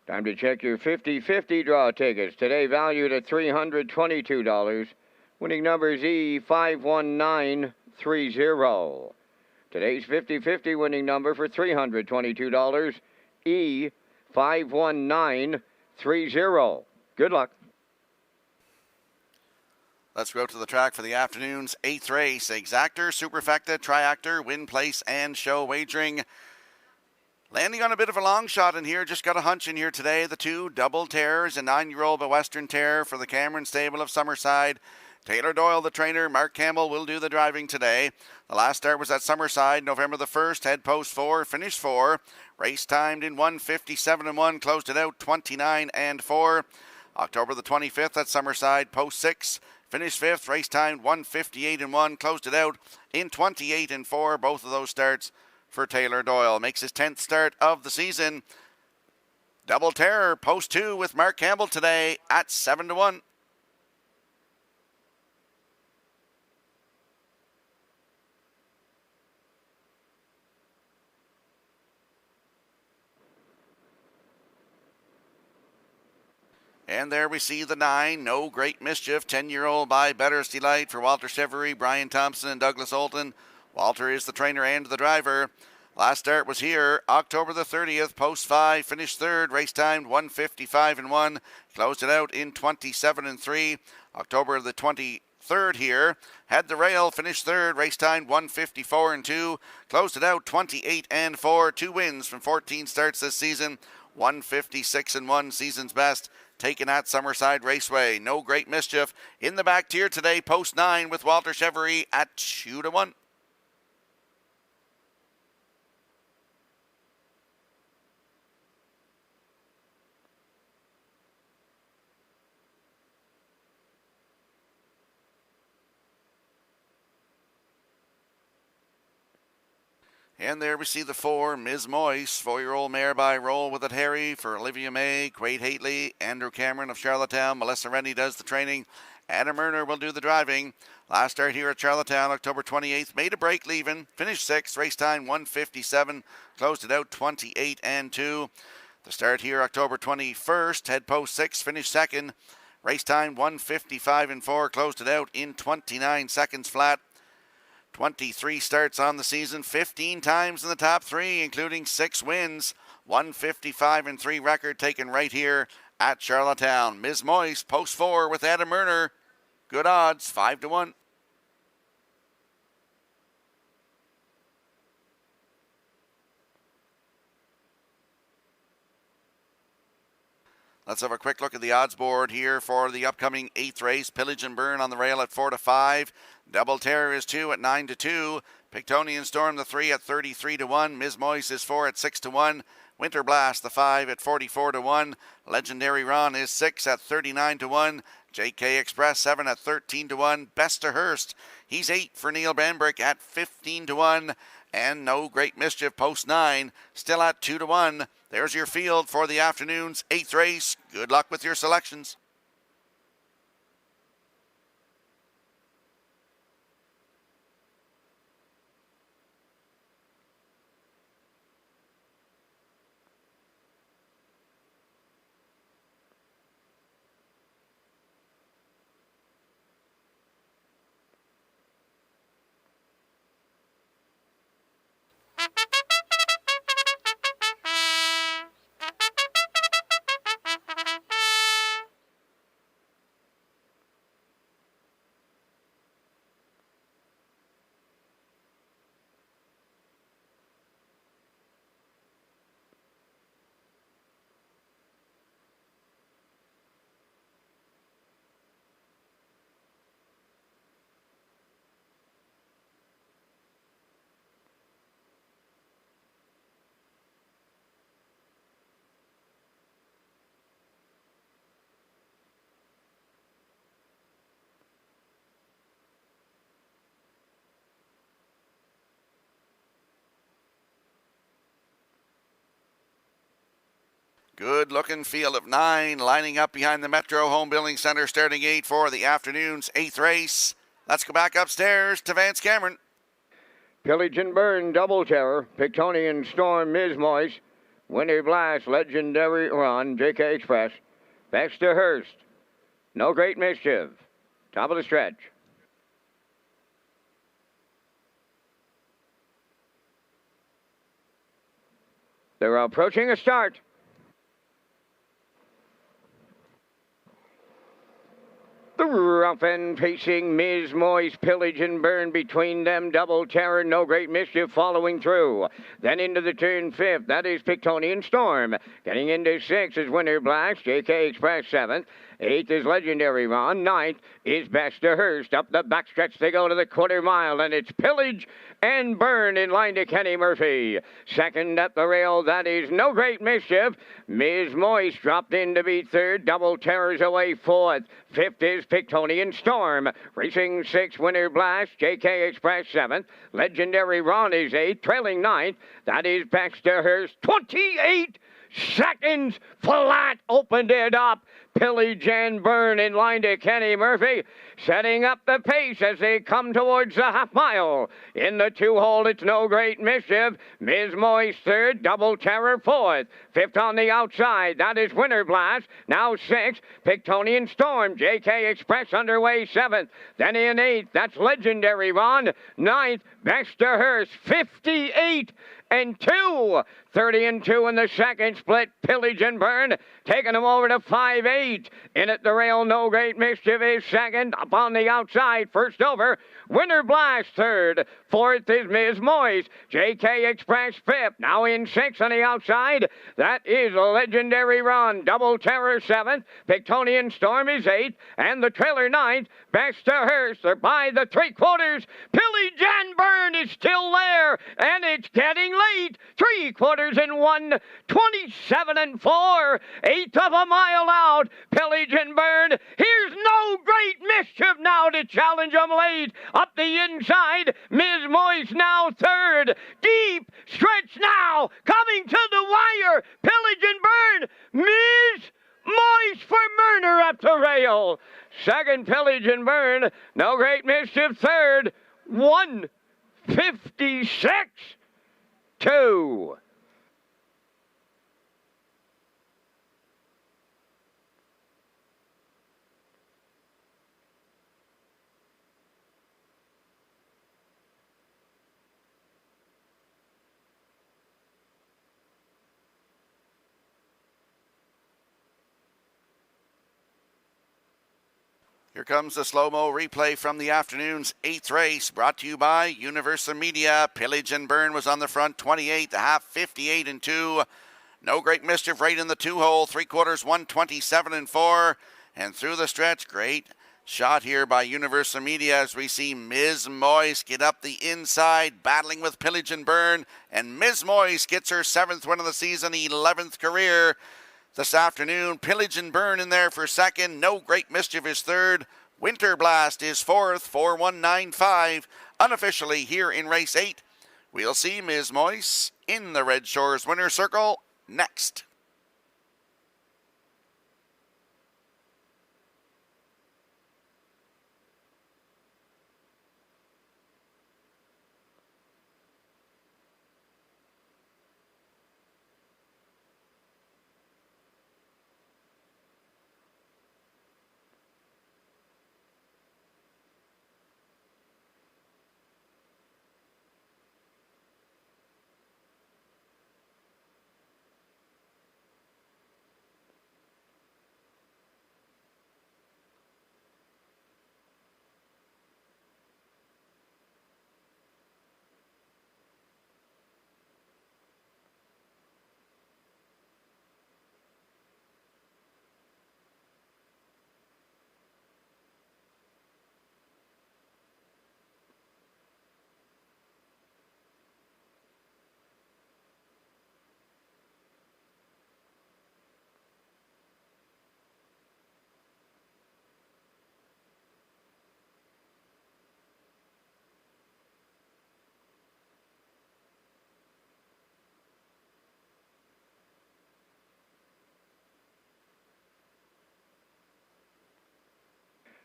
Time to check your 50-50 draw tickets. Today valued at $322. Winning numbers E51930. Today's 50-50 winning number for $322, E51930. Good luck. Let's go to the track for the afternoon's 8th race. Exactor, Superfecta, Triactor, Win Place, and Show Wagering. Landing on a bit of a long shot in here. Just got a hunch in here today. The 2, Double Terrors, a 9-year-old by Western Terror for the Cameron Stable of Summerside. Taylor Doyle, the trainer. Mark Campbell will do the driving today. The last start was at Summerside, November the 1st. Head post 4, finish 4. Race timed in 1:57.1. Closed it out 29.4. October the 25th at Summerside, post 6. Finished 5th. Race timed 1:58.1. Closed it out in 28.4. Both of those starts for Taylor Doyle. Makes his 10th start of the season. Double Terror, post 2 with Mark Campbell today at 7-1. And there we see the 9, No Great Mischief, 10-year-old by Better's Delight for Walter Chevery, Brian Thompson, and Douglas Olton. Walter is the trainer and the driver. Last start was here, October the 30th, post 5, finished 3rd, race timed 1:55.1, closed it out in 27.3. October the 23rd here, had the rail, finished 3rd, race timed 1:54.2, closed it out 28.4. 2 wins from 14 starts this season, 1:56.1, season's best, taken at Summerside Raceway. No Great Mischief in the back tier today, post 9 with Walter Chevery at 2-1. And there we see the 4, Ms. Moise, 4-year-old mare by Roll With It Harry for Olivia May, Quade Hately, Andrew Cameron of Charlottetown, Melissa Rennie does the training, Adam Erner will do the driving. Last start here at Charlottetown, October 28th, made a break leaving, finished 6th, race time 1:57, closed it out 28-2. The start here October 21st, head post 6, finished 2nd, race time 1:55-4, closed it out in 29 seconds flat. 23 starts on the season, 15 times in the top 3, including 6 wins. 1:55-3 record taken right here at Charlottetown. Ms. Moise, post 4 with Adam Erner. Good odds, 5-1. Let's have a quick look at the odds board here for the upcoming 8th race. Pillage and Burn on the rail at 4-5. Double Terror is 2 at 9-2. Pictonian Storm the 3 at 33-1. Ms. Moise is 4 at 6-1. Winter Blast the 5 at 44-1. Legendary Ron is 6 at 39-1. JK Express 7 at 13-1. Best to Hurst, he's 8 for Neil Bambrick at 15-1. And No Great Mischief post 9 still at 2-1. There's your field for the afternoon's 8th race. Good luck with your selections. Good looking field of 9 lining up behind the Metro Home Building Center starting 8 for the afternoon's 8th race. Let's go back upstairs to Vance Cameron. Pillage and Burn, Double Terror, Pictonian Storm, Ms. Moise, Winter Blast, Legendary Run, JK Express, Best to Hurst, No Great Mischief, top of the stretch. They're approaching a start. The rough and pacing Ms. Moise, Pillage and Burn between them. Double Terror, No Great Mischief following through. Then into the turn 5th. That is Pictonian Storm. Getting into 6th is Winter Blast. JK Express 7th. 8th is Legendary Ron. 9th is Best to Hurst. Up the backstretch they go to the quarter mile, and it's Pillage and Burn in line to Kenny Murphy. 2nd at the rail, that is No Great Mischief. Ms. Moise dropped in to be 3rd. Double Terror's away 4th. 5th is Pictonian Storm. Racing 6th, Winter Blast. JK Express 7th. Legendary Ron is 8th. Trailing 9th, that is Best to Hurst. 28 seconds flat, opened it up. Pillage and Burn in line to Kenny Murphy, setting up the pace as they come towards the half mile. In the 2-hole, it's No Great Mischief. Ms. Moise 3rd, Double Terror 4th. 5th on the outside, that is Winter Blast. Now 6th, Pictonian Storm. JK Express underway 7th. Then in 8th, that's Legendary Ron. 9th, Best to Hurst. 58 and 2. 30 and 2 in the second split. Pillage and Burn taking them over to 5-8. In at the rail, No Great Mischief is 2nd. Up on the outside, first over, Winter Blast 3rd. 4th is Ms. Moise. JK Express 5th. Now in 6th on the outside, that is a Legendary Run. Double Terror 7th. Pictonian Storm is 8th. And the trailer 9th. Best to Hurst. They're by the 3/4. Pillage and Burn is still there. And it's getting late. 3/4 quarters and 1, 27 and 4, eighth of a mile out. Pillage and Burn. Here's No Great Mischief now to challenge him late. Up the inside, Ms. Moist now third. Deep stretch now, coming to the wire. Pillage and Burn. Ms. Moist for Murner up the rail. Second, Pillage and Burn. No Great Mischief third. 1:56.2. Here comes the slow-mo replay from the afternoon's 8th race, brought to you by Universal Media. Pillage and Burn was on the front, 28, the half, 58 and 2. No Great Mischief right in the 2-hole, 3/4, 127 and 4. And through the stretch, great shot here by Universal Media as we see Ms. Moist get up the inside, battling with Pillage and Burn. And Ms. Moist gets her 7th win of the season, 11th career. This afternoon, Pillage and Burn in there for second. No Great Mischief is third. Winter Blast is fourth, 4:195. Unofficially here in race 8, we'll see Ms. Moist in the Red Shores winner's circle next.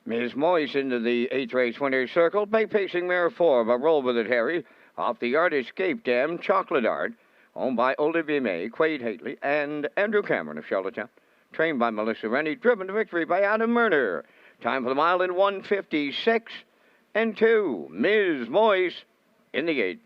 Ms. Moist into the 8th race winner's circle by pacing mare 4, but roll with it, Harry. Off the yard, Escape Dam, Chocolate Art, owned by Olivia May, Quade Hately, and Andrew Cameron of Charlottetown. Trained by Melissa Rennie, driven to victory by Adam Murner. Time for the mile in 1:56 and 2. Ms. Moist in the 8th.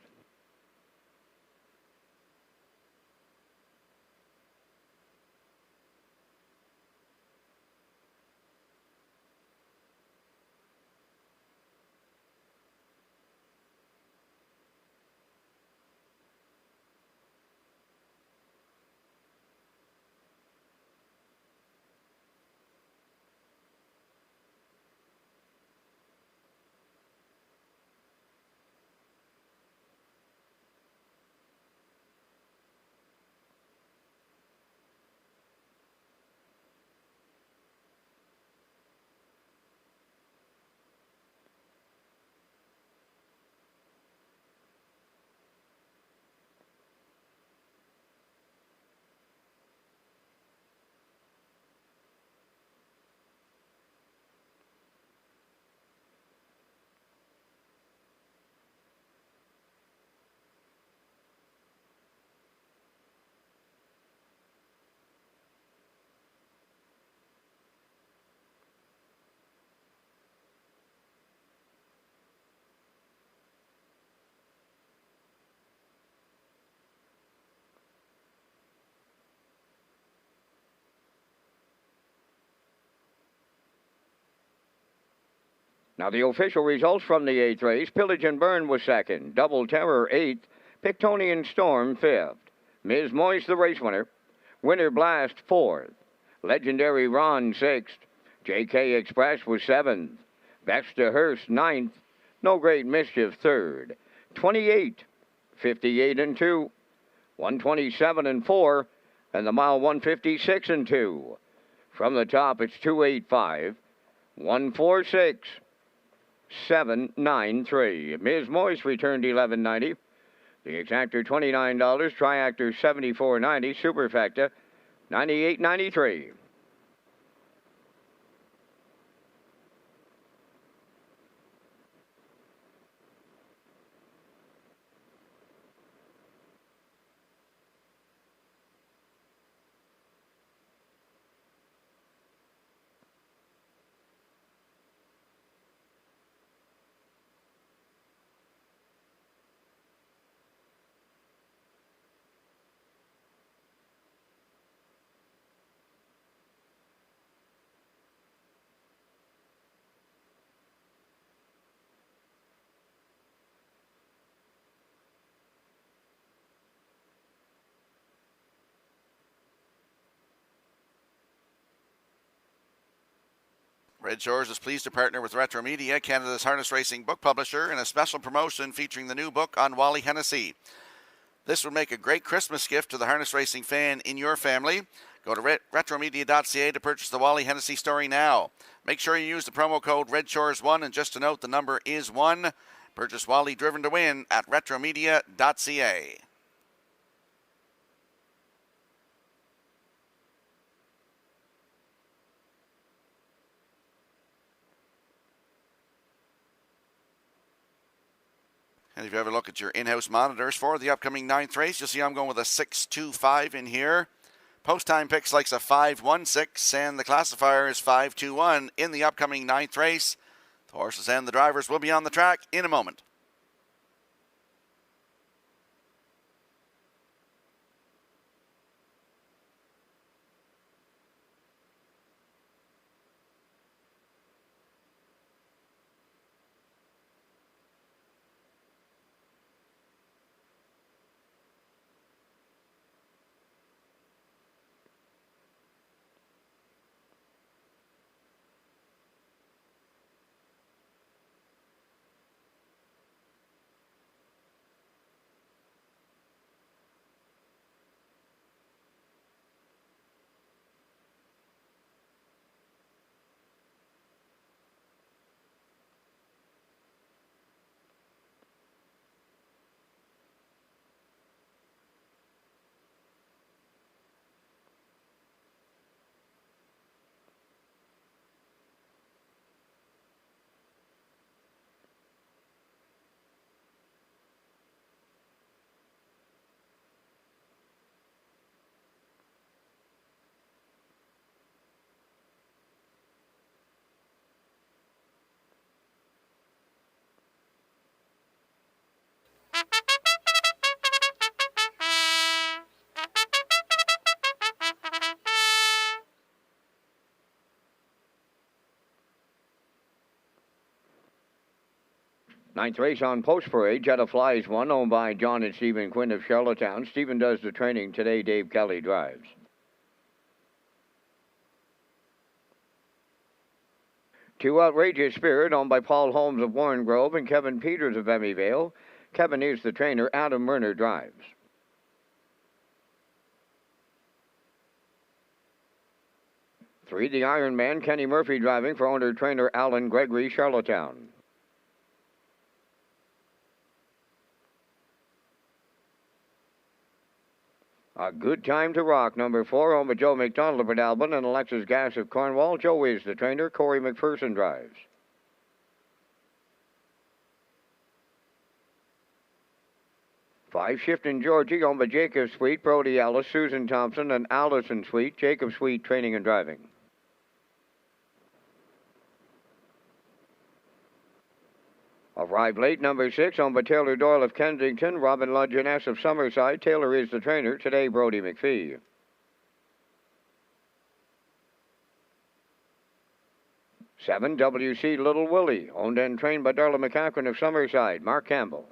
Now the official results from the 8th race. Pillage and Burn was second. Double Terror 8th. Pictonian Storm 5th. Ms. Moist the race winner. Winter Blast 4th. Legendary Ron 6th. J.K. Express was 7th. Baxter Hurst 9th. No Great Mischief 3rd. 28, 58 and 2. 127 and 4, and the mile 156 and 2. From the top, it's 285, 146, 793. Ms. Moist returned $11.90. The Exactor $29, Triactor $74.90, Superfecta $98.93. Red Shores is pleased to partner with Retro Media, Canada's harness racing book publisher, in a special promotion featuring the new book on Wally Hennessy. This would make a great Christmas gift to the harness racing fan in your family. Go to retromedia.ca to purchase the Wally Hennessy story now. Make sure you use the promo code RedShores1, and just to note, the number is 1. Purchase Wally Driven to Win at retromedia.ca. And if you have a look at your in-house monitors for the upcoming 9th race, you'll see I'm going with a 6.25 in here. Post time picks likes a 5.16, and the classifier is 5.21 in the upcoming 9th race. The horses and the drivers will be on the track in a moment. Ninth race on Post Parade. Jetta Flies one, owned by John and Stephen Quinn of Charlottetown. Stephen does the training today. Dave Kelly drives. Two Outrageous Spirit, owned by Paul Holmes of Warren Grove and Kevin Peters of Emmyvale. Kevin is the trainer. Adam Murner drives. Three, the Iron Man, Kenny Murphy driving for owner-trainer Alan Gregory, Charlottetown. A Good Time to Rock, number 4, owned by Joe McDonald of Port Alban and Alexis Gass of Cornwall. Joe is the trainer. Corey McPherson drives. Five, Shifting Georgie, owned by Jacob Sweet, Brody Ellis, Susan Thompson, and Allison Sweet. Jacob Sweet training and driving. Arrived late, number 6, owned by Taylor Doyle of Kensington, Robin Ludgeness of Summerside. Taylor is the trainer. Today, Brody McPhee. 7, WC Little Willie, owned and trained by Darla McCachran of Summerside. Mark Campbell.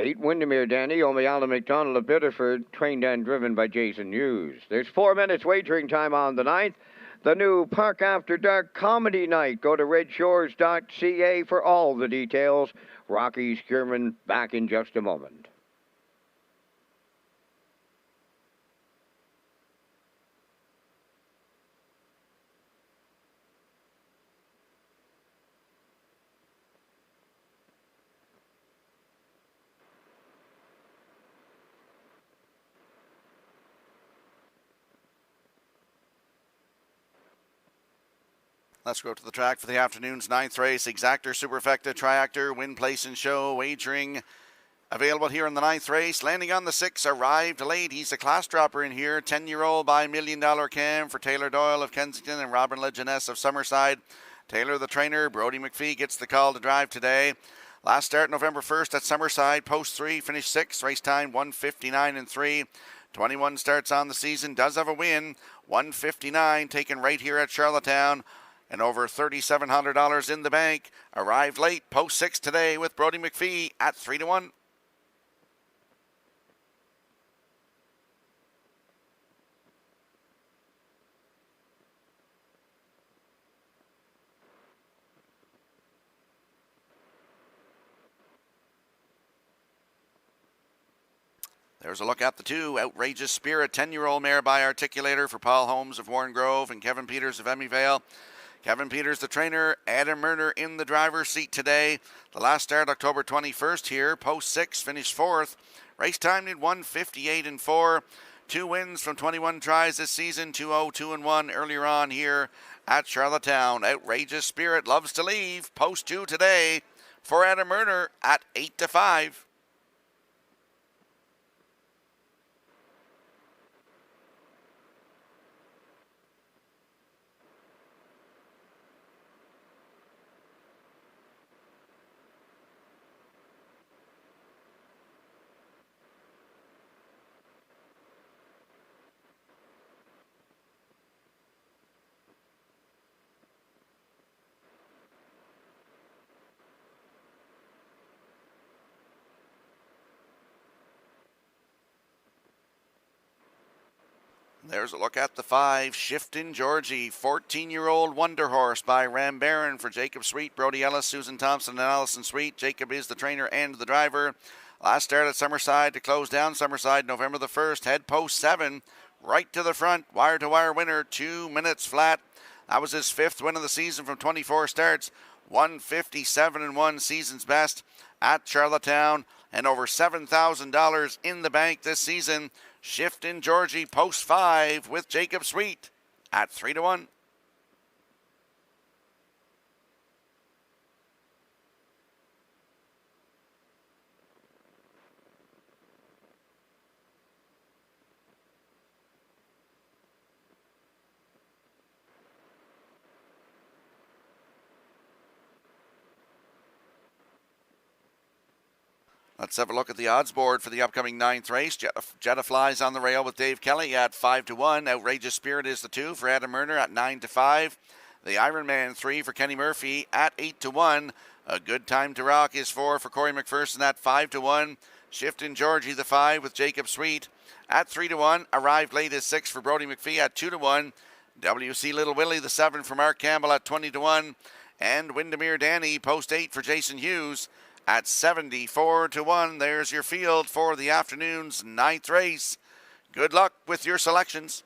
8, Windermere Danny, Omiala McDonald of Biddeford, trained and driven by Jason Hughes. There's 4 minutes wagering time on the 9th. The new Park After Dark Comedy Night. Go to Redshores.ca for all the details. Rocky Skierman back in just a moment. Let's go to the track for the afternoon's 9th race. Exactor, Superfecta, Triactor, Win, Place, and Show. Wagering available here in the 9th race. Landing on the 6, Arrived Late. He's a class dropper in here. 10-year-old by $1 Million Cam for Taylor Doyle of Kensington and Robin Leginess of Summerside. Taylor, the trainer. Brody McPhee gets the call to drive today. Last start November 1st at Summerside. Post 3, finished 6th. Race time 1:59.3. 21 starts on the season. Does have a win. 1:59 taken right here at Charlottetown. And over $3,700 in the bank. Arrived Late, post 6 today with Brody McPhee at 3-1. There's a look at the 2, Outrageous Spirit, 10-year-old mare by Articulator for Paul Holmes of Warren Grove and Kevin Peters of Emmyvale. Kevin Peters, the trainer. Adam Murner in the driver's seat today. The last start October 21st here. Post 6, finished 4th. Race time did 1:58.4. 2 wins from 21 tries this season. 2-0, 2-1 earlier on here at Charlottetown. Outrageous Spirit loves to leave. Post 2 today for Adam Murner at 8-5. There's a look at the 5, Shiftin' Georgie, 14-year-old Wonder Horse by Ram Barron for Jacob Sweet, Brody Ellis, Susan Thompson, and Allison Sweet. Jacob is the trainer and the driver. Last start at Summerside to close down Summerside November the 1st. Head post 7, right to the front. Wire-to-wire winner, 2 minutes flat. That was his 5th win of the season from 24 starts. 157-1 season's best at Charlottetown. And over $7,000 in the bank this season. Shiftin' Georgie, post 5 with Jacob Sweet at 3-1. Let's have a look at the odds board for the upcoming 9th race. Jetta Flies on the rail with Dave Kelly at 5-1. Outrageous Spirit is the 2 for Adam Murner at 9-5. The Ironman 3 for Kenny Murphy at 8-1. A Good Time to Rock is 4 for Corey McPherson at 5-1. Shiftin' Georgie the 5 with Jacob Sweet at 3-1. Arrived Late is 6 for Brody McPhee at 2-1. WC Little Willie the 7 for Mark Campbell at 20-1. And Windermere Danny post 8 for Jason Hughes at 74-1. There's your field for the afternoon's 9th race. Good luck with your selections.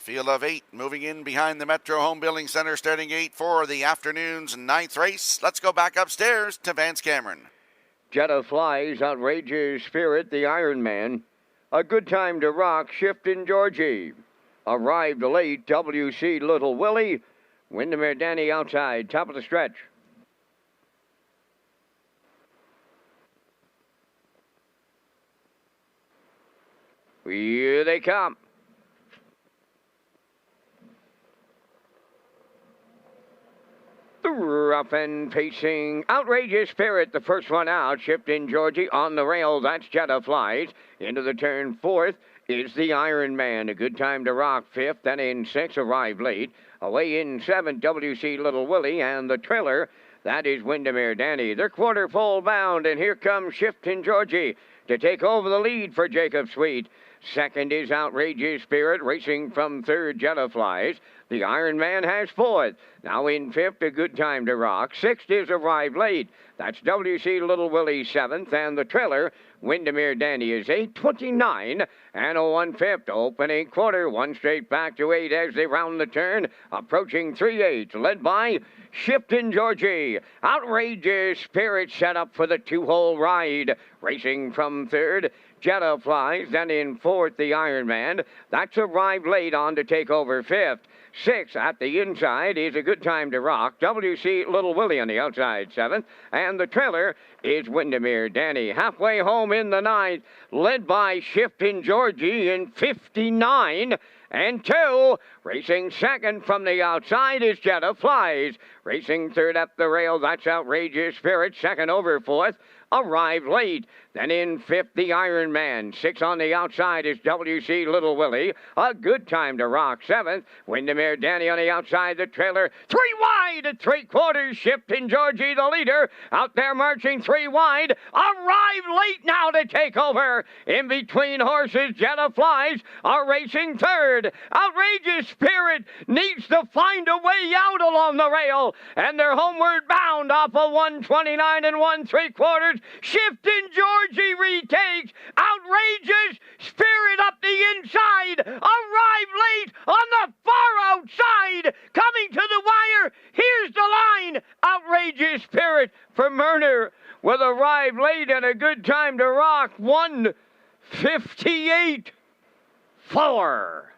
field of 8 moving in behind the Metro Home Building Center, starting 8 for the afternoon's 9th race. Let's go back upstairs to Vance Cameron. Jetta Flies, Outrageous Spirit, the Iron Man. A Good Time to Rock, Shiftin' Georgie. Arrived Late, WC Little Willie. Windermere Danny outside, top of the stretch. Here they come. Rough and pacing, Outrageous Spirit, the first one out. Shifting Georgie on the rail, that's Jetta Flies. Into the turn, fourth is the Iron Man. A Good Time to Rock, fifth. Then in sixth, Arrived Late. Away in seventh, WC Little Willie. And the trailer, that is Windermere Danny. They're quarter full bound, and here comes Shifting Georgie to take over the lead for Jacob Sweet. Second is Outrageous Spirit, racing from third, Jetta Flies. The Iron Man has fourth. Now in fifth, A Good Time to Rock. Sixth is Arrived Late. That's WC Little Willie seventh. And the trailer, Windermere Danny, is 8:29 and a 1/5. Opening quarter, one straight back to 8 as they round the turn. Approaching 3/8, led by Shifting Georgie. Outrageous Spirit set up for the two-hole ride. Racing from third, Jetta Flies. Then in fourth, the Iron Man. That's Arrived Late on to take over fifth. Sixth at the inside is A Good Time to Rock. WC Little Willie on the outside, seventh. And the trailer is Windermere Danny. Halfway home in the ninth, led by Shifting Georgie in 59 and 2. Racing second from the outside is Jetta Flies. Racing third up the rail, that's Outrageous Spirit. Second over fourth, Arrived Late. Then in fifth, the Iron Man. Six on the outside is WC Little Willie. A Good Time to Rock, seventh. Windermere Danny on the outside, the trailer. 3 wide at 3/4, Shifting Georgie the leader. Out there marching 3 wide. Arrived Late now to take over. In between horses, Jetta Flies are racing third. Outrageous Spirit needs to find a way out along the rail. And they're homeward bound off of 129 and 1/3. Shifting Georgie retakes. Outrageous Spirit up the inside. Arrived Late on the far outside. Coming to the wire. Here's the line. Outrageous Spirit for Murner with Arrived Late and A Good Time to Rock. 1:58.4.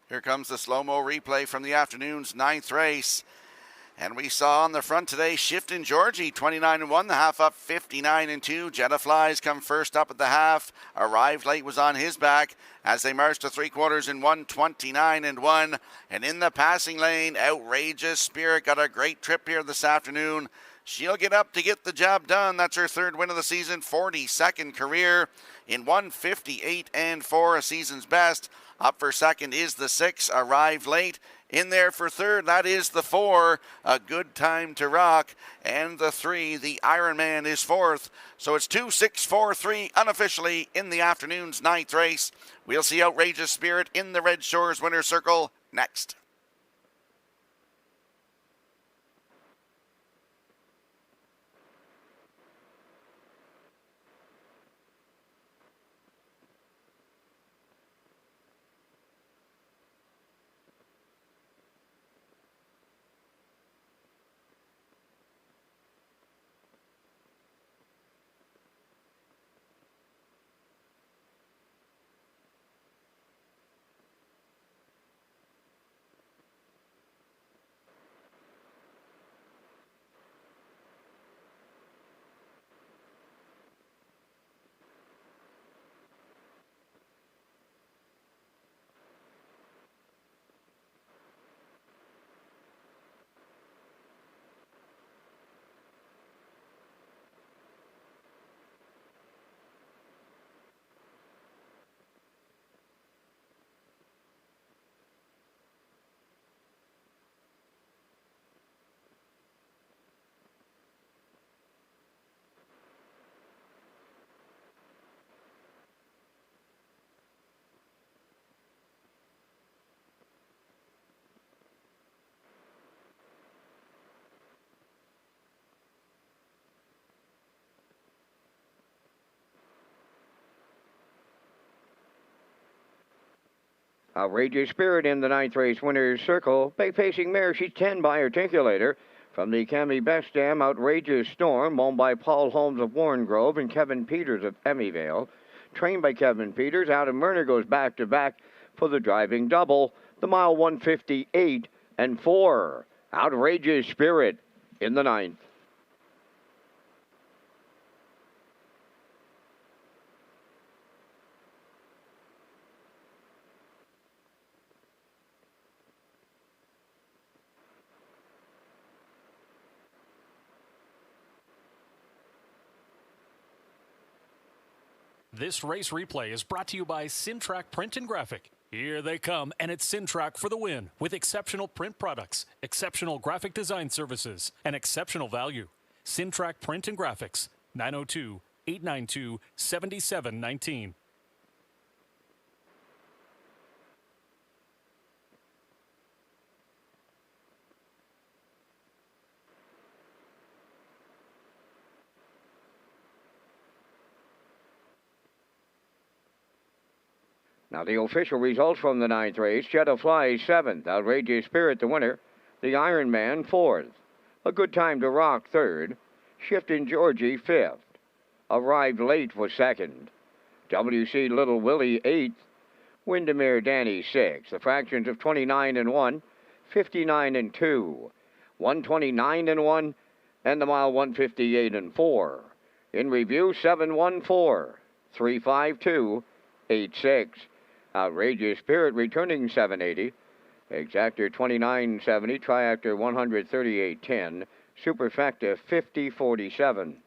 Here comes the slow-mo replay from the afternoon's 9th race. And we saw on the front today, Shifting Georgie, 29 and 1, the half up 59 and 2. Jetta Flies come first up at the half. Arrived Late was on his back as they marched to 3/4 in 129 and 1. And in the passing lane, Outrageous Spirit got a great trip here this afternoon. She'll get up to get the job done. That's her third win of the season, 42nd career in 1:58 and 4, a season's best. Up for second is the 6, Arrived Late. In there for third, that is the 4, A Good Time to Rock. And the 3, the Iron Man, is fourth. So it's 2, 6, 4, 3 unofficially in the afternoon's 9th race. We'll see Outrageous Spirit in the Red Shores winner's circle next. Outrageous Spirit in the ninth race winner's circle. Bay-facing mare, she's 10 by Articulator. From the Cami Best Dam, Outrageous Storm, owned by Paul Holmes of Warren Grove and Kevin Peters of Emmyvale. Trained by Kevin Peters, Adam Murner goes back-to-back for the driving double. The mile 158 and 4. Outrageous Spirit in the ninth. This race replay is brought to you by Sintrack Print and Graphic. Here they come, and it's Sintrack for the win with exceptional print products, exceptional graphic design services, and exceptional value. Sintrack Print and Graphics, 902-892-7719. Now the official results from the ninth race. Jetta Fly 7th. Outrageous Spirit the winner. The Iron Man 4th. A Good Time to Rock 3rd. Shiftin' Georgie 5th. Arrived Late was 2nd. WC Little Willie 8th. Windermere Danny 6th. The fractions of 29 and 1, 59 and 2, 129 and 1, and the mile 158 and 4. In review 714, 352, 86. Outrageous Spirit returning 780. Exactor 2970. Triactor 13810. Superfecta 5047.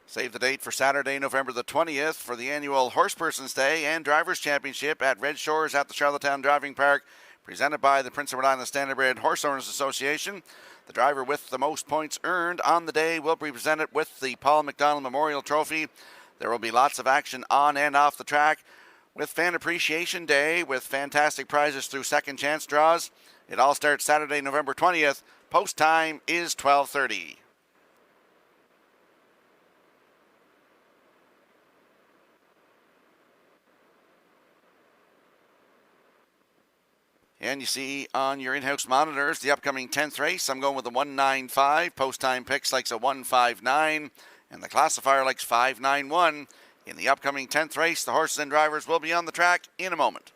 Save the date for Saturday, November the 20th for the annual Horseperson's Day and Drivers' Championship at Redshores at the Charlottetown Driving Park, presented by the Prince Edward Island Standardbred Horse Owners Association. The driver with the most points earned on the day will be presented with the Paul McDonald Memorial Trophy. There will be lots of action on and off the track with Fan Appreciation Day with fantastic prizes through second chance draws. It all starts Saturday, November 20th. Post time is 12:30. And you see on your in-house monitors the upcoming 10th race. I'm going with a 195. Post-time picks likes a 159. And the classifier likes 591. In the upcoming 10th race, the horses and drivers will be on the track in a moment.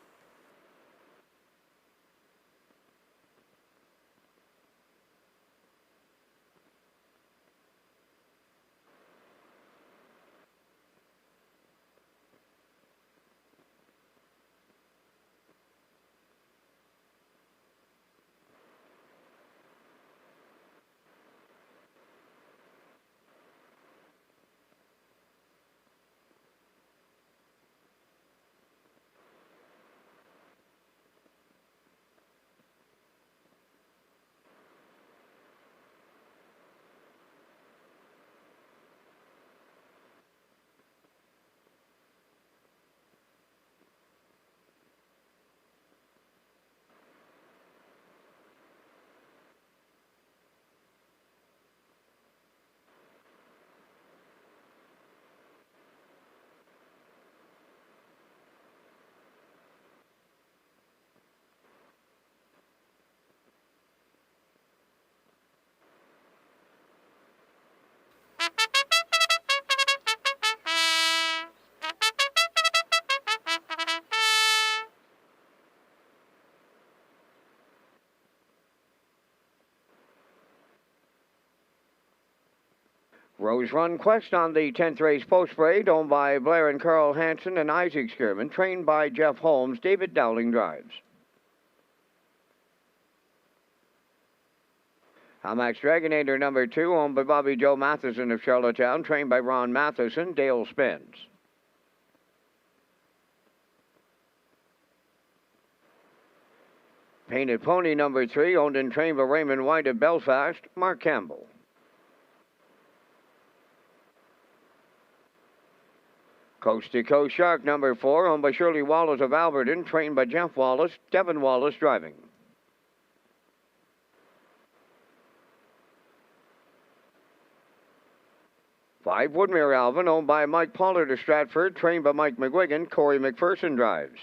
Rose Run Quest on the 10th race post parade, owned by Blair and Carl Hansen and Isaac Skierman, trained by Jeff Holmes. David Dowling drives. Hamax Dragonator number 2, owned by Bobby Joe Matheson of Charlottetown, trained by Ron Matheson. Dale spins. Painted Pony number 3, owned and trained by Raymond White of Belfast. Mark Campbell. Coast to Coast Shark number 4, owned by Shirley Wallace of Alberton, trained by Jeff Wallace. Devin Wallace driving. Five, Woodmere Alvin, owned by Mike Pollard of Stratford, trained by Mike McGuigan. Corey McPherson drives.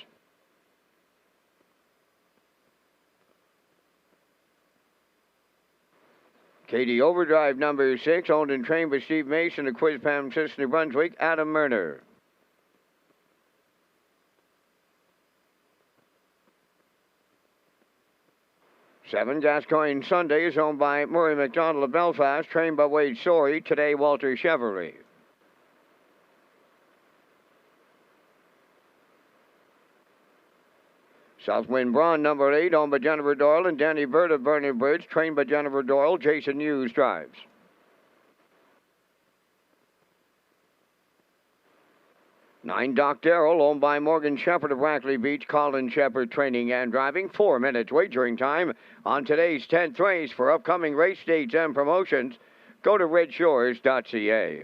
Katie Overdrive number 6, owned and trained by Steve Mason of Quispam, New Brunswick. Adam Murner. Seven, Gascoigne Sunday is owned by Murray McDonald of Belfast, trained by Wade Sorey. Today, Walter Chevrolet. Southwind Braun number 8, owned by Jennifer Doyle and Danny Bird of Vernon Bridge, trained by Jennifer Doyle. Jason Hughes drives. Nine, Doc Darrell, owned by Morgan Shepherd of Rackley Beach. Colin Shepherd training and driving. 4 minutes wagering time on today's 10th race. For upcoming race dates and promotions, go to Redshores.ca.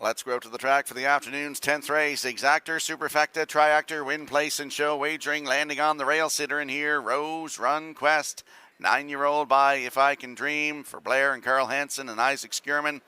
Let's go to the track for the afternoon's 10th race. Exactor, Superfecta, Triactor, Win, Place, and Show. Wagering landing on the rail sitter in here. Rose Run Quest. 9-year-old by If I Can Dream for Blair and Carl Hansen and Isaac Skierman.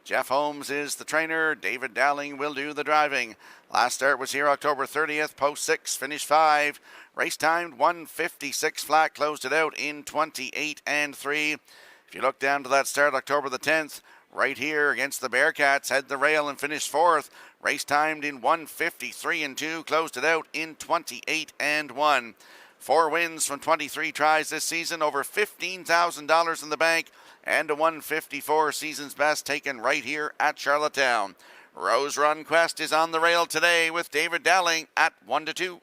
Jeff Holmes is the trainer. David Dowling will do the driving. Last start was here October 30th. Post 6, finish 5. Race timed 1:56 flat. Closed it out in 28 and 3. If you look down to that start October the 10th, right here against the Bearcats, had the rail and finished 4th. Race timed in 1:53 and 2. Closed it out in 28 and 1. 4 wins from 23 tries this season. Over $15,000 in the bank. And a 154 season's best taken right here at Charlottetown. Rose Run Quest is on the rail today with David Dowling at 1-2.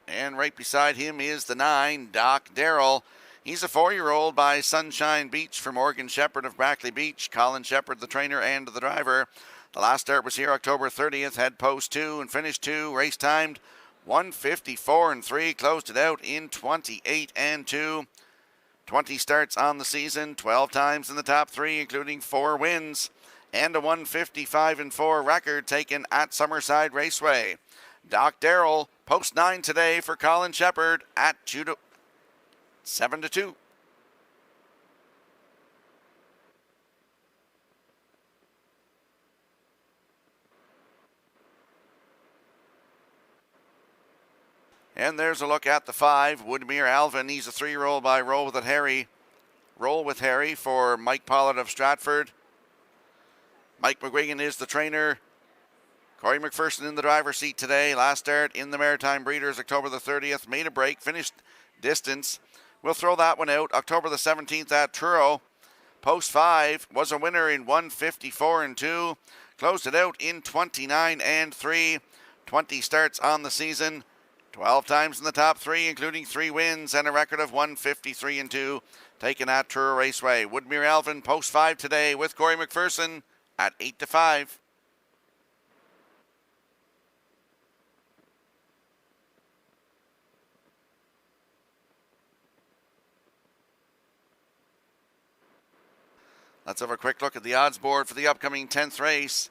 And right beside him is the 9, Doc Darrell. He's a 4-year-old by Sunshine Beach for Morgan Shepherd of Brackley Beach. Colin Shepherd, the trainer and the driver. The last start was here October 30th. Had post 2 and finished 2. Race timed 1:54 and 3. Closed it out in 28 and 2. 20 starts on the season. 12 times in the top 3, including 4 wins. And a 1:55 and 4 record taken at Summerside Raceway. Doc Darrell, post 9 today for Colin Shepherd at 7-2. And there's a look at the 5, Woodmere Alvin. He's a 3-year-old by Roll with Harry for Mike Pollard of Stratford. Mike McGuigan is the trainer. Corey McPherson in the driver's seat today. Last start in the Maritime Breeders, October the 30th. Made a break, finished distance. We'll throw that one out. October the 17th at Truro. Post 5 was a winner in 1:54 and 2. Closed it out in 29 and 3. 20 starts on the season. 12 times in the top 3, including 3 wins and a record of 1:53 and 2. Taken at Truro Raceway. Woodmere Alvin, post 5 today with Corey McPherson at 8-5. Let's have a quick look at the odds board for the upcoming 10th race.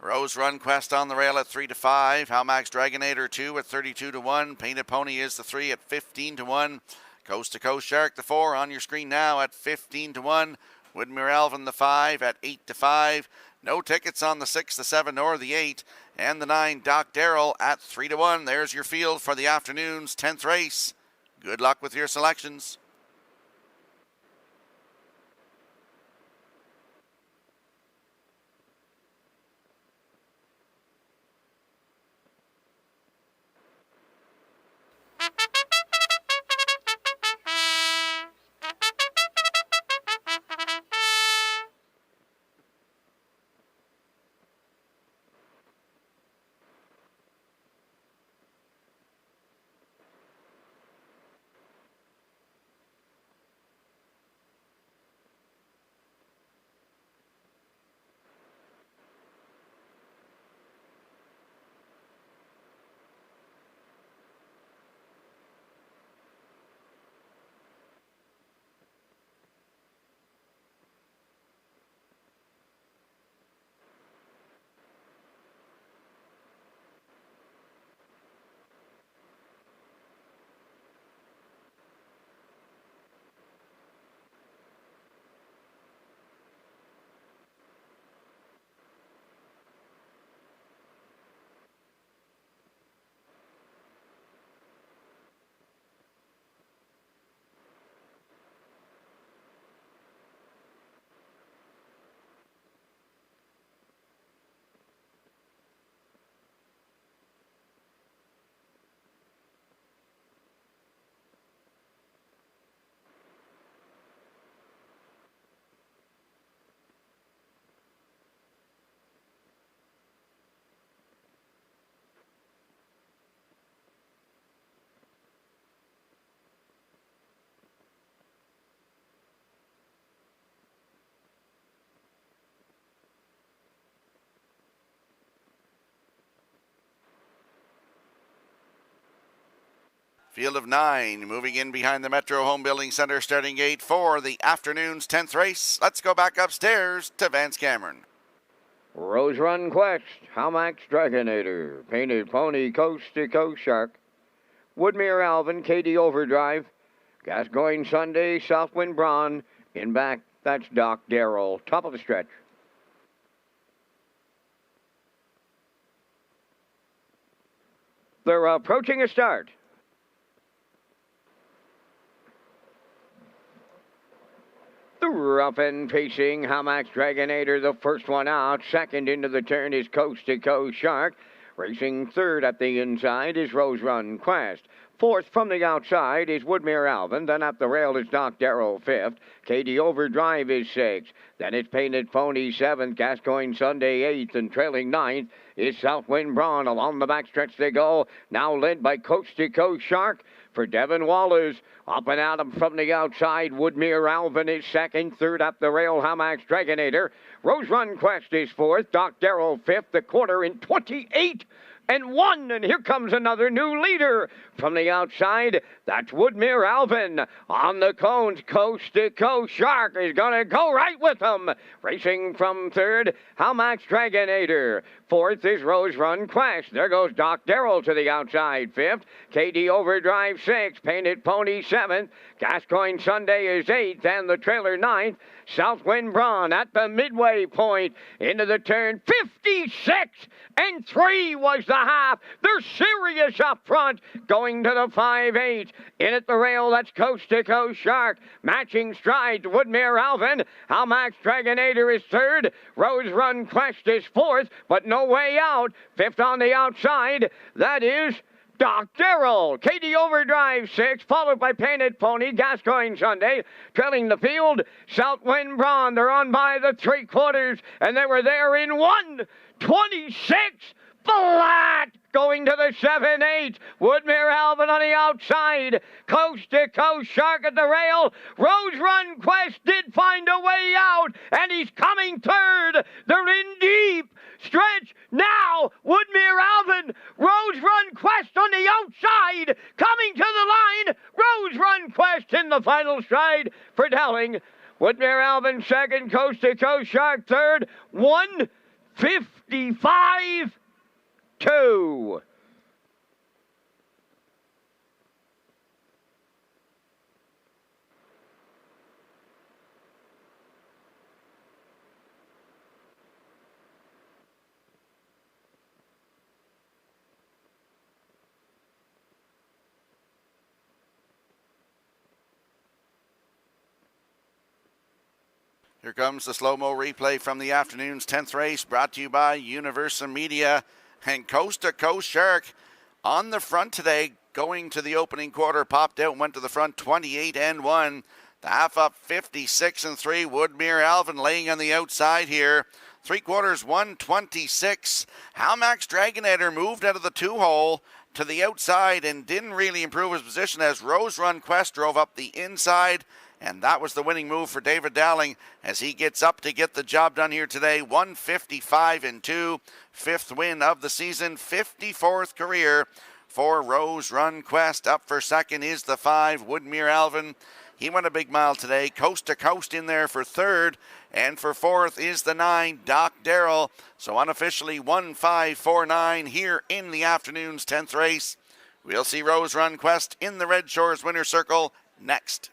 Rose Run Quest on the rail at 3-5. Hamax Dragonator 2 at 32-1. Painted Pony is the 3 at 15-1. Coast to Coast Shark, the 4 on your screen now at 15-1. Woodmere Alvin the 5 at 8-5. No tickets on the 6, the 7, or the 8. And the 9, Doc Darrell at 3-1. There's your field for the afternoon's 10th race. Good luck with your selections. Field of 9 moving in behind the Metro Home Building Center starting gate for the afternoon's 10th race. Let's go back upstairs to Vance Cameron. Rose Run Quest, Hamax Dragonator, Painted Pony, Coast to Coast Shark, Woodmere Alvin, Katie Overdrive, Gascoigne Sunday, Southwind Braun, in back, that's Doc Darrell, top of the stretch. They're approaching a start. The rough and pacing Hamax Dragonator, the first one out. Second into the turn is Coast to Coast Shark. Racing third at the inside is Rose Run Quest. Fourth from the outside is Woodmere Alvin. Then up the rail is Doc Darrell fifth. Katie Overdrive is sixth. Then it's Painted Pony seventh. Gascoigne Sunday eighth. And trailing ninth is Southwind Braun. Along the backstretch they go. Now led by Coast to Coast Shark. For Devin Wallace, up and out from the outside, Woodmere Alvin is second. Third up the rail, Hamax Dragonator. Rose Run Quest is fourth. Doc Darrell fifth. The quarter in 28-1. And here comes another new leader. From the outside, that's Woodmere Alvin. On the cones, Coast to Coast Shark is going to go right with them. Racing from third, Hamax Dragonator. Fourth is Rose Run Quest. There goes Doc Darrell to the outside. Fifth, Katie Overdrive sixth. Painted Pony seventh. Gascoigne Sunday is eighth. And the trailer ninth. Southwind Braun at the midway point. Into the turn, 56-3 was the half. They're serious up front. Going to the 5-8. In at the rail, that's Coast to Coast Shark. Matching strides, Woodmere Alvin. Hamax Dragonator is third. Rose Run Quest is fourth, but no way out. Fifth on the outside, that is Doc Darrell. Katie Overdrive sixth, followed by Painted Pony, Gascoigne Sunday. Trailing the field, Southwind Braun. They're on by the 3/4, and they were there in 1:26 flat. Going to the 7-8. Woodmere Alvin on the outside. Coast to Coast Shark at the rail. Rose Run Quest did find a way out, and he's coming third. They're in deep stretch now. Woodmere Alvin, Rose Run Quest on the outside, coming to the line. Rose Run Quest in the final stride for Dowling. Woodmere Alvin second, Coast to Coast Shark third. 1:55-2. Here comes the slow-mo replay from the afternoon's 10th race, brought to you by Universal Media. And Coast to Coast Shark on the front today, going to the opening quarter, popped out and went to the front 28-1. The half up 56-3. Woodmere Alvin laying on the outside here. 3/4 126. Halmax Dragonator moved out of the 2-hole to the outside and didn't really improve his position as Rose Run Quest drove up the inside. And that was the winning move for David Dowling as he gets up to get the job done here today. 155-2. 5th win of the season. 54th career for Rose Run Quest. Up for second is the 5, Woodmere Alvin. He went a big mile today. Coast to Coast in there for third. And for fourth is the 9, Doc Darrell. So unofficially 1-5-4-9 here in the afternoon's 10th race. We'll see Rose Run Quest in the Red Shores winner's circle next.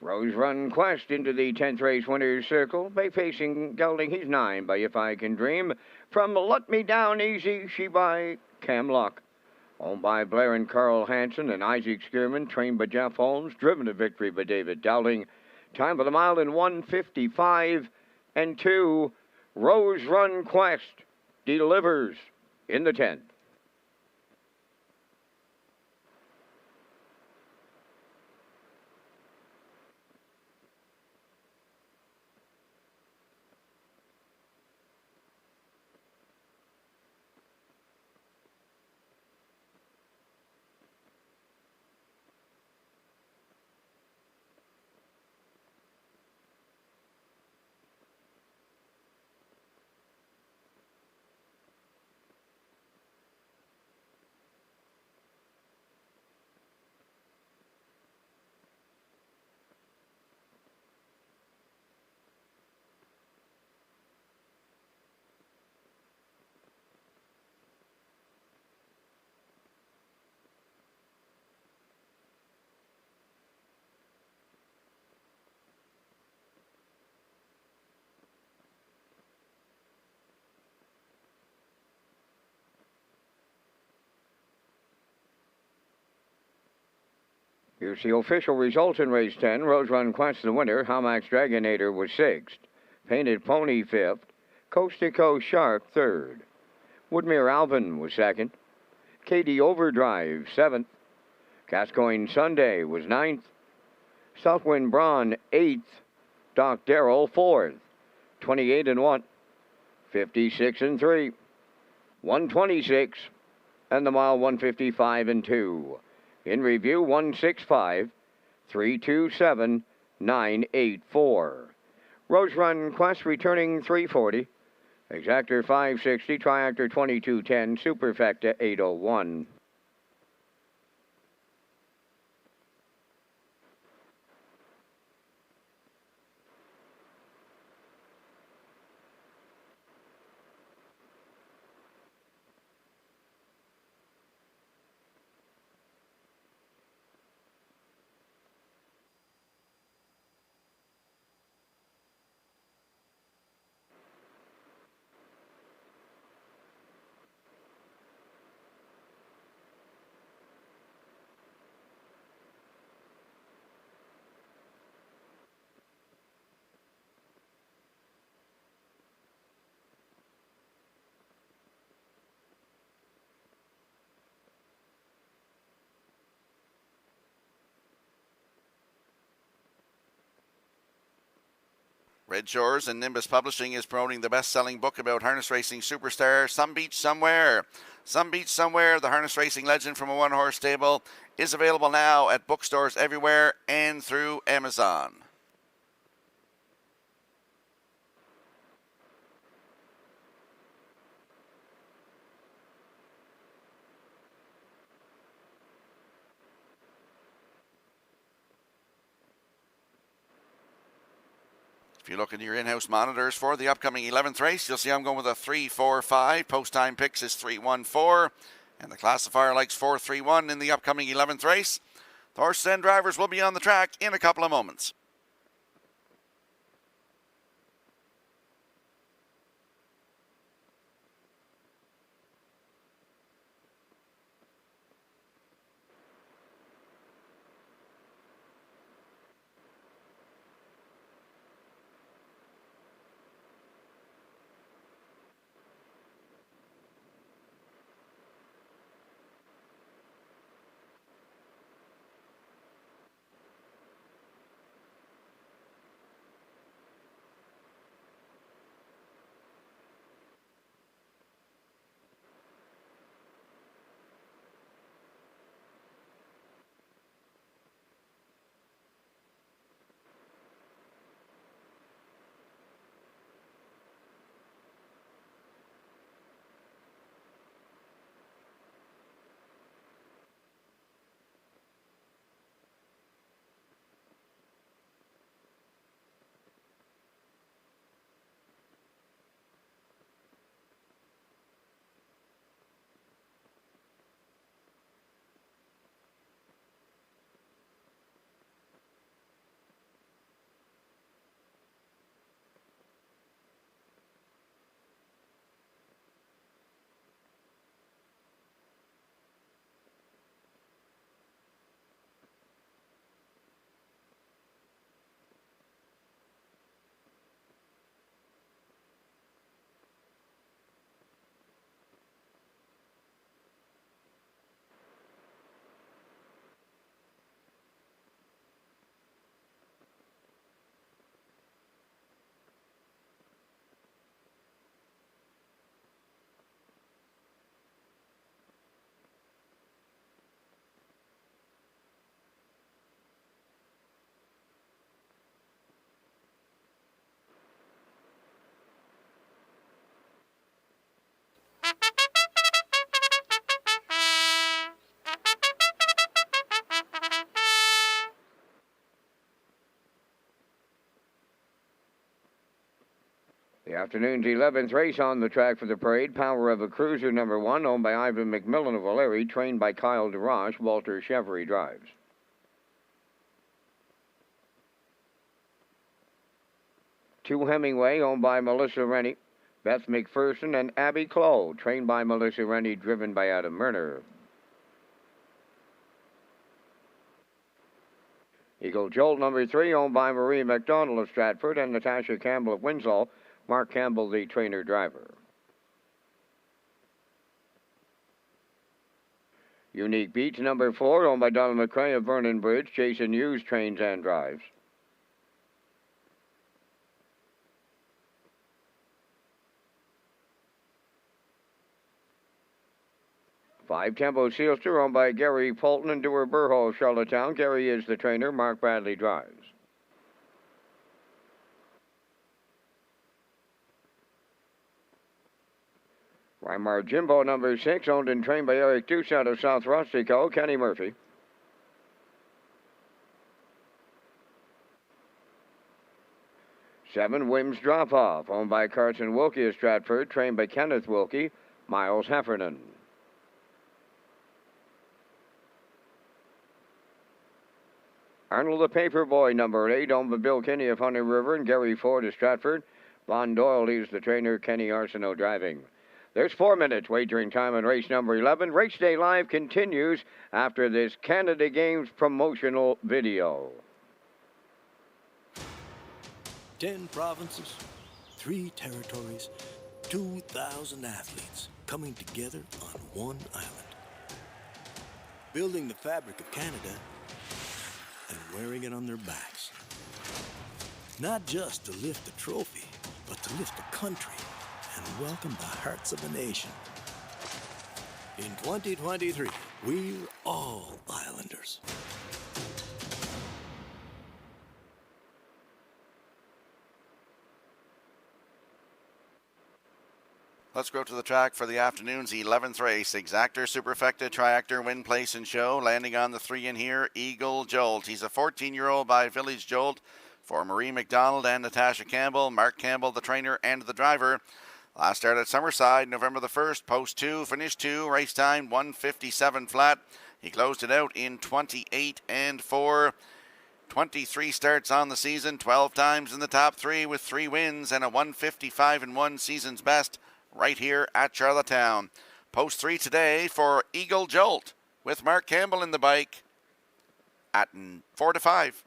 Rose Run Quest into the 10th race winner's circle. Bay facing gelding, he's 9 by If I Can Dream. From Let Me Down Easy, she by Cam Lock. Owned by Blair and Carl Hansen and Isaac Skierman, trained by Jeff Holmes, driven to victory by David Dowling. Time of the mile in 155-2. Rose Run Quest delivers in the 10th. Here's the official results in race 10. Rose Run Quest the winner. Halmax Dragonator was 6th. Painted Pony 5th. Coast to Coast Shark 3rd. Woodmere Alvin was 2nd. Katie Overdrive 7th. Gascoigne Sunday was 9th. Southwind Braun 8th. Doc Darrell 4th. 28-1. 56-3. 126. And the mile 155-2. In review, 165-327-984. Rose Run Quest returning 340. Exactor 560, Triactor 2210, Superfecta 801. Red Shores and Nimbus Publishing is promoting the best-selling book about harness racing superstar Some Beach Somewhere. Some Beach Somewhere, the harness racing legend from a one-horse stable, is available now at bookstores everywhere and through Amazon. If you look into your in-house monitors for the upcoming 11th race, you'll see I'm going with a 3-4-5. Post time picks is 3-1-4. And the classifier likes 4-3-1 in the upcoming 11th race. The horses and drivers will be on the track in a couple of moments. The afternoon's 11th race on the track for the parade, Power of a Cruiser number 1, owned by Ivan McMillan of O'Leary, trained by Kyle DeRoche. Walter Chevry drives. Two Hemingway, owned by Melissa Rennie. Beth McPherson and Abby Clow, trained by Melissa Rennie, driven by Adam Murner. Eagle Jolt number 3, owned by Marie McDonald of Stratford and Natasha Campbell of Winslow. Mark Campbell, the trainer-driver. Unique Beach number 4, owned by Donald McCrae of Vernon Bridge. Jason Hughes trains and drives. Five Tempo Sealster, owned by Gary Polton and Dewar Burho of Charlottetown. Gary is the trainer. Mark Bradley drives. Weimar Jimbo number 6, owned and trained by Eric Deuce out of South Rustico. Kenny Murphy. Seven Wims Drop Off, owned by Carson Wilkie of Stratford, trained by Kenneth Wilkie. Miles Heffernan. Arnold the Paperboy number 8, owned by Bill Kinney of Honey River and Gary Ford of Stratford. Von Doyle leads the trainer. Kenny Arsenault driving. There's 4 minutes wagering time on race number 11. Race Day Live continues after this Canada Games promotional video. 10 provinces, 3 territories, 2,000 athletes coming together on one island. Building the fabric of Canada and wearing it on their backs. Not just to lift the trophy, but to lift the country and welcome the hearts of the nation. In 2023, we're all Islanders. Let's go to the track for the afternoon's 11th race. Exactor, Superfecta, Triactor, Win, Place, and Show. Landing on the 3 in here, Eagle Jolt. He's a 14-year-old by Village Jolt for Marie McDonald and Natasha Campbell. Mark Campbell, the trainer and the driver. Last start at Summerside, November the 1st. Post 2, finish 2. Race time, 1:57 flat. He closed it out in 28 and 4. 23 starts on the season, 12 times in the top 3 with 3 wins and a 1:55 and 1 season's best. Right here at Charlottetown. Post 3 today for Eagle Jolt with Mark Campbell in the bike at 4 to 5.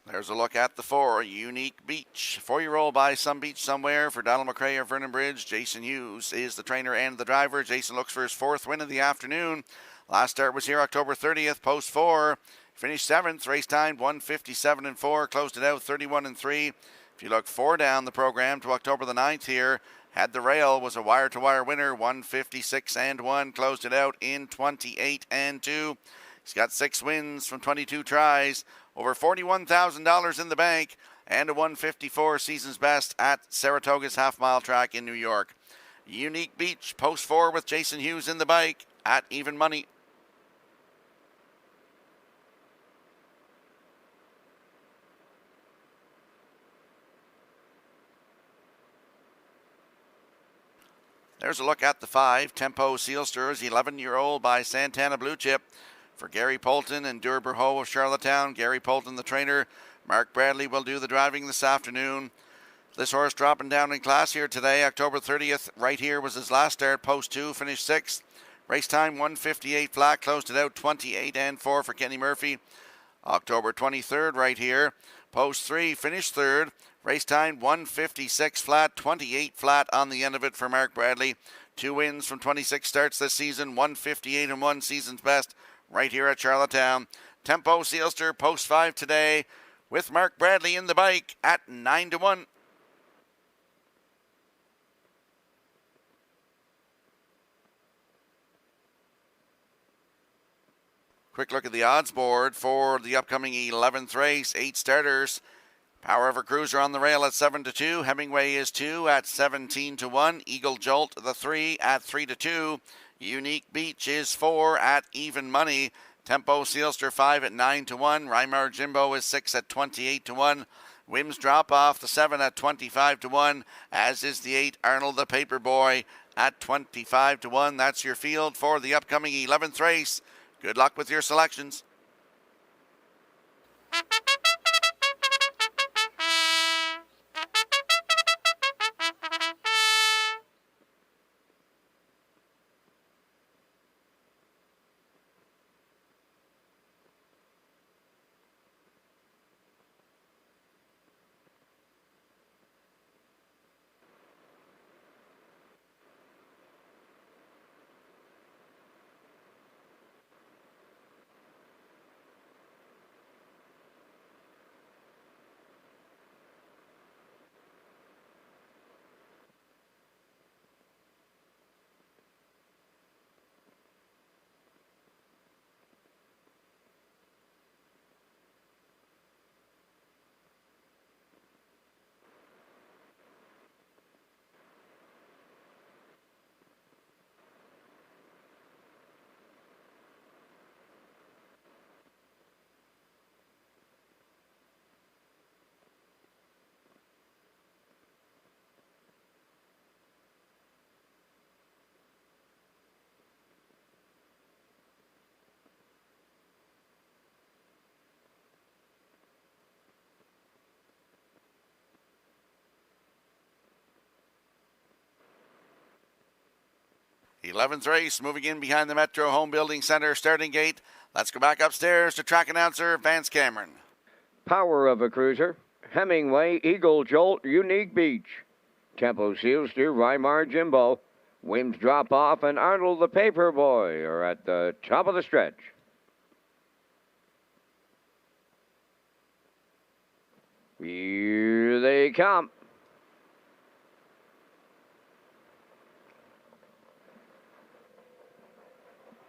There's a look at the 4, Unique Beach. 4-year-old by Some Beach Somewhere for Donald McRae of Vernon Bridge. Jason Hughes is the trainer and the driver. Jason looks for his 4th win of the afternoon. Last start was here October 30th, post 4. Finished 7th, race time 1:57 and 4. Closed it out 31 and 3. If you look 4 down the program to October the 9th here, had the rail, was a wire-to-wire winner, 1:56 and 1. Closed it out in 28 and 2. He's got 6 wins from 22 tries. Over $41,000 in the bank, and a 1:54 season's best at Saratoga's half-mile track in New York. Unique Beach, post 4 with Jason Hughes in the bike at even money. There's a look at the 5, Tempo Sealsters, 11-year-old by Santana Blue Chip. For Gary Polton and Durberho of Charlottetown. Gary Polton, the trainer. Mark Bradley will do the driving this afternoon. This horse dropping down in class here today. October 30th, right here was his last start. Post 2, finished 6th. Race time 1:58 flat. Closed it out 28 and 4 for Kenny Murphy. October 23rd, right here. Post 3, finished 3rd. Race time 1:56 flat. 28 flat on the end of it for Mark Bradley. 2 wins from 26 starts this season. 1:58 and 1 season's best. Right here at Charlottetown. Tempo Sealster, post 5 today with Mark Bradley in the bike at 9 to 1. Quick look at the odds board for the upcoming 11th race. 8 starters. Power Ever Cruiser on the rail at 7 to 2. Hemingway is 2 at 17 to 1. Eagle Jolt, the 3 at 3 to 2. Unique Beach is 4 at even money. Tempo Sealster 5 at 9 to 1. Rymar Jimbo is 6 at 28 to 1. Wims Drop Off the 7 at 25 to 1. As is the 8 Arnold the Paperboy at 25 to 1. That's your field for the upcoming 11th race. Good luck with your selections. The 11th race, moving in behind the Metro Home Building Center starting gate. Let's go back upstairs to track announcer Vance Cameron. Power of a Cruiser, Hemingway, Eagle Jolt, Unique Beach. Tempo Sealster, Rymar Jimbo, Wims Drop Off, and Arnold the Paper Boy are at the top of the stretch. Here they come.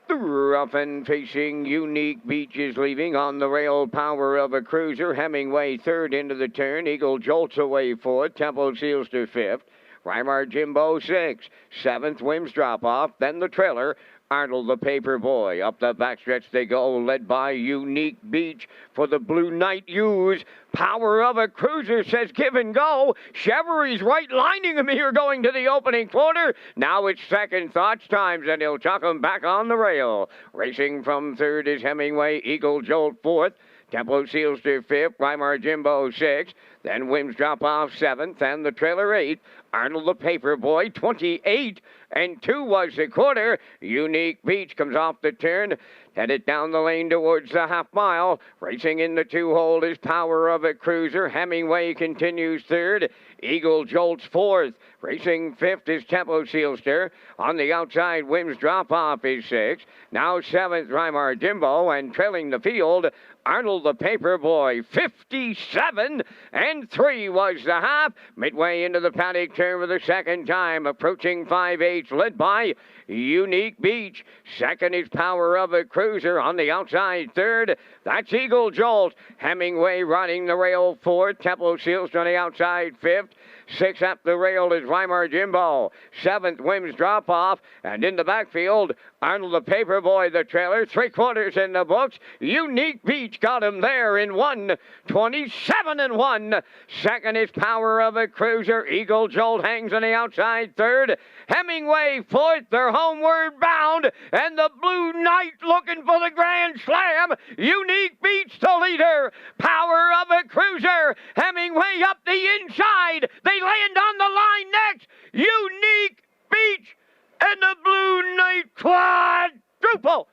Rough and facing Unique Beach is leaving on the rail. Power of a Cruiser. Hemingway third into the turn. Eagle Jolts away fourth. Tempo Sealster fifth. Rymar Jimbo sixth. Seventh, Wims Drop Off. Then the trailer. Arnold the Paper Boy. Up the backstretch they go, led by Unique Beach for the Blue Knight U's. Power of a Cruiser says give and go. Chevery's right lining him here going to the opening quarter. Now it's second thoughts times, and he'll chuck him back on the rail. Racing from third is Hemingway. Eagle Jolt fourth. Tempo Sealster fifth. Rymar Jimbo sixth. Then Wims Drop Off seventh, and the trailer eighth. Arnold the Paper Boy 28 and 2 was the quarter. Unique Beach comes off the turn, headed down the lane towards the half mile. Racing in the 2-hole is Power of a Cruiser. Hemingway continues third. Eagle Jolts fourth. Racing fifth is Tempo Sealster. On the outside, Wims Drop Off is sixth. Now seventh, Rymar Jimbo, and trailing the field, Arnold the Paper Boy. 57 and 3 was the half. Midway into the paddock turn for the second time, approaching 5/8, led by Unique Beach. Second is Power of a Cruiser. On the outside, third, that's Eagle Jolt. Hemingway riding the rail fourth. Tempo Sealster on the outside, fifth. Sixth up the rail is Rymar Jimbo. Seventh, Wims Drop Off. And in the backfield, Arnold the Paper Boy, the trailer. 3/4 in the books. Unique Beach got him there in 1:27 and 1. Second is Power of a Cruiser. Eagle Jolt hangs on the outside, third. Hemingway fourth. They're homeward bound. And the Blue Knight looking for the Grand Slam. Unique Beach the leader. Power of a Cruiser. Hemingway up the inside. They land on the line next. Unique Beach and the Blue Knight quadruple.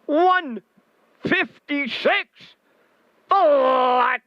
156 flat.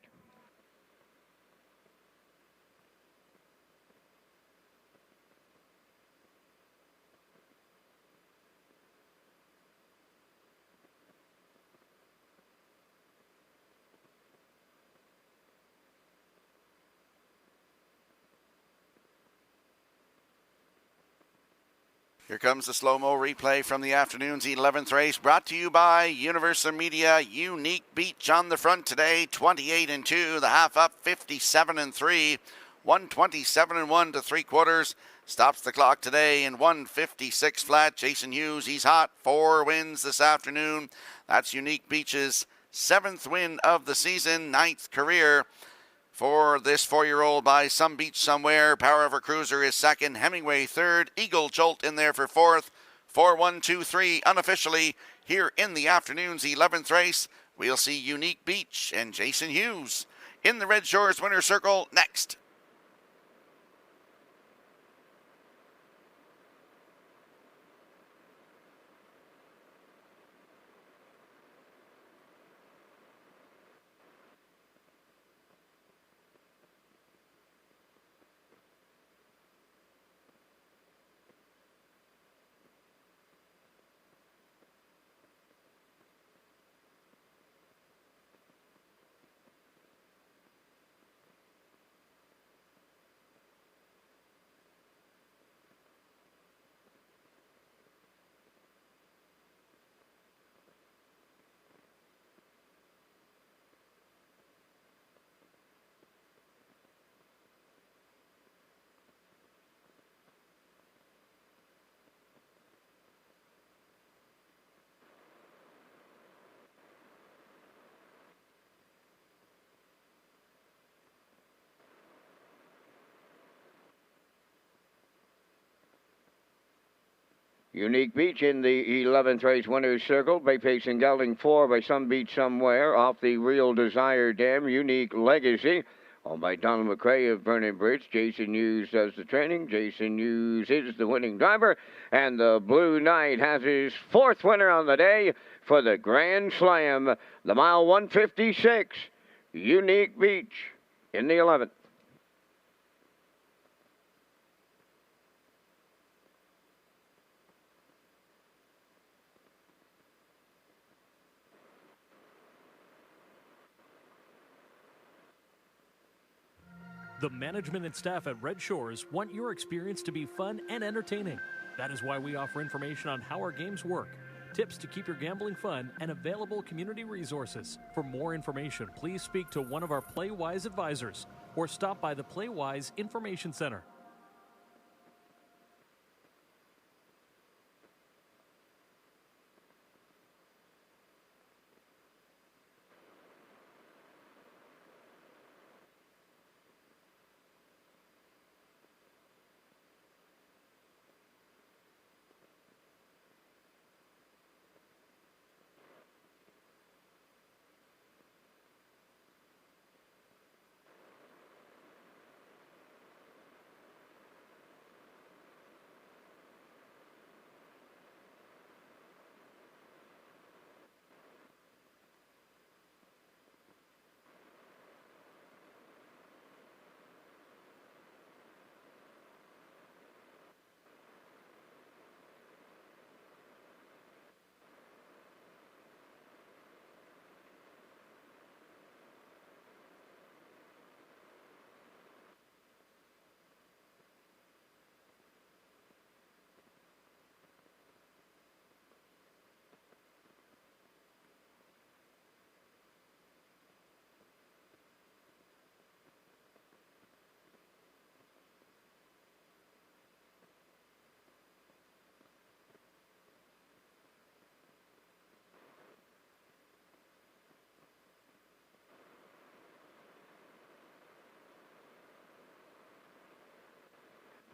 Here comes the slow-mo replay from the afternoon's 11th race, brought to you by Universal Media. Unique Beach on the front today, 28 and 2. The half up, 57 and 3. 127 and 1 to 3/4. Stops the clock today in 156 flat. Jason Hughes, he's hot. 4 wins this afternoon. That's Unique Beach's 7th win of the season, 9th career for this 4-year-old by some beach somewhere. Power of a Cruiser is second. Hemingway third. Eagle Jolt in there for fourth. 4, 1, 2, 3 unofficially here in the afternoon's 11th race. We'll see Unique Beach and Jason Hughes in the Red Shores winner's circle next. Unique Beach in the 11th race winner's circle. Bay Pace and Gelding 4 by Some Beach Somewhere. Off the Real Desire Dam. Unique Legacy. Owned by Donald McRae of Vernon Bridge. Jason Hughes does the training. Jason Hughes is the winning driver. And the Blue Knight has his 4th winner on the day for the Grand Slam. The mile 156. Unique Beach in the 11th. The management and staff at Red Shores want your experience to be fun and entertaining. That is why we offer information on how our games work, tips to keep your gambling fun, and available community resources. For more information, please speak to one of our PlayWise advisors or stop by the PlayWise Information Center.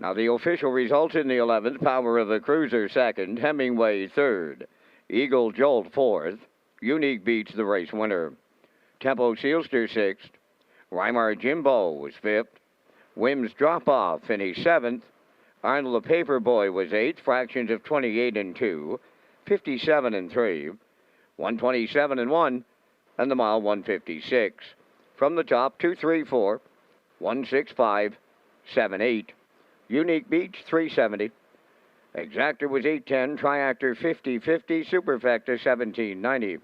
Now the official results in the 11th, Power of the Cruiser second, Hemingway third, Eagle Jolt fourth, Unique Beats the race winner, Tempo Sealster sixth, Weimar Jimbo was fifth, Wims Drop Off finished seventh, Arnold the Paperboy was eighth, fractions of 28 and 2, 57 and 3, 127 and 1, and the mile 156. From the top, 234, 165, 78. Unique Beach, 370. Exactor was 810. Triactor, 5050. Superfecta, 1790.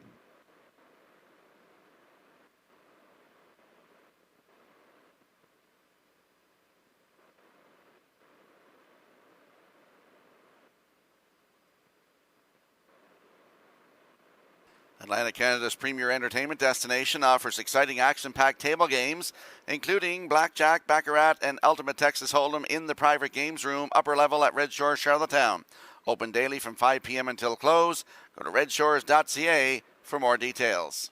Atlantic Canada's premier entertainment destination offers exciting action-packed table games, including Blackjack, Baccarat, and Ultimate Texas Hold'em in the private games room, upper level at Red Shores, Charlottetown. Open daily from 5 p.m. until close. Go to Redshores.ca for more details.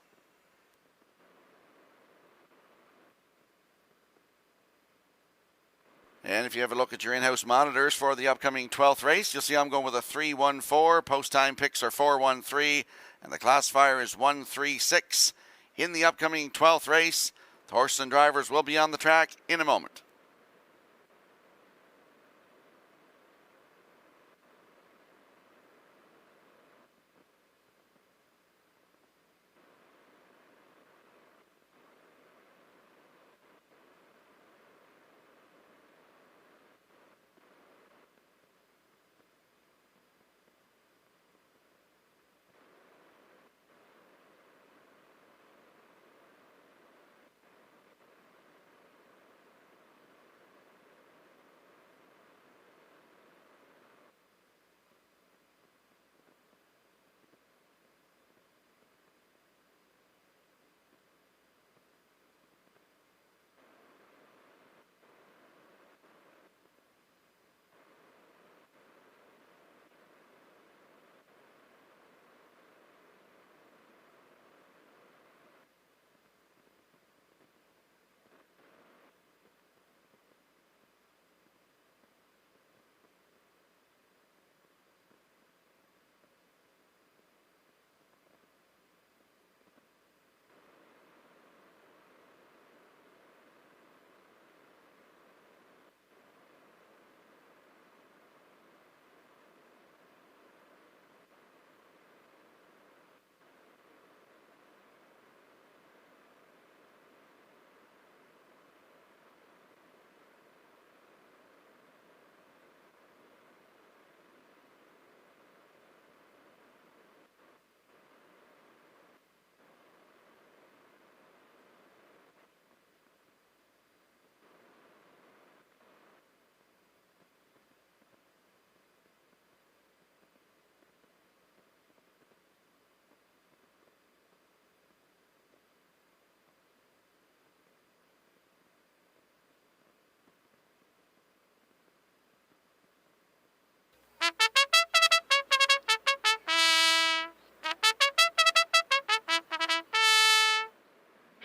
And if you have a look at your in-house monitors for the upcoming 12th race, you'll see I'm going with a 3-1-4. Post-time picks are 4-1-3. And the classifier is 1-3-6. In the upcoming 12th race, the horses and drivers will be on the track in a moment.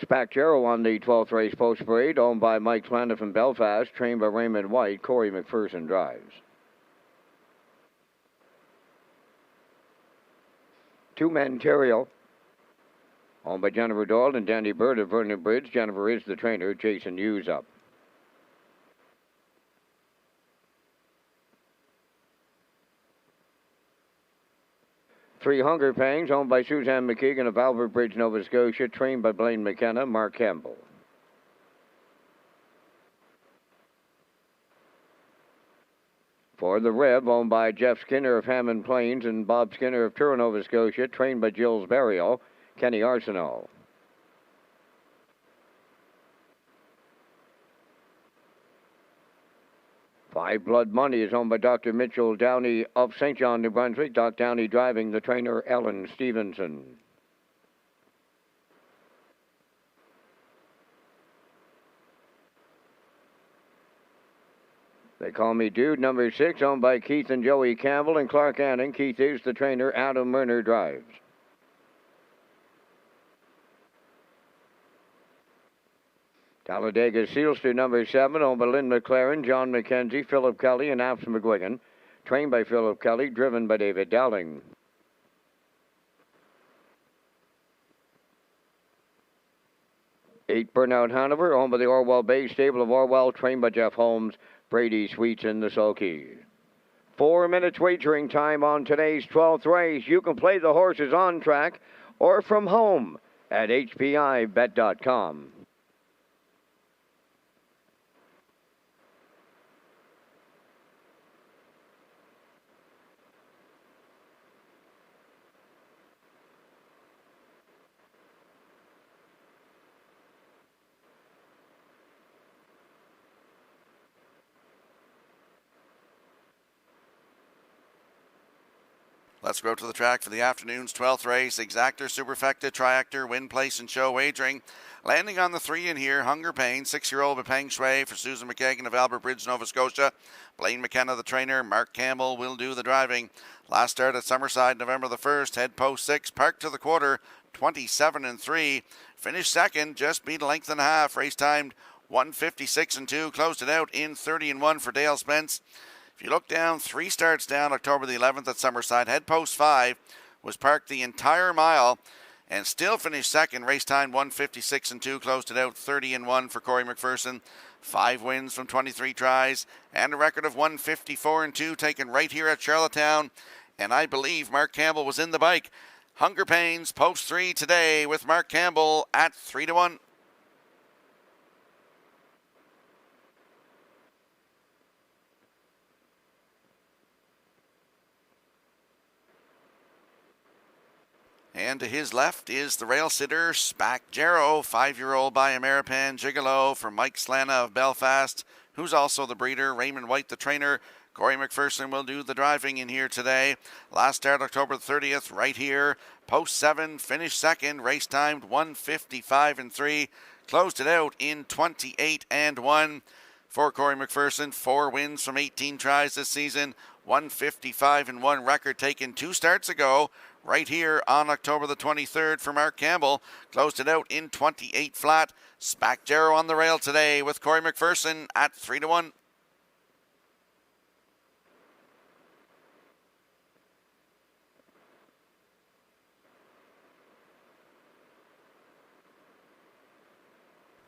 Spacchero on the 12th race post parade, owned by Mike Slanda from Belfast, trained by Raymond White. Corey McPherson drives. Two-man Terrio, owned by Jennifer Doyle and Danny Bird of Vernon Bridge. Jennifer is the trainer. Jason Hughes up. Three Hunger Pangs, owned by Suzanne McKeegan of Albert Bridge, Nova Scotia, trained by Blaine McKenna. Mark Campbell. For the Rev, owned by Jeff Skinner of Hammond Plains and Bob Skinner of Truro, Nova Scotia, trained by Jules Barrio. Kenny Arsenault. Five Blood Money is owned by Dr. Mitchell Downey of St. John, New Brunswick. Doc Downey driving, the trainer Ellen Stevenson. They Call Me Dude, number 6, owned by Keith and Joey Campbell and Clark Anning. Keith is the trainer. Adam Murner drives. Talladega Sealster, number 7, owned by Lynn McLaren, John McKenzie, Philip Kelly, and Abs McGuigan. Trained by Philip Kelly, driven by David Dowling. Eight Burnout Hanover, owned by the Orwell Bay Stable of Orwell, trained by Jeff Holmes. Brady Sweets in the sulky. 4 minutes wagering time on today's 12th race. You can play the horses on track or from home at hpibet.com. Let's go to the track for the afternoon's 12th race. Exactor, Superfecta, Triactor, Win, Place, and Show Wagering. Landing on the 3 in here, Hunger Pain, 6-year-old Bepeng Shui for Susan McKagan of Albert Bridge, Nova Scotia. Blaine McKenna, the trainer. Mark Campbell will do the driving. Last start at Summerside, November the 1st. Head post 6, parked to the quarter, 27-3. Finished second, just beat a length and a half. Race timed 1:56-2. Closed it out in 30-1 for Dale Spence. If you look down, 3 starts down October the 11th at Summerside. Head post 5 was parked the entire mile and still finished second. Race time 1:56-2. Closed it out 30-1 for Corey McPherson. 5 wins from 23 tries and a record of 1:54-2 taken right here at Charlottetown. And I believe Mark Campbell was in the bike. Hunger Pains post 3 today with Mark Campbell at 3-1. And to his left is the rail sitter, Spacchero, 5-year-old by Ameripan Gigolo for Mike Slana of Belfast, who's also the breeder. Raymond White, the trainer. Corey McPherson will do the driving in here today. Last start October 30th, right here. Post 7, finished second. Race timed 1:55-3. Closed it out in 28-1 for Corey McPherson. 4 wins from 18 tries this season. 1:55-1 record taken 2 starts ago. Right here on October the 23rd for Mark Campbell. Closed it out in 28 flat. Spacchero on the rail today with Corey McPherson at 3-1.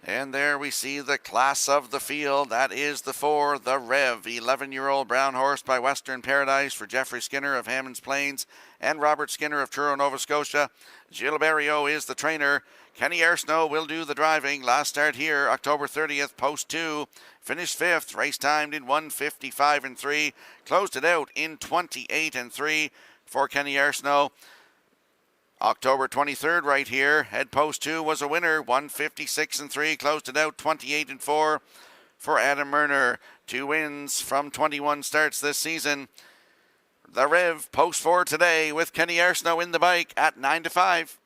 And there we see the class of the field. That is the 4, the Rev, 11-year-old brown horse by Western Paradise for Jeffrey Skinner of Hammonds Plains and Robert Skinner of Truro, Nova Scotia. Gilles Barrio is the trainer. Kenny Arsenault will do the driving. Last start here, October 30th, post 2. Finished 5th, race timed in 1:55-3. Closed it out in 28-3 for Kenny Arsenault. October 23rd right here, head post 2 was a winner, 1:56-3, closed it out 28-4 for Adam Murner. 2 wins from 21 starts this season. The Rev post 4 today with Kenny Arsenault in the bike at 9-5.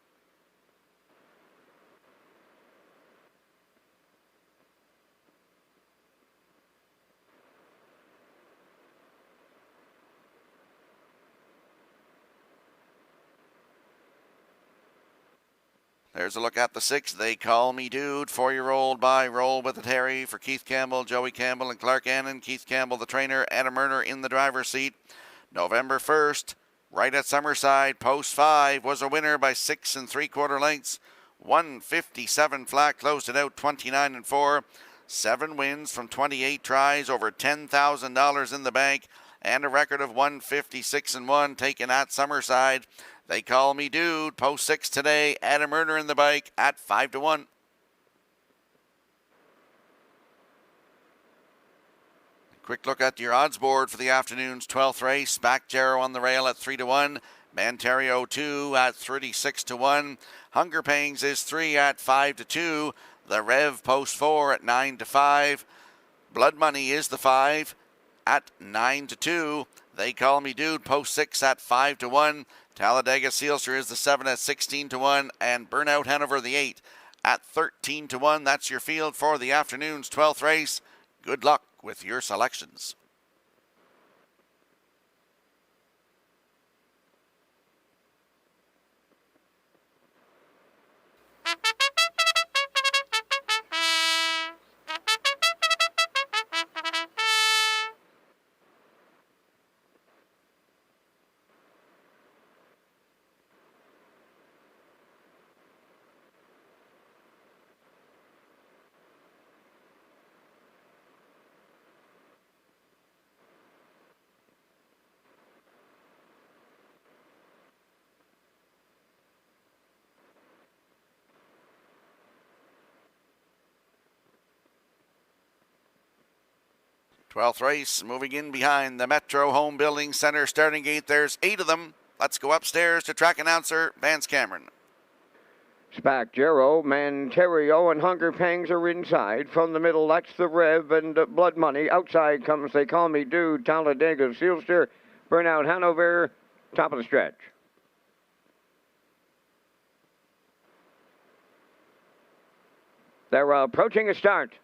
There's a look at the 6. They Call Me Dude. 4-year-old by Roll with the Terry for Keith Campbell, Joey Campbell, and Clark Annan. Keith Campbell, the trainer. Adam Murner in the driver's seat. November 1st, right at Summerside, post 5, was a winner by 6 3/4 lengths. 157 flat, closed it out 29-4. 7 wins from 28 tries, over $10,000 in the bank, and a record of 156-1 taken at Summerside. They Call Me Dude, post 6 today. Adam Murner in the bike at 5-1. Quick look at your odds board for the afternoon's 12th race. Back Jarrow on the rail at 3-1. Manterio 2 at 36-1. Hunger Pangs is 3 at 5-2. The Rev post 4 at 9-5. Blood Money is the 5 at 9-2. They Call Me Dude post 6 at 5-1. Talladega Sealster is the 7 at 16-1. And Burnout Hanover the 8 at 13-1. That's your field for the afternoon's 12th race. Good luck with your selections. Twelfth race, moving in behind the Metro Home Building Center starting gate. There's 8 of them. Let's go upstairs to track announcer Vance Cameron. Spack Jarrow, Manterio, and Hunger Pangs are inside. From the middle, that's the Rev and Blood Money. Outside comes They Call Me Dude, Talladega Sealster, Burnout Hanover, top of the stretch. They're approaching a start.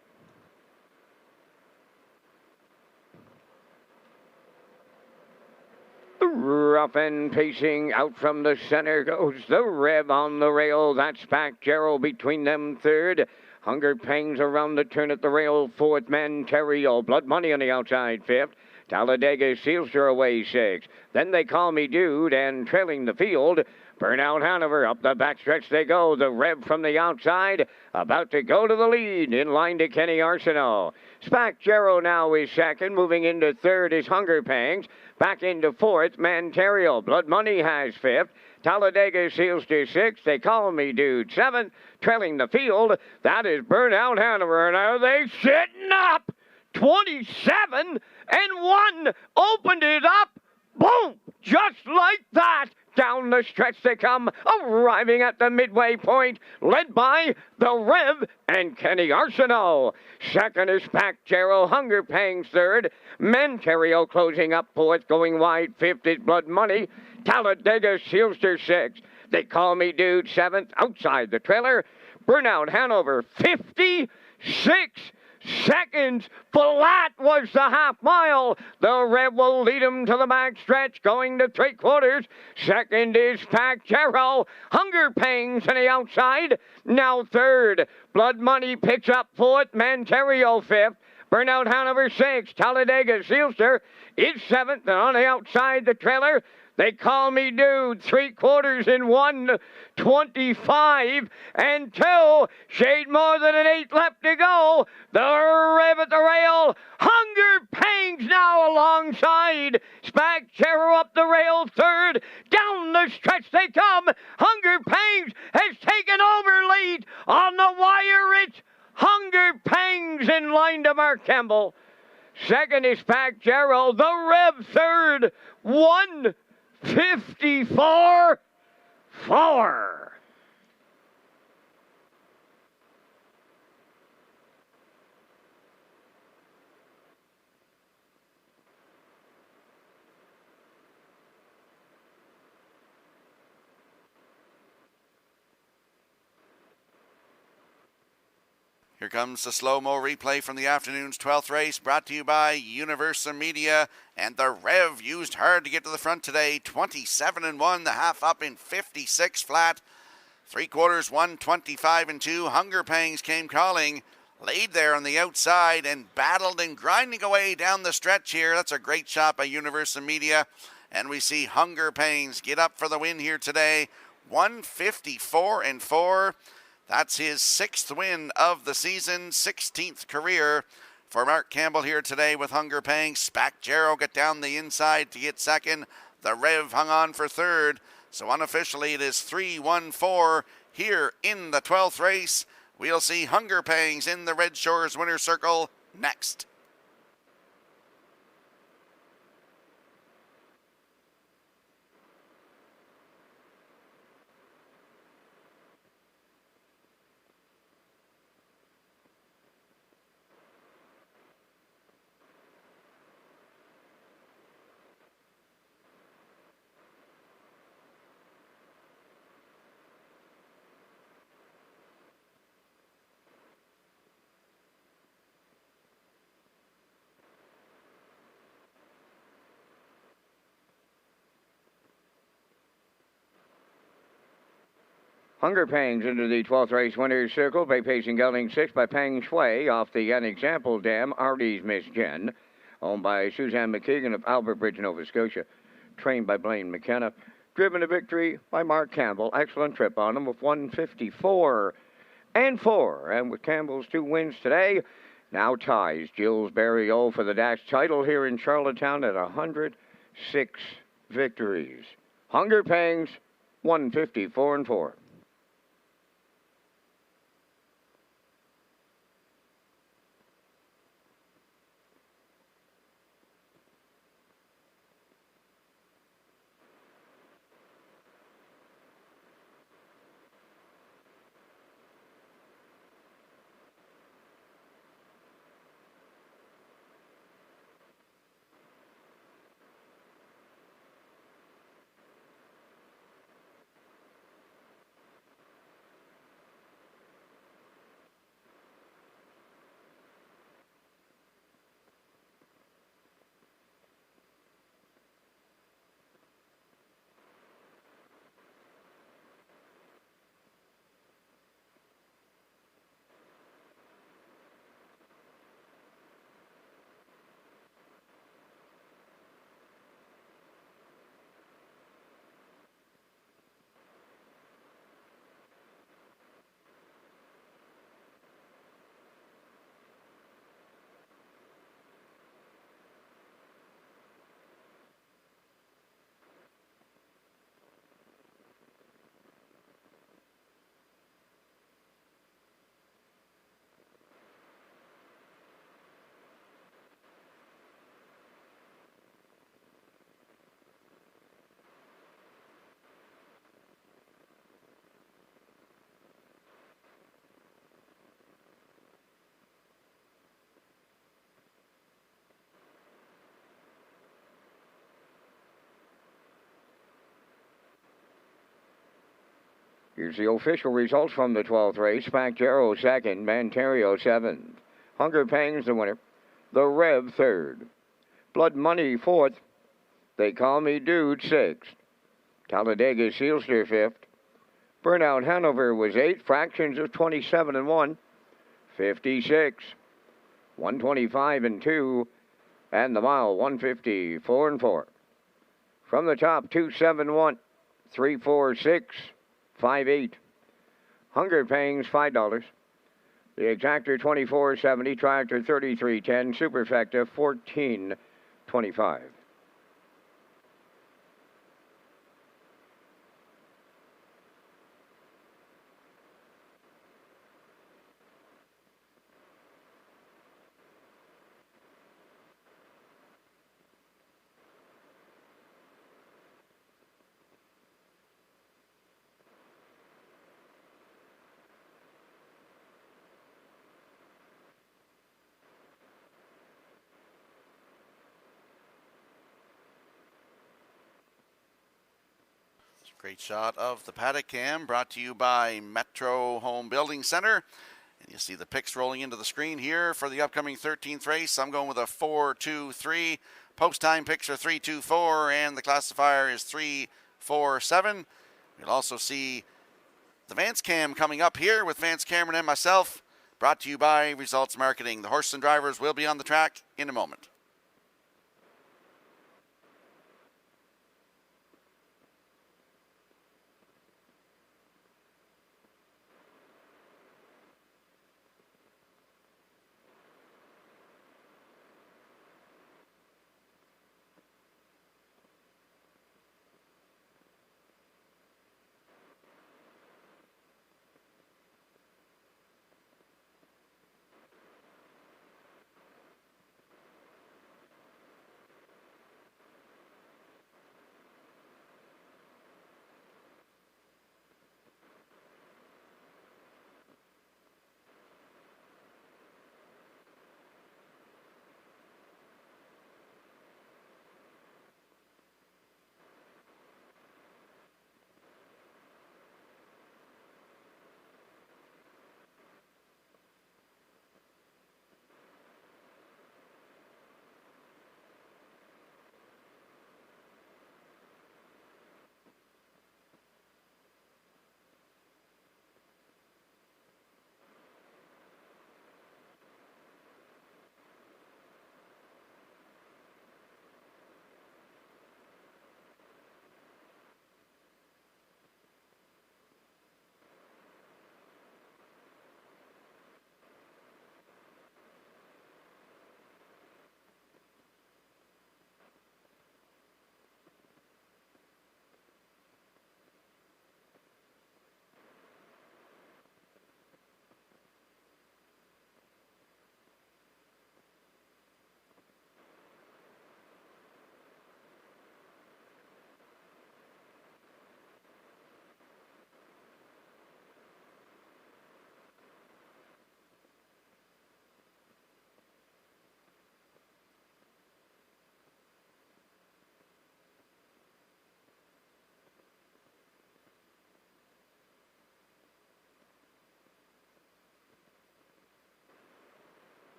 Rough and pacing out from the center goes the Rev on the rail. That's Spack Jarrow between them third. Hunger Pangs around the turn at the rail fourth. Manterio, Blood Money on the outside fifth. Talladega Sealster away sixth. Then They Call Me Dude, and trailing the field, Burnout Hanover. Up the backstretch they go. The Rev from the outside, about to go to the lead. In line to Kenny Arsenault. Spack Jarrow now is second. Moving into third is Hunger Pangs. Back into fourth, Manterio. Blood Money has fifth. Talladega Sealster sixth. They Call Me Dude seventh. Trailing the field, that is Burnout Hanover. And are they sitting up? 27-1. Opened it up. Boom! Just like that. Down the stretch they come, arriving at the midway point, led by the Rev and Kenny Arsenault. Second is Spack Jarrow, Hunger Pangs third. Manterio closing up fourth, going wide. Fifth is Blood Money. Talladega Sealster sixth. They Call Me Dude seventh, outside the trailer. Burnout Hanover 56 seconds. Flat was the half mile. The Rev will lead him to the back stretch, going to 3/4. Second is Spack Jarrow. Hunger Pangs on the outside. Now third. Blood Money picks up fourth. Manterio fifth. Burnout Hanover sixth. Talladega Sealster is seventh. And on the outside, the trailer, They Call Me Dude, 3/4 in 1:25-2. Shade more than an 8 left to go. The Rev at the rail. Hunger Pangs now alongside. Spack Jarrow up the rail third. Down the stretch they come. Hunger Pangs has taken over lead. On the wire, it's Hunger Pangs in line to Mark Campbell. Second is Spack Jarrow. The Rev third. 1:54.4. Here comes the slow-mo replay from the afternoon's 12th race, brought to you by Universal Media. And the Rev used hard to get to the front today. 27-1, the half up in 56 flat. 3 quarters, 125 and 2. Hunger Pangs came calling, laid there on the outside and battled and grinding away down the stretch here. That's a great shot by Universal Media. And we see Hunger Pangs get up for the win here today. 154 and 4. That's his 6th win of the season, 16th career for Mark Campbell here today with Hunger Pangs. Spacjero got down the inside to get second. The Rev hung on for third. So unofficially it is 3-1-4 here in the 12th race. We'll see Hunger Pangs in the Red Shores winner's circle next. Hunger Pangs into the 12th race winner's circle by pacing gelding 6 by Pang Shui off the Unexampled Dam, Artie's Miss Jen, owned by Suzanne McKeegan of Albert Bridge, Nova Scotia, trained by Blaine McKenna, driven to victory by Mark Campbell. Excellent trip on him with 154 and 4. And with Campbell's 2 wins today, now ties Gilles Barriot for the Dash title here in Charlottetown at 106 victories. Hunger Pangs, 154 and 4. Here's the official results from the 12th race. Spacjero 2nd, Manterio 7th. Hunger Pangs the winner. The Rev 3rd. Blood Money 4th. They Call Me Dude 6th. Talladega Sealster 5th. Burnout Hanover was 8th. Fractions of 27 and 1. 56. 125 and 2. And the mile 154 and 4. From the top 271. 346. 5-8. Hunger Pangs $5. The Exactor $24.70. Tractor $33.10. Superfecta $14.25. Great shot of the paddock cam brought to you by Metro Home Building Center. And you see the picks rolling into the screen here for the upcoming 13th race. I'm going with a 4-2-3. Post time picks are 3-2-4, and the classifier is 3-4-7. You'll also see The Vance Cam coming up here with Vance Cameron and myself, brought to you by Results Marketing. The horses and drivers will be on the track in a moment.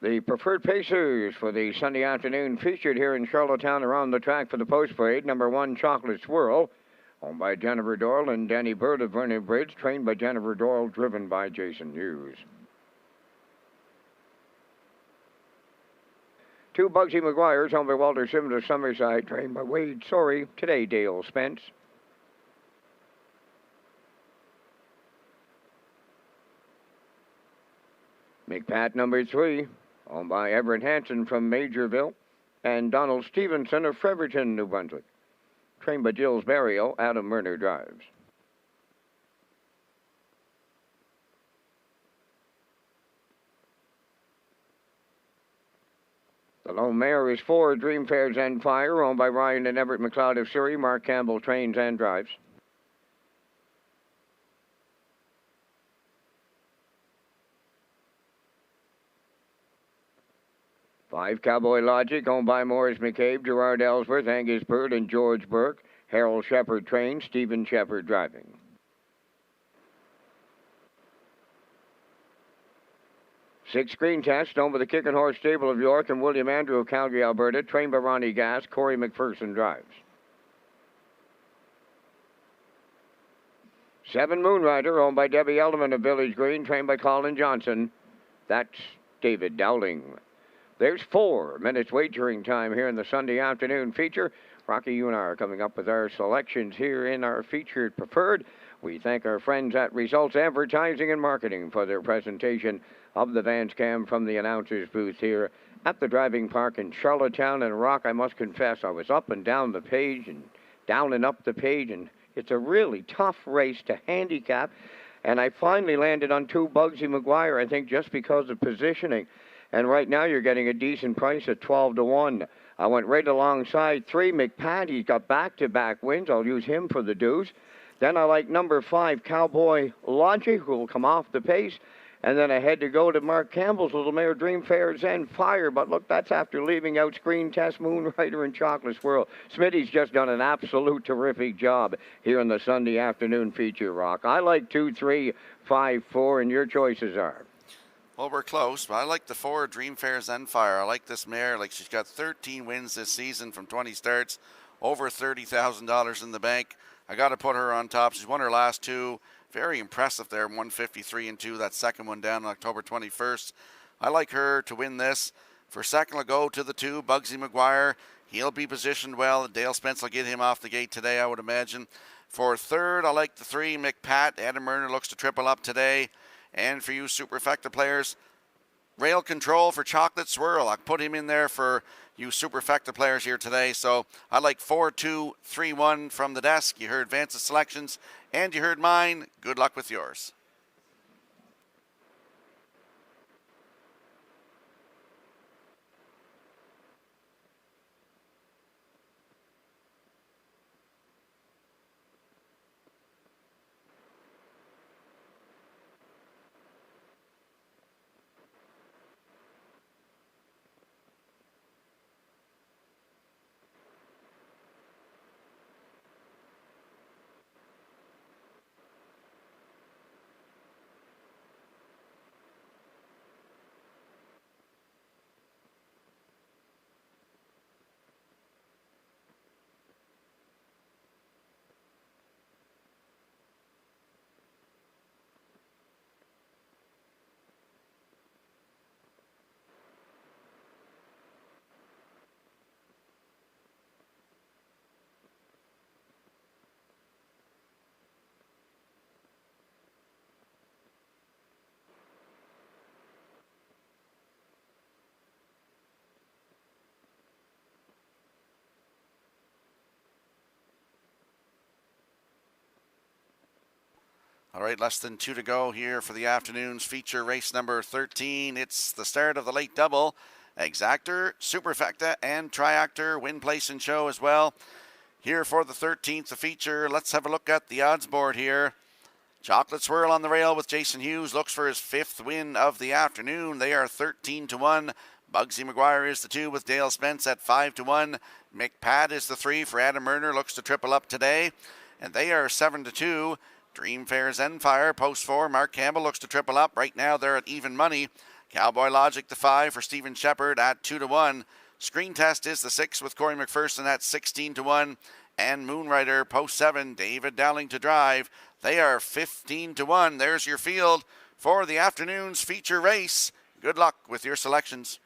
The preferred pacers for the Sunday afternoon featured here in Charlottetown around the track for the post parade. Number 1, Chocolate Swirl, owned by Jennifer Doyle and Danny Bird of Vernon Bridge, trained by Jennifer Doyle, driven by Jason Hughes. 2, Bugsy McGuire's, owned by Walter Simmons of Summerside, trained by Wade Sorry, today Dale Spence. McPat number 3, owned by Everett Hanson from Majorville, and Donald Stevenson of Fredericton, New Brunswick, trained by Gilles Barrio, Adam Murner drives. The lone mare is 4, Dream Fair's and Fire, owned by Ryan and Everett McLeod of Surrey. Mark Campbell trains and drives. 5, Cowboy Logic, owned by Morris McCabe, Gerard Ellsworth, Angus Bird, and George Burke. Harold Shepard trains, Stephen Shepard driving. 6, Green Test, owned by the Kicking Horse Stable of York and William Andrew of Calgary, Alberta, trained by Ronnie Gass. Corey McPherson drives. 7, Moonrider, owned by Debbie Elderman of Village Green, trained by Colin Johnson. That's David Dowling. There's 4 minutes wagering time here in the Sunday afternoon feature. Rocky, you and I are coming up with our selections here in our featured preferred. We thank our friends at Results Advertising and Marketing for their presentation of the Vance Cam from the announcer's booth here at the driving park in Charlottetown. And Rock, I must confess, I was up and down the page and down and up the page, and it's a really tough race to handicap. And I finally landed on 2, Bugsy McGuire, I think just because of positioning. And right now you're getting a decent price at 12 to 1. I went right alongside 3, McPat. He's got back-to-back wins. I'll use him for the deuce. Then I like number 5, Cowboy Logic, who will come off the pace. And then I had to go to Mark Campbell's Little Mare Dream Fair Zen Fire. But look, that's after leaving out Screen Test, Moonrider, and Chocolate Swirl. Smitty's just done an absolute terrific job here in the Sunday afternoon feature, Rock. I like 2, 3, 5, 4, and your choices are. Well, we're close, but I like the 4, Dream Fair Zen Fire. I like this mare. Like, she's got 13 wins this season from 20 starts, over $30,000 in the bank. I got to put her on top. She's won her last 2. Very impressive there, 153 and 2. That second one down on October 21st. I like her to win this. For second, I'll go to the 2, Bugsy McGuire. He'll be positioned well. Dale Spence will get him off the gate today, I would imagine. For third, I like the 3, McPat. Adam Murner looks to triple up today. And for you superfecta players, Rail Control for Chocolate Swirl. I'll put him in there for you superfecta players here today. So I like 4, 2, 3, 1 from the desk. You heard Vance's selections, and you heard mine. Good luck with yours. All right, less than 2 to go here for the afternoon's feature race number 13. It's the start of the late double. Exactor, Superfecta, and Triactor win, place, and show as well. Here for the 13th, the feature. Let's have a look at the odds board here. Chocolate Swirl on the rail with Jason Hughes looks for his 5th win of the afternoon. They are 13 to 1. Bugsy McGuire is the 2 with Dale Spence at 5 to 1. McPat is the 3 for Adam Murner, looks to triple up today. And they are 7 to 2. Dream Fair Zenfire, post 4. Mark Campbell looks to triple up. Right now they're at even money. Cowboy Logic, the 5 for Stephen Shepard at 2 to 1. Screen Test is the 6 with Corey McPherson at 16 to 1. And Moonrider, post 7, David Dowling to drive. They are 15 to 1. There's your field for the afternoon's feature race. Good luck with your selections.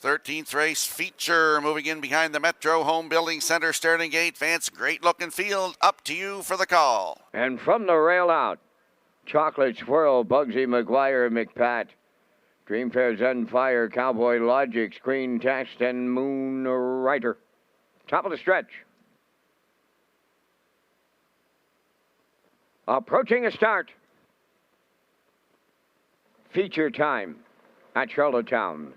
13th race feature moving in behind the Metro Home Building Center starting gate. Vance, great looking field. Up to you for the call. And from the rail out, Chocolate Swirl, Bugsy McGuire, McPat, Dream Fair, Zen Fire, Cowboy Logic, Screen Test, and Moon Rider. Top of the stretch. Approaching a start. Feature time at Charlottetown.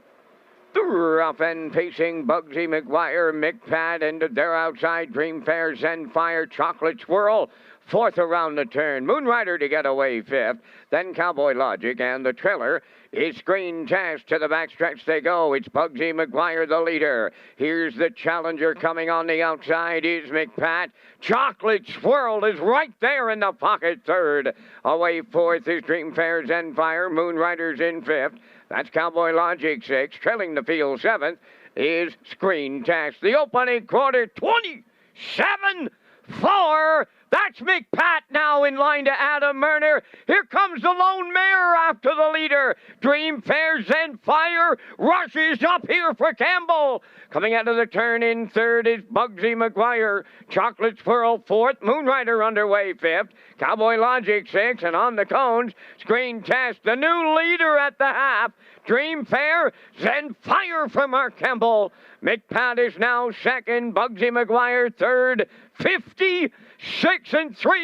Rough and pacing Bugsy McGuire, McPat, and their outside Dream Fair, Zen Fire, Chocolate Swirl. Fourth around the turn. Moonrider to get away fifth. Then Cowboy Logic, and the trailer is Screen Test. To the backstretch they go. It's Bugsy McGuire, the leader. Here's the challenger coming on the outside is McPat. Chocolate Swirl is right there in the pocket third. Away fourth is Dream Fair, Zen Fire. Moonrider's in fifth. That's Cowboy Logic sixth. Trailing the field seventh is Screen Test. The opening quarter, 27-4. That's McPat now in line to Adam Murner. Here comes the lone mare after the leader. Dream Fair, Zen Fire rushes up here for Campbell. Coming out of the turn in third is Bugsy McGuire. Chocolate Swirl fourth. Moonrider underway fifth. Cowboy Logic sixth. And on the cones, Screen Test, the new leader at the half. Dream Fair, Zen Fire for Mark Campbell. McPat is now second. Bugsy McGuire third. 56-3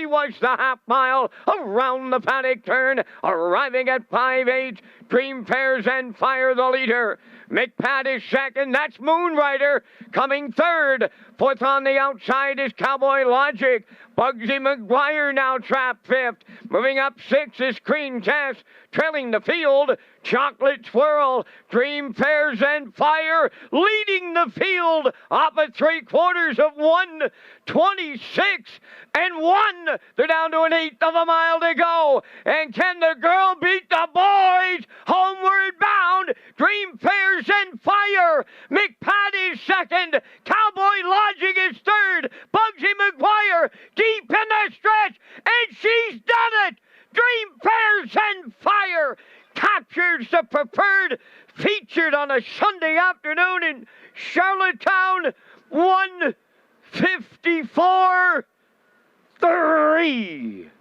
was the half mile around the paddock turn, arriving at 5-8. Dream Fair, Zen Fire the leader. McPat is second. That's Moonrider coming third. Fourth on the outside is Cowboy Logic. Bugsy McGuire now trapped fifth. Moving up sixth is Screen Test. Trailing the field, Chocolate Swirl. Dream Fair, Zen Fire leading the field up at 3/4 of 1:26-1. They're down to an eighth of a mile to go. And can the girl beat the boys? Homeward bound, Dream Fair, Zen Fire. McPat is second. Cowboy Logic is third. Bugsy McGuire deep in the stretch, and she's done it. Dream Fair, Zen Fire captures the preferred, featured on a Sunday afternoon in Charlottetown. 1:54.3.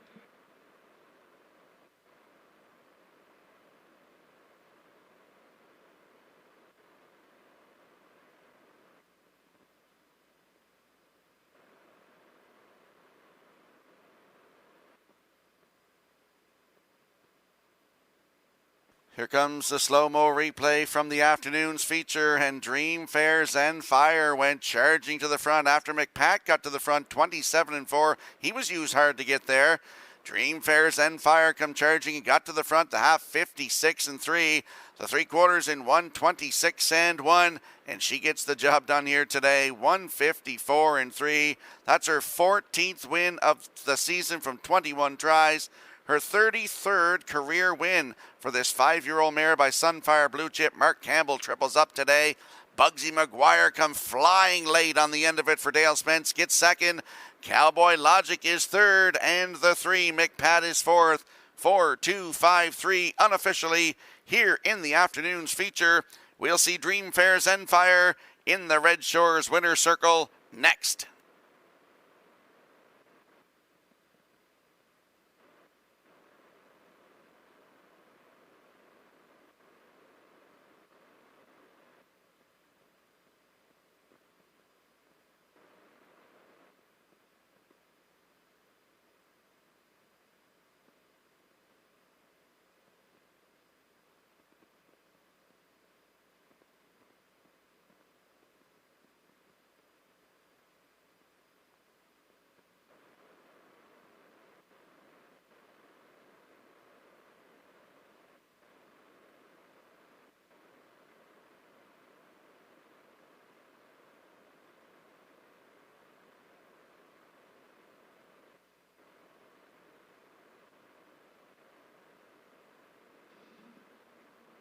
Here comes the slow-mo replay from the afternoon's feature, and Dream Fair, Zen Fire went charging to the front after McPat got to the front 27-4. He was used hard to get there. Dream Fair, Zen Fire come charging and got to the front, the half 56-3. The 3/4 in 1:26-1, and she gets the job done here today, 1:54-3. That's her 14th win of the season from 21 tries. Her 33rd career win for this 5-year-old mare by Sunfire Blue Chip. Mark Campbell triples up today. Bugsy McGuire come flying late on the end of it for Dale Spence. Gets second. Cowboy Logic is third. And the 3, McPat is fourth. 4-2-5-3 unofficially here in the afternoon's feature. We'll see Dream Fair, Zen Fire in the Red Shores winner's circle next.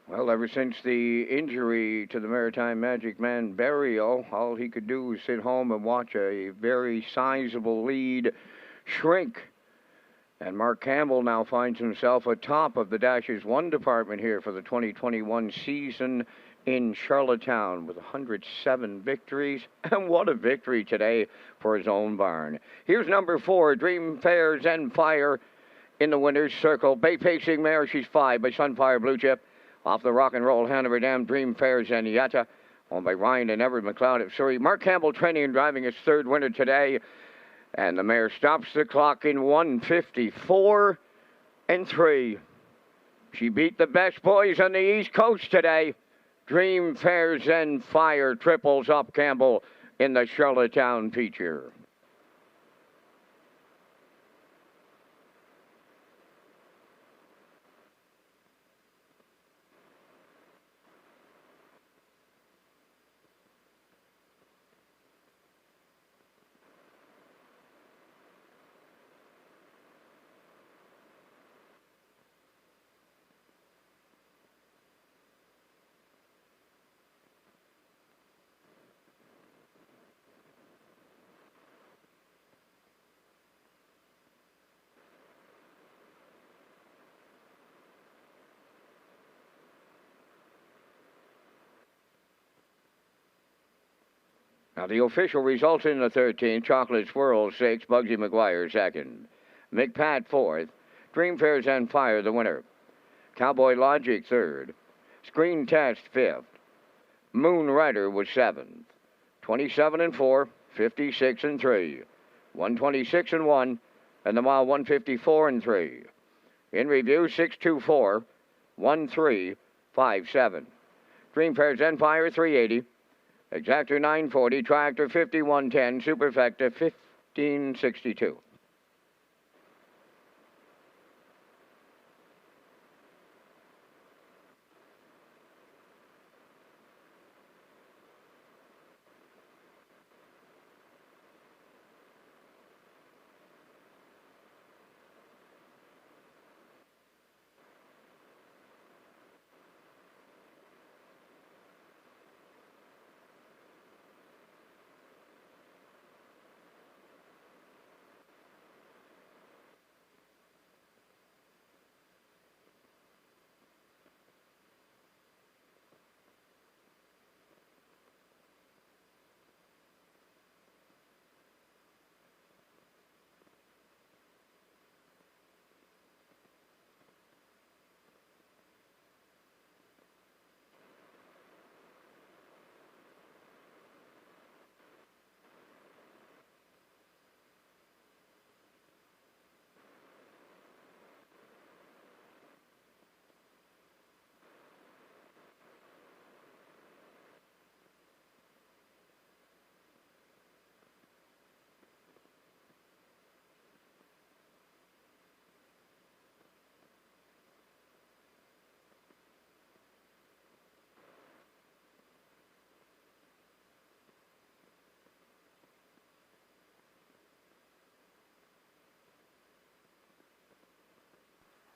Well, ever since the injury to the Maritime Magic Man Burial, all he could do was sit home and watch a very sizable lead shrink. And Mark Campbell now finds himself atop of the Dashes 1 department here for the 2021 season in Charlottetown with 107 victories. And what a victory today for his own barn. Here's number 4, Dream Fairs and Fire in the winner's circle. Bay Pacing Mare, she's 5 by Sunfire Blue Chip. Off the Rock and Roll Hanover Dam, Dream Fairs and Yatta. Owned by Ryan and Everett McLeod of Surrey. Mark Campbell training and driving his 3rd winner today. And the mare stops the clock in 1:54 and 3. She beat the best boys on the East Coast today. Dream Fairs and Fire triples up Campbell in the Charlottetown feature. Now the official results in the 13th, Chocolate Swirl 6, Bugsy McGuire 2nd, McPat 4th, Dream Fairs and Fire the winner, Cowboy Logic 3rd, Screen Test 5th, Moon Rider was 7th, 27 and 4, 56 and 3, 126 and 1, and the mile 154 and 3. In review 624, 1357. Dream Fairs and Fire 380. Exactor 940, Tractor 5110, Superfecta 1562.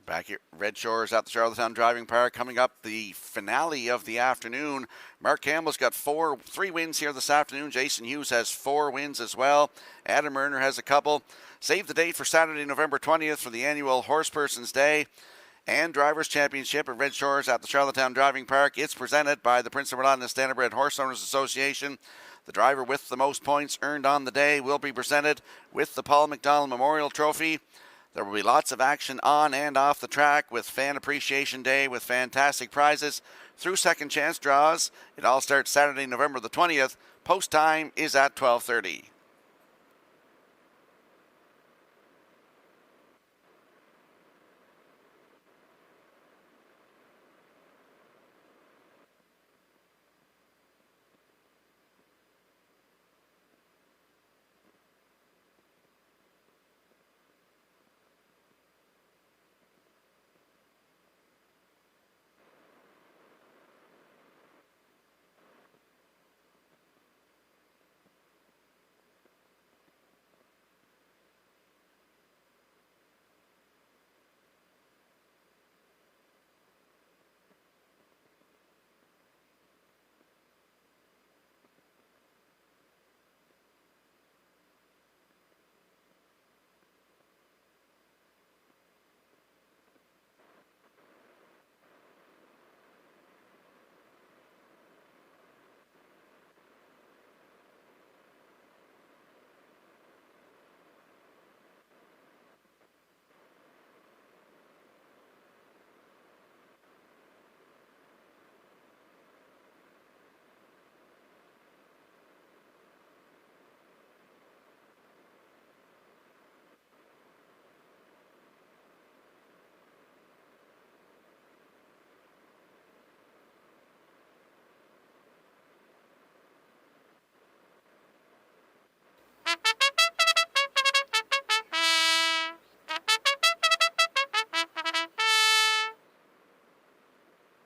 Back here, Red Shores at the Charlottetown Driving Park. Coming up, the finale of the afternoon. Mark Campbell's got 3 wins here this afternoon. Jason Hughes has 4 wins as well. Adam Erner has a couple. Save the date for Saturday, November 20th for the annual Horseperson's Day and Drivers' Championship at Red Shores at the Charlottetown Driving Park. It's presented by the Prince of Rhode Island and Standardbred Horse Owners Association. The driver with the most points earned on the day will be presented with the Paul McDonald Memorial Trophy. There will be lots of action on and off the track with Fan Appreciation Day with fantastic prizes through second chance draws. It all starts Saturday, November the 20th. Post time is at 12:30.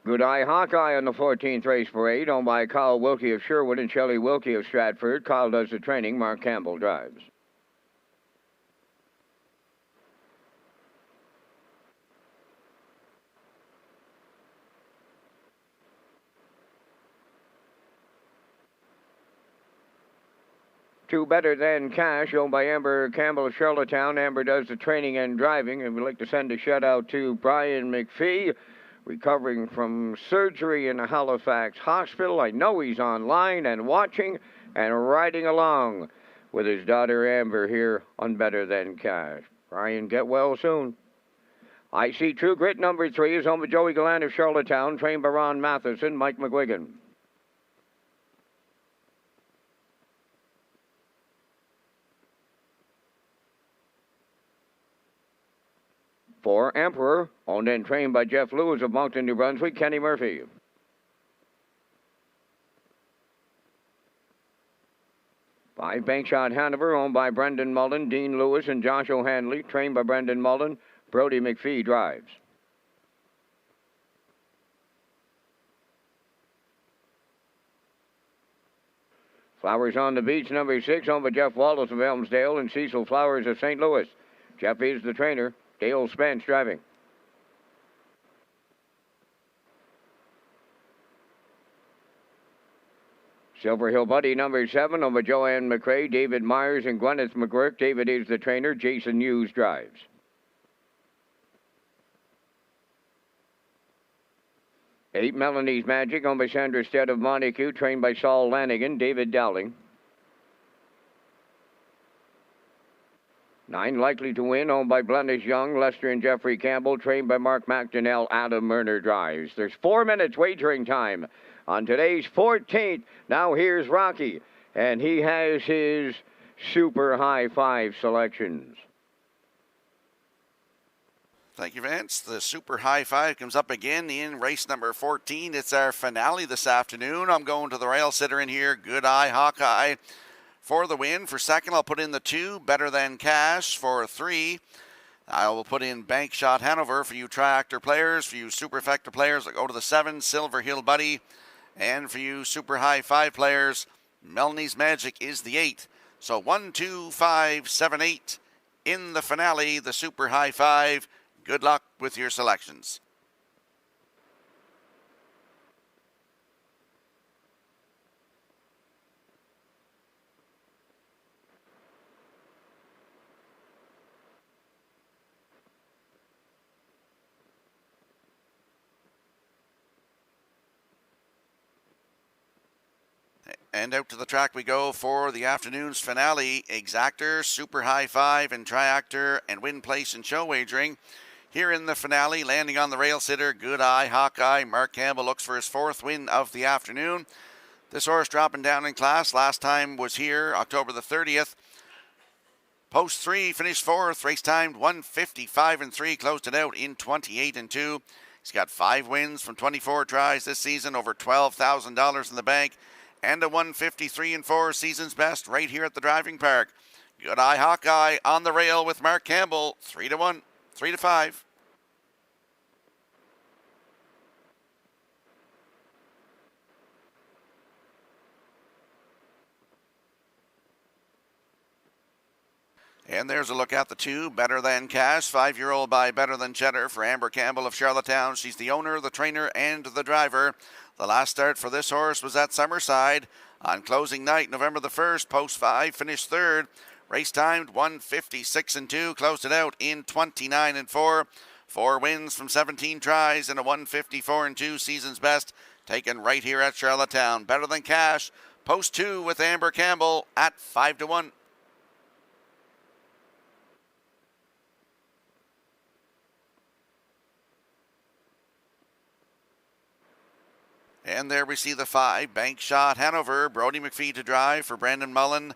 Good Eye Hawkeye on the 14th race parade, owned by Kyle Wilkie of Sherwood and Shelley Wilkie of Stratford. Kyle does the training. Mark Campbell drives. Two Better Than Cash, owned by Amber Campbell of Charlottetown. Amber does the training and driving, and we'd like to send a shout-out to Brian McPhee, recovering from surgery in the Halifax Hospital. I know he's online and watching and riding along with his daughter Amber here on Better Than Cash. Brian, get well soon. I See True Grit number 3 is owned by Joey Gallant of Charlottetown, trained by Ron Matheson, Mike McGuigan. For Emperor, owned and trained by Jeff Lewis of Moncton, New Brunswick, Kenny Murphy. Five Bankshot Hanover, owned by Brendan Mullen, Dean Lewis, and Josh O'Hanley, trained by Brendan Mullen. Brody McPhee drives. Flowers on the Beach, number 6, owned by Jeff Wallace of Elmsdale and Cecil Flowers of St. Louis. Jeff is the trainer. Dale Spence driving. Silver Hill Buddy, number 7, owned by Joanne McRae, David Myers, and Gwyneth McGurk. David is the trainer. Jason Hughes drives. Eight Melanie's Magic, owned by Sandra Stead of Montague, trained by Saul Lanigan, David Dowling. 9 Likely to Win, owned by Blennish Young, Lester and Jeffrey Campbell, trained by Mark McDonnell. Adam Murner drives. There's 4 minutes wagering time on today's 14th. Now here's Rocky, and he has his Super High 5 selections. Thank you, Vince. The Super High 5 comes up again in race number 14. It's our finale this afternoon. I'm going to the rail sitter in here, Good Eye Hawkeye, for the win. For second, I'll put in the 2, Better Than Cash. For 3, I will put in Bank Shot Hanover. For you Triactor players, for you Superfecta players, I'll go to the 7, Silver Hill Buddy. And for you Super High 5 players, Melanie's Magic is the 8. So 1, 2, 5, 7, 8 in the finale, the Super High 5. Good luck with your selections. And out to the track we go for the afternoon's finale. Exactor, Super High 5, and Triactor, and Win Place and Show Wagering. Here in the finale, landing on the rail sitter, Good Eye Hawkeye. Mark Campbell looks for his 4th win of the afternoon. This horse dropping down in class. Last time was here, October the 30th. Post 3, finished 4th. Race timed 1:55.3. Closed it out in 28.2. He's got 5 wins from 24 tries this season, over $12,000 in the bank, and a 1:53.4 season's best right here at the driving park. Good Eye Hawkeye on the rail with Mark Campbell, 3-1, 3-5. And there's a look at the 2, Better Than Cash, 5-year-old by Better Than Cheddar for Amber Campbell of Charlottetown. She's the owner, the trainer, and the driver. The last start for this horse was at Summerside on closing night, November the 1st. Post 5, finished 3rd. Race timed 1:56.2. Closed it out in 29.4. 4 wins from 17 tries and a 1:54.2 season's best, taken right here at Charlottetown. Better Than Cash, post 2 with Amber Campbell at 5-1. And there we see the 5, Bank Shot Hanover. Brody McPhee to drive for Brendan Mullen,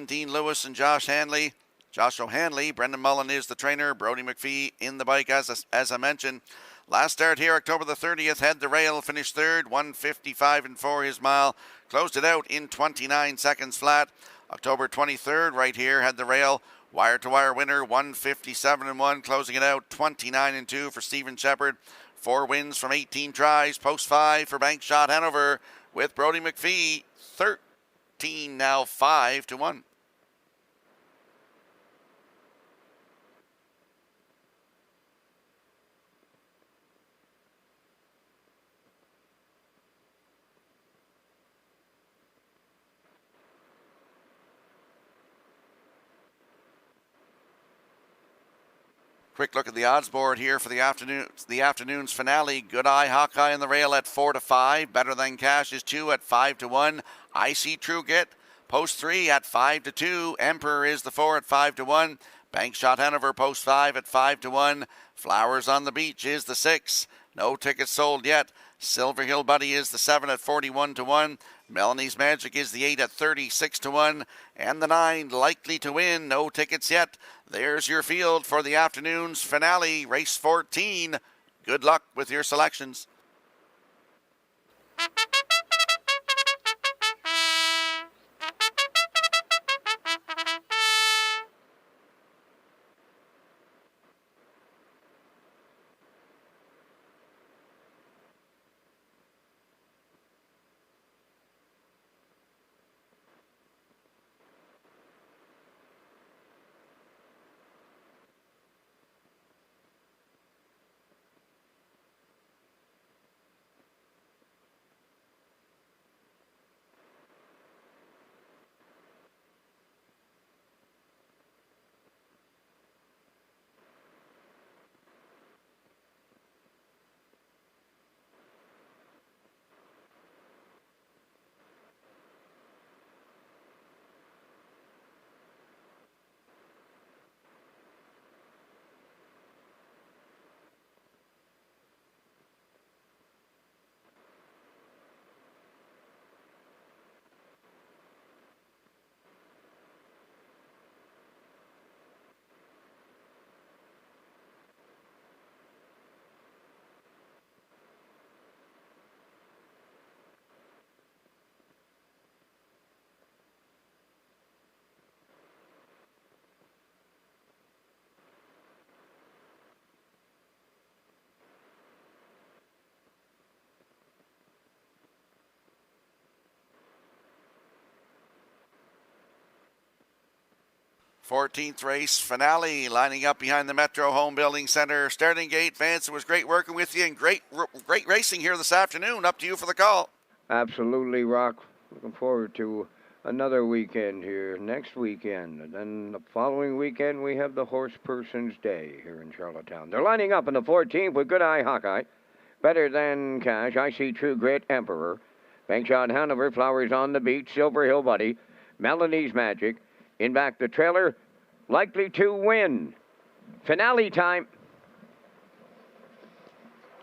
Dean Lewis, and Josh O'Hanley. Brendan Mullen is the trainer. Brody McPhee in the bike, as I mentioned. Last start here, October the 30th, had the rail, finished 3rd, 1:55.4 his mile. Closed it out in 29 seconds flat. October 23rd, right here, had the rail. Wire-to-wire winner, 1:57.1, closing it out 29.2 for Stephen Shepard. 4 wins from 18 tries. Post 5 for Bank Shot Hanover with Brody McPhee. 13 now 5-1. Quick look at the odds board here for the afternoon's finale. Good Eye Hawkeye in the rail at 4-5. Better Than Cash is 2 at 5-1. I See True Grit post 3 at 5-2. Emperor is the 4 at 5-1. Bank Shot Hanover post 5 at 5-1. Flowers on the Beach is the 6. No tickets sold yet. Silver Hill Buddy is the 7 at 41-1. Melanie's Magic is the 8 at 36-1. And the 9 Likely to Win. No tickets yet. There's your field for the afternoon's finale, race 14. Good luck with your selections. Fourteenth race finale, lining up behind the Metro Home Building Center starting gate. Vance, it was great working with you and great racing here this afternoon. Up to you for the call. Absolutely, Rock. Looking forward to another weekend here next weekend. And then the following weekend, we have the Horse Person's Day here in Charlottetown. They're lining up in the 14th with Good Eye Hawkeye, Better Than Cash, I See True Grit, Emperor, Bank Shot Hanover, Flowers on the Beach, Silver Hill Buddy, Melanie's Magic. In back the trailer, Likely to Win. Finale time.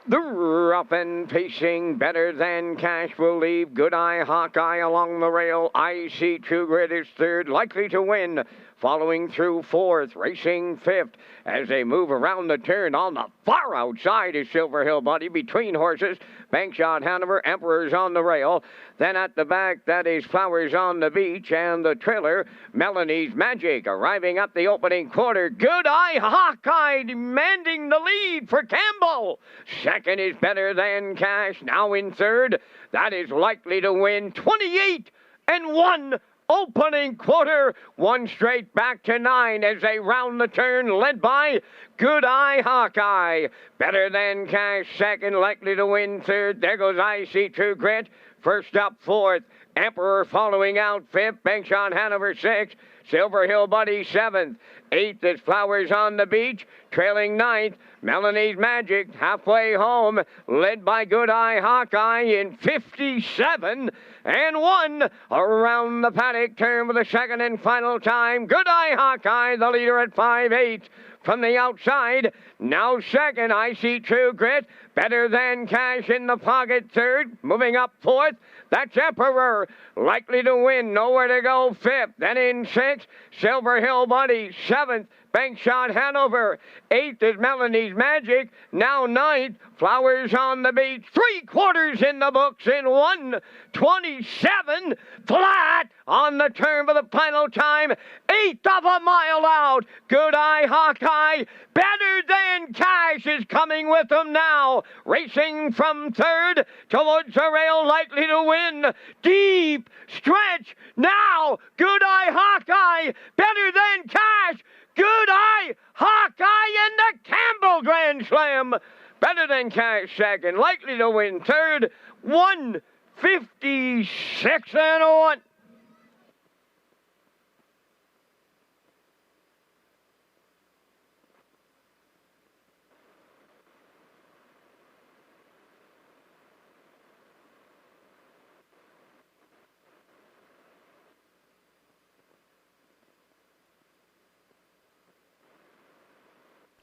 The rough and pacing Better Than Cash will leave. Good Eye Hawkeye along the rail. I See True Grit is third. Likely to Win following through fourth. Racing fifth as they move around the turn. On the far outside is Silver Hill Buddy between horses. Bank Shot Hanover, Emperor's on the rail. Then at the back, that is Flowers on the Beach. And the trailer, Melanie's Magic, arriving at the opening quarter. Good Eye Hawkeye demanding the lead for Campbell. Second is Better Than Cash. Now in third, that is Likely to Win. 28-1 opening quarter. One straight back to 9 as they round the turn, led by Good Eye Hawkeye. Better Than Cash second, Likely to Win third. There goes I See True Grit. First up fourth. Emperor following out fifth. Bank Shot Hanover sixth. Silver Hill Buddy seventh. Eighth is Flowers on the Beach. Trailing ninth, Melanie's Magic halfway home, led by Good Eye Hawkeye in 57-1 around the paddock turn for the second and final time. Good Eye Hawkeye, the leader at 5/8 from the outside. Now second, I See True Grit. Better Than Cash in the pocket third. Moving up fourth, that's Emperor. Likely to Win, nowhere to go fifth. Then in sixth, Silver Hill Buddy. Seventh, Bank Shot Hanover. 8th is Melanie's Magic. Now 9th, Flowers on the Beach. 3/4 in the books in 1:27 flat on the turn for the final time. 1/8 of a mile out. Good Eye Hawkeye. Better Than Cash is coming with them now. Racing from 3rd towards the rail, likely to win. Deep stretch now. Good Eye Hawkeye. Better Than Cash. Good Eye Hawkeye in the Campbell Grand Slam. Better Than Cash second, likely to win third. 1:56-1.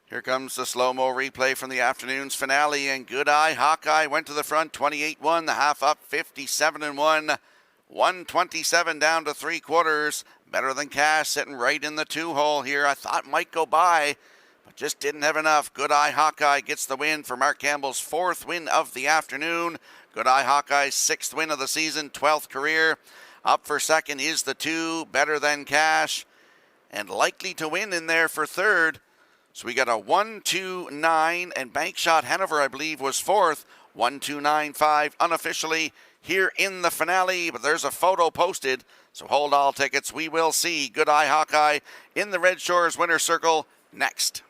Here comes the slow-mo replay from the afternoon's finale, and Good Eye Hawkeye went to the front, 28-1, the half up, 57-1, 127 down to 3/4. Better Than Cash sitting right in the 2-hole here. I thought might go by, but just didn't have enough. Good Eye Hawkeye gets the win for Mark Campbell's 4th win of the afternoon. Good Eye Hawkeye's 6th win of the season, 12th career. Up for second is the 2, Better Than Cash, and likely to win in there for third. So we got a 1-2-9, and Bank Shot Hanover, I believe, was 4th. 1-2-9-5 unofficially here in the finale, but there's a photo posted, so hold all tickets. We will see Good Eye Hawkeye in the Red Shores winner's circle next.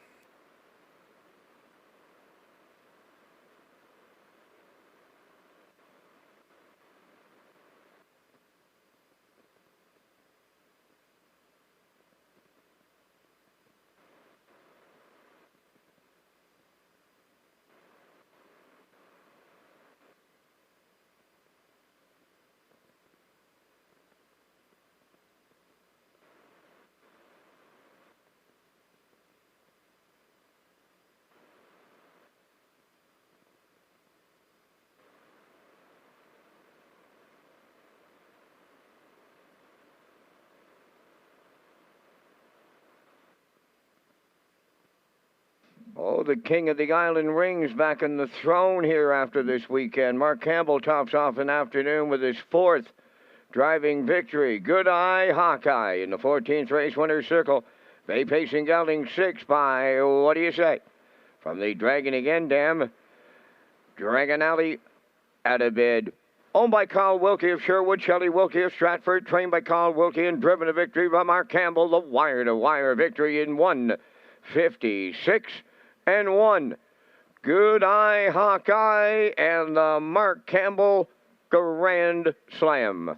Oh, the King of the Island rings back in the throne here after this weekend. Mark Campbell tops off an afternoon with his 4th driving victory. Good Eye Hawkeye in the 14th race winner's circle. Bay Pacing Gelding 6 by, what do you say? From the Dragon Again Dam, Dragon Alley at a bid. Owned by Carl Wilkie of Sherwood, Shelley Wilkie of Stratford, trained by Carl Wilkie and driven to victory by Mark Campbell. The wire-to-wire victory in 1:56-1. Good Eye Hawkeye and the Mark Campbell Grand Slam.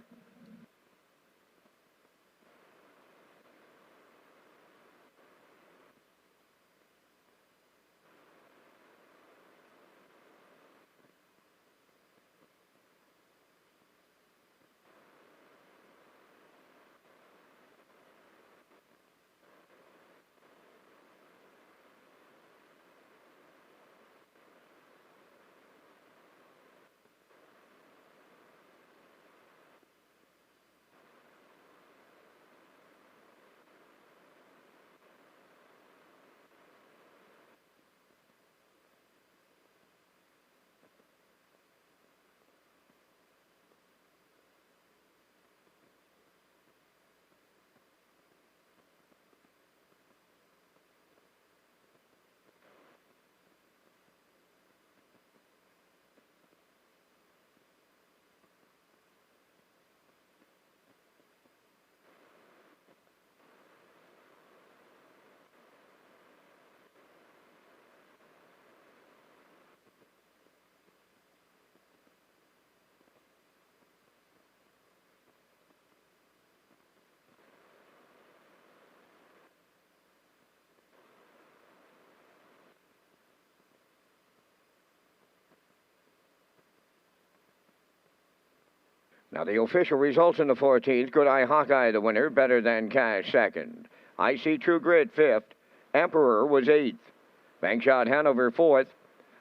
Now the official results in the 14th. Good Eye Hawkeye the winner, Better Than Cash second. I See True Grit 5th. Emperor was 8th. Bank Shot Hanover 4th.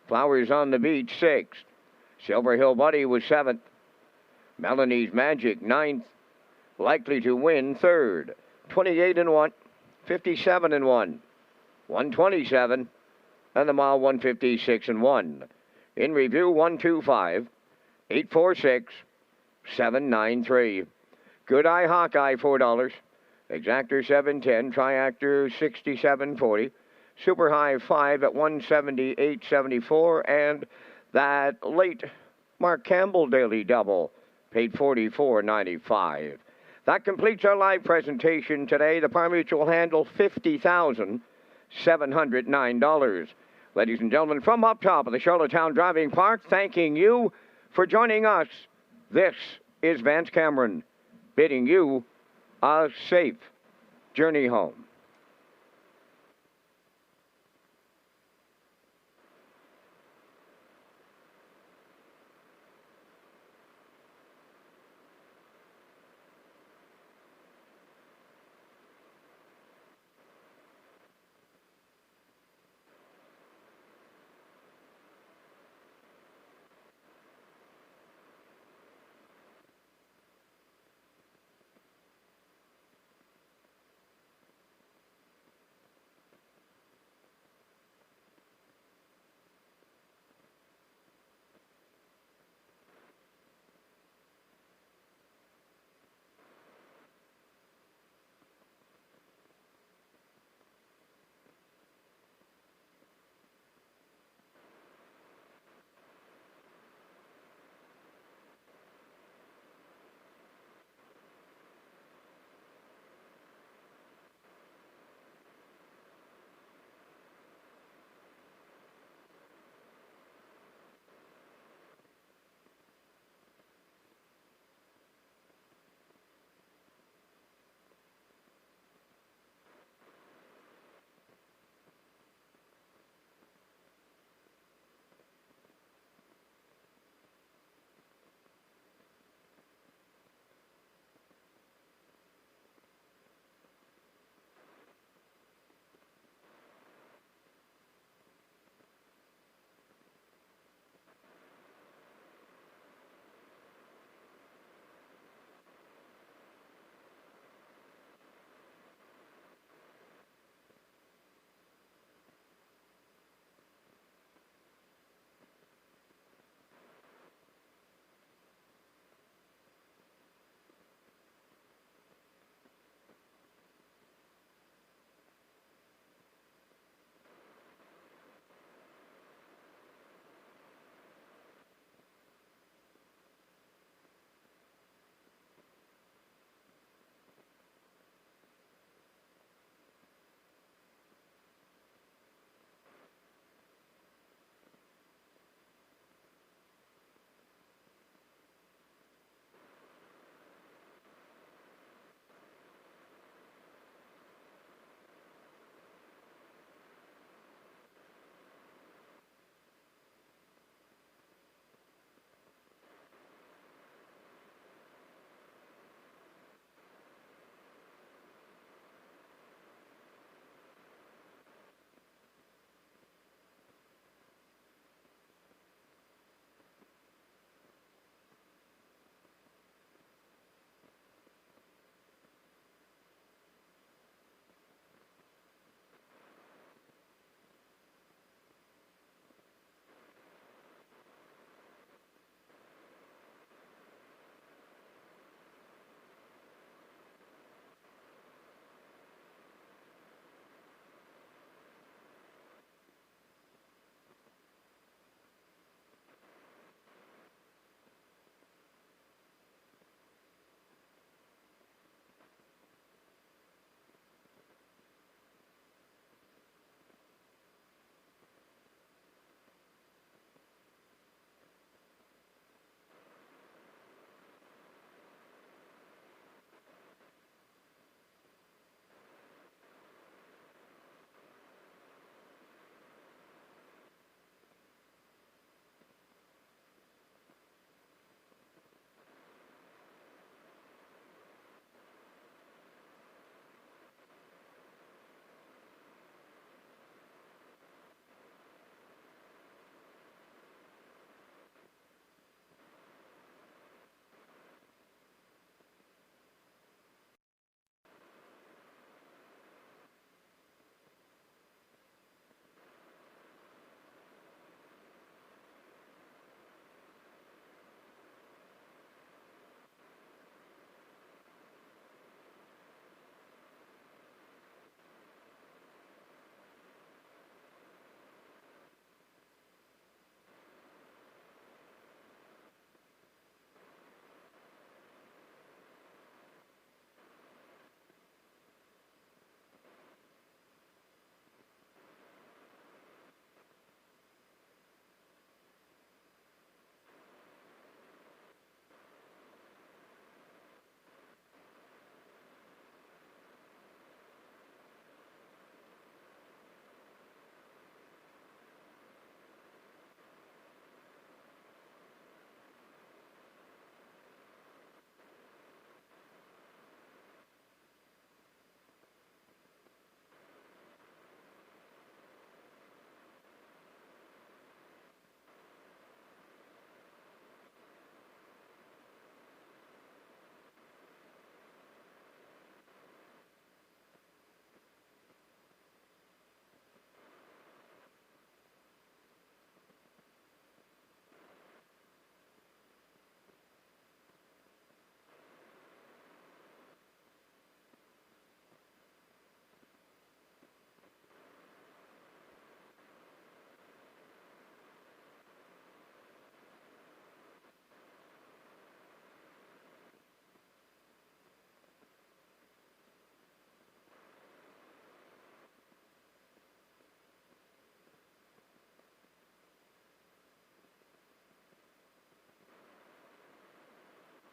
Flowers on the Beach 6th. Silver Hill Buddy was 7th. Melanie's Magic 9th. Likely to win 3rd. 28-1. 57-1. 127, and the mile 156 and 1. In review, 125, 846, 793. Good Eye Hawkeye, $4. Exactor 710, Triactor 67.40, Super High 5 at 178.74, and that late Mark Campbell Daily Double paid $44.95. That completes our live presentation today. The Par Mutual handle $50,709. Ladies and gentlemen, from up top of the Charlottetown Driving Park, thanking you for joining us. This is Vance Cameron, bidding you a safe journey home.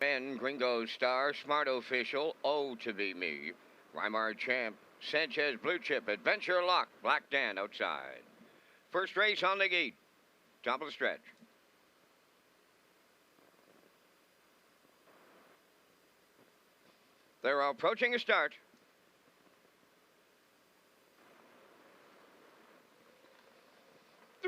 Ben, Gringo Star, Smart Official, Oh to Be Me, Weimar Champ, Sanchez Blue Chip, Adventure Lock, Black Dan outside. First race on the gate, top of the stretch. They're approaching a start.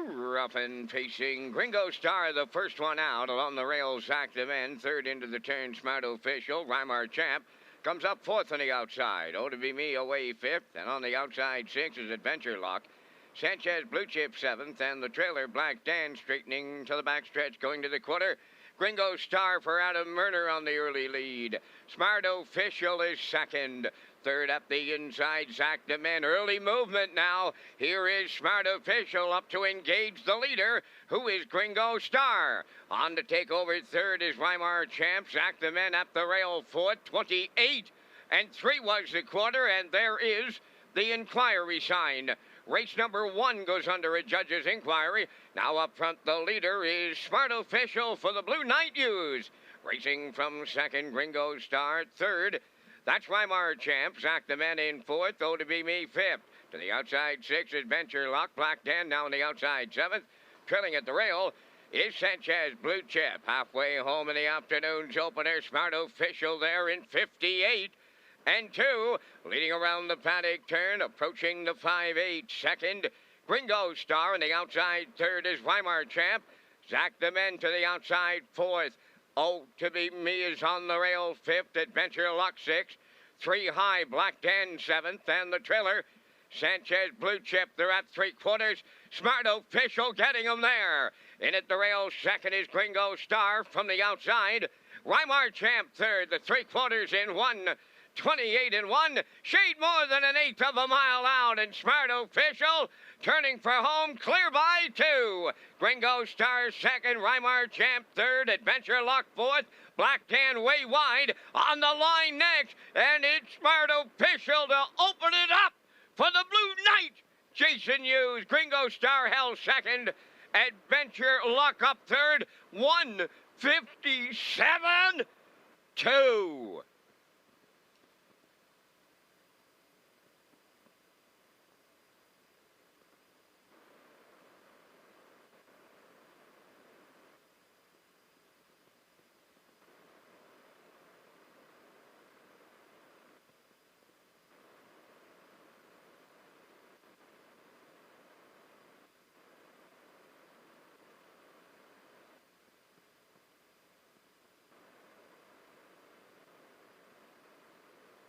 Rough and pacing, Gringo Star, the first one out. Along the rails, Zach the Men. Third into the turn, Smart Official. Weimar Champ comes up fourth on the outside. Oh to Be Me away fifth. And on the outside, six is Adventure Lock. Sanchez Blue Chip seventh. And the trailer, Black Dan, straightening to the backstretch, going to the quarter. Gringo Star for Adam Murner on the early lead. Smart Official is second. Third up the inside, Zach the Men. Early movement now. Here is Smart Official up to engage the leader, who is Gringo Star. On to take over third is Weimar Champ. Zach the Men at the rail fourth, 28. And 3 was the quarter, and there is the inquiry sign. Race number 1 goes under a judge's inquiry. Now up front, the leader is Smart Official for the Blue Night Use. Racing from second, Gringo Star. Third, that's Weimar Champ. Zach the Men in fourth. Oh to Be Me fifth. To the outside, 6, Adventure Lock. Black Dan now on the outside, 7th. Trailing at the rail is Sanchez Blue Chip. Halfway home in the afternoon's opener, Smart Official there in 58. And 2, leading around the paddock turn, approaching the 5-8. Second, Gringo Star. On the outside, third is Weimar Champ. Zach the Men to the outside, 4th. Oh to Be Me is on the rail, 5th. Adventure Lock, 6th. 3 high, Black Dan, 7th. And the trailer, Sanchez Blue Chip, they're at 3/4. Smart Official getting them there. In at the rail, second is Gringo Star from the outside. Weimar Champ, third. The 3/4 in 1. 28 and 1, shade more than an eighth of a mile out, and Smart Official turning for home, clear by 2. Gringo Star second, Weimar Champ third, Adventure Lock fourth, Black Dan way wide, on the line next, and it's Smart Official to open it up for the Blue Knight. Jason Hughes, Gringo Star held second, Adventure Lock up third, 1:57.2.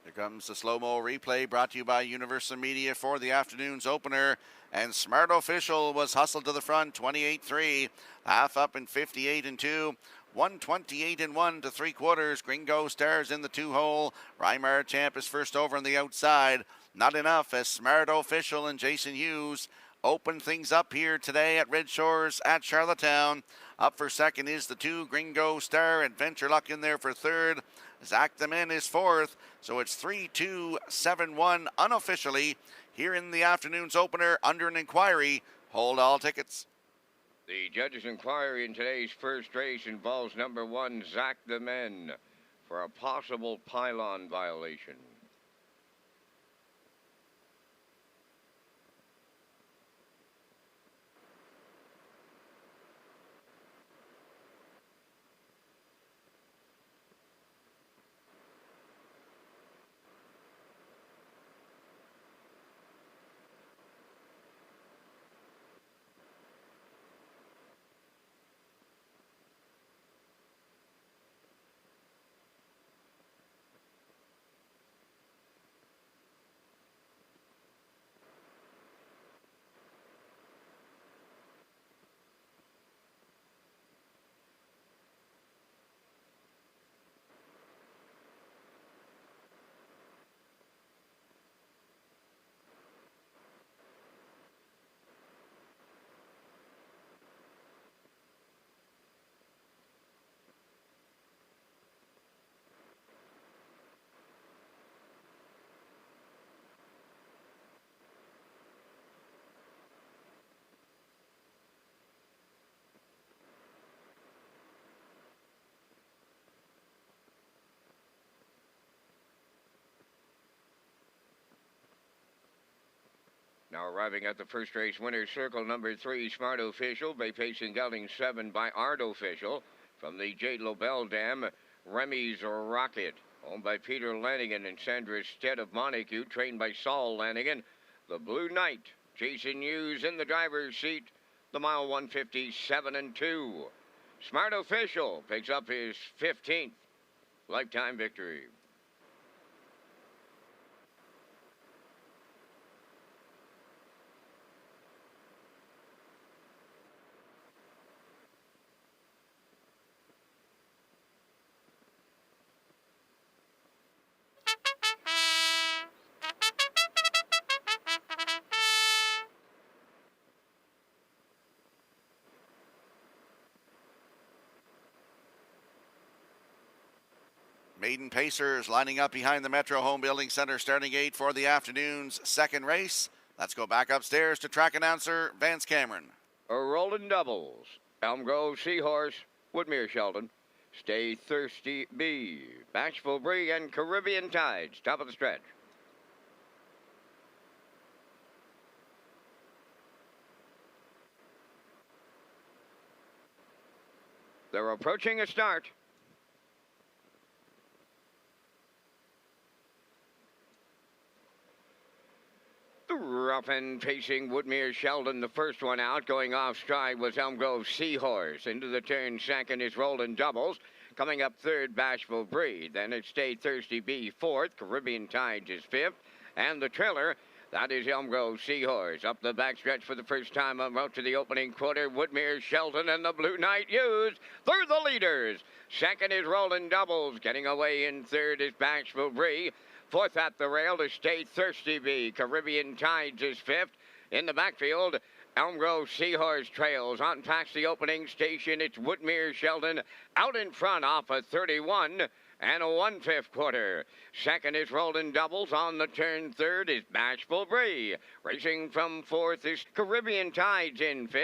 Here comes the slow-mo replay brought to you by Universal Media for the afternoon's opener. And Smart Official was hustled to the front, 28-3. Half up in 58-2. 128-1 to 3/4. Gringo Stars in the 2-hole. Weimar Champ is first over on the outside. Not enough as Smart Official and Jason Hughes open things up here today at Red Shores at Charlottetown. Up for second is the 2, Gringo Star. Adventure Luck in there for third. Zach the Men is fourth. So it's 3-2-7-1 unofficially here in the afternoon's opener under an inquiry. Hold all tickets. The judge's inquiry in today's first race involves number 1, Zach the Men, for a possible pylon violation. Now arriving at the first race winner's circle, number 3, Smart Official, by pacing gelding 7 by Art Official. From the J. Lobel Dam, Remy's Rocket, owned by Peter Lanigan and Sandra Stead of Montague, trained by Saul Lanigan. The Blue Knight, Jason Hughes in the driver's seat, the mile 157 and 2. Smart Official picks up his 15th lifetime victory. Maiden Pacers lining up behind the Metro Home Building Center starting gate for the afternoon's second race. Let's go back upstairs to track announcer Vance Cameron. A rolling doubles. Elm Grove Seahorse, Woodmere Sheldon, Stay Thirsty B, Bashful Bree, and Caribbean Tides, top of the stretch. They're approaching a start. Rough and pacing Woodmere Sheldon, the first one out. Going off stride was Elm Grove Seahorse. Into the turn second is Rolling Doubles. Coming up third, Bashful Breed. Then it's Stay Thirsty B fourth. Caribbean Tides is fifth. And the trailer, that is Elm Grove Seahorse. Up the backstretch for the first time en route to the opening quarter. Woodmere Sheldon and the Blue Knight used. They're the leaders. Second is Rolling Doubles. Getting away in third is Bashful Breed. Fourth at the rail to Stay Thirsty B. Caribbean Tides is fifth. In the backfield, Elm Grove Seahorse trails on past the opening station. It's Woodmere Sheldon out in front off a 31 and a 1/5 quarter. Second is Rolling Doubles. On the turn third is Bashful Bree. Racing from fourth is Caribbean Tides in fifth.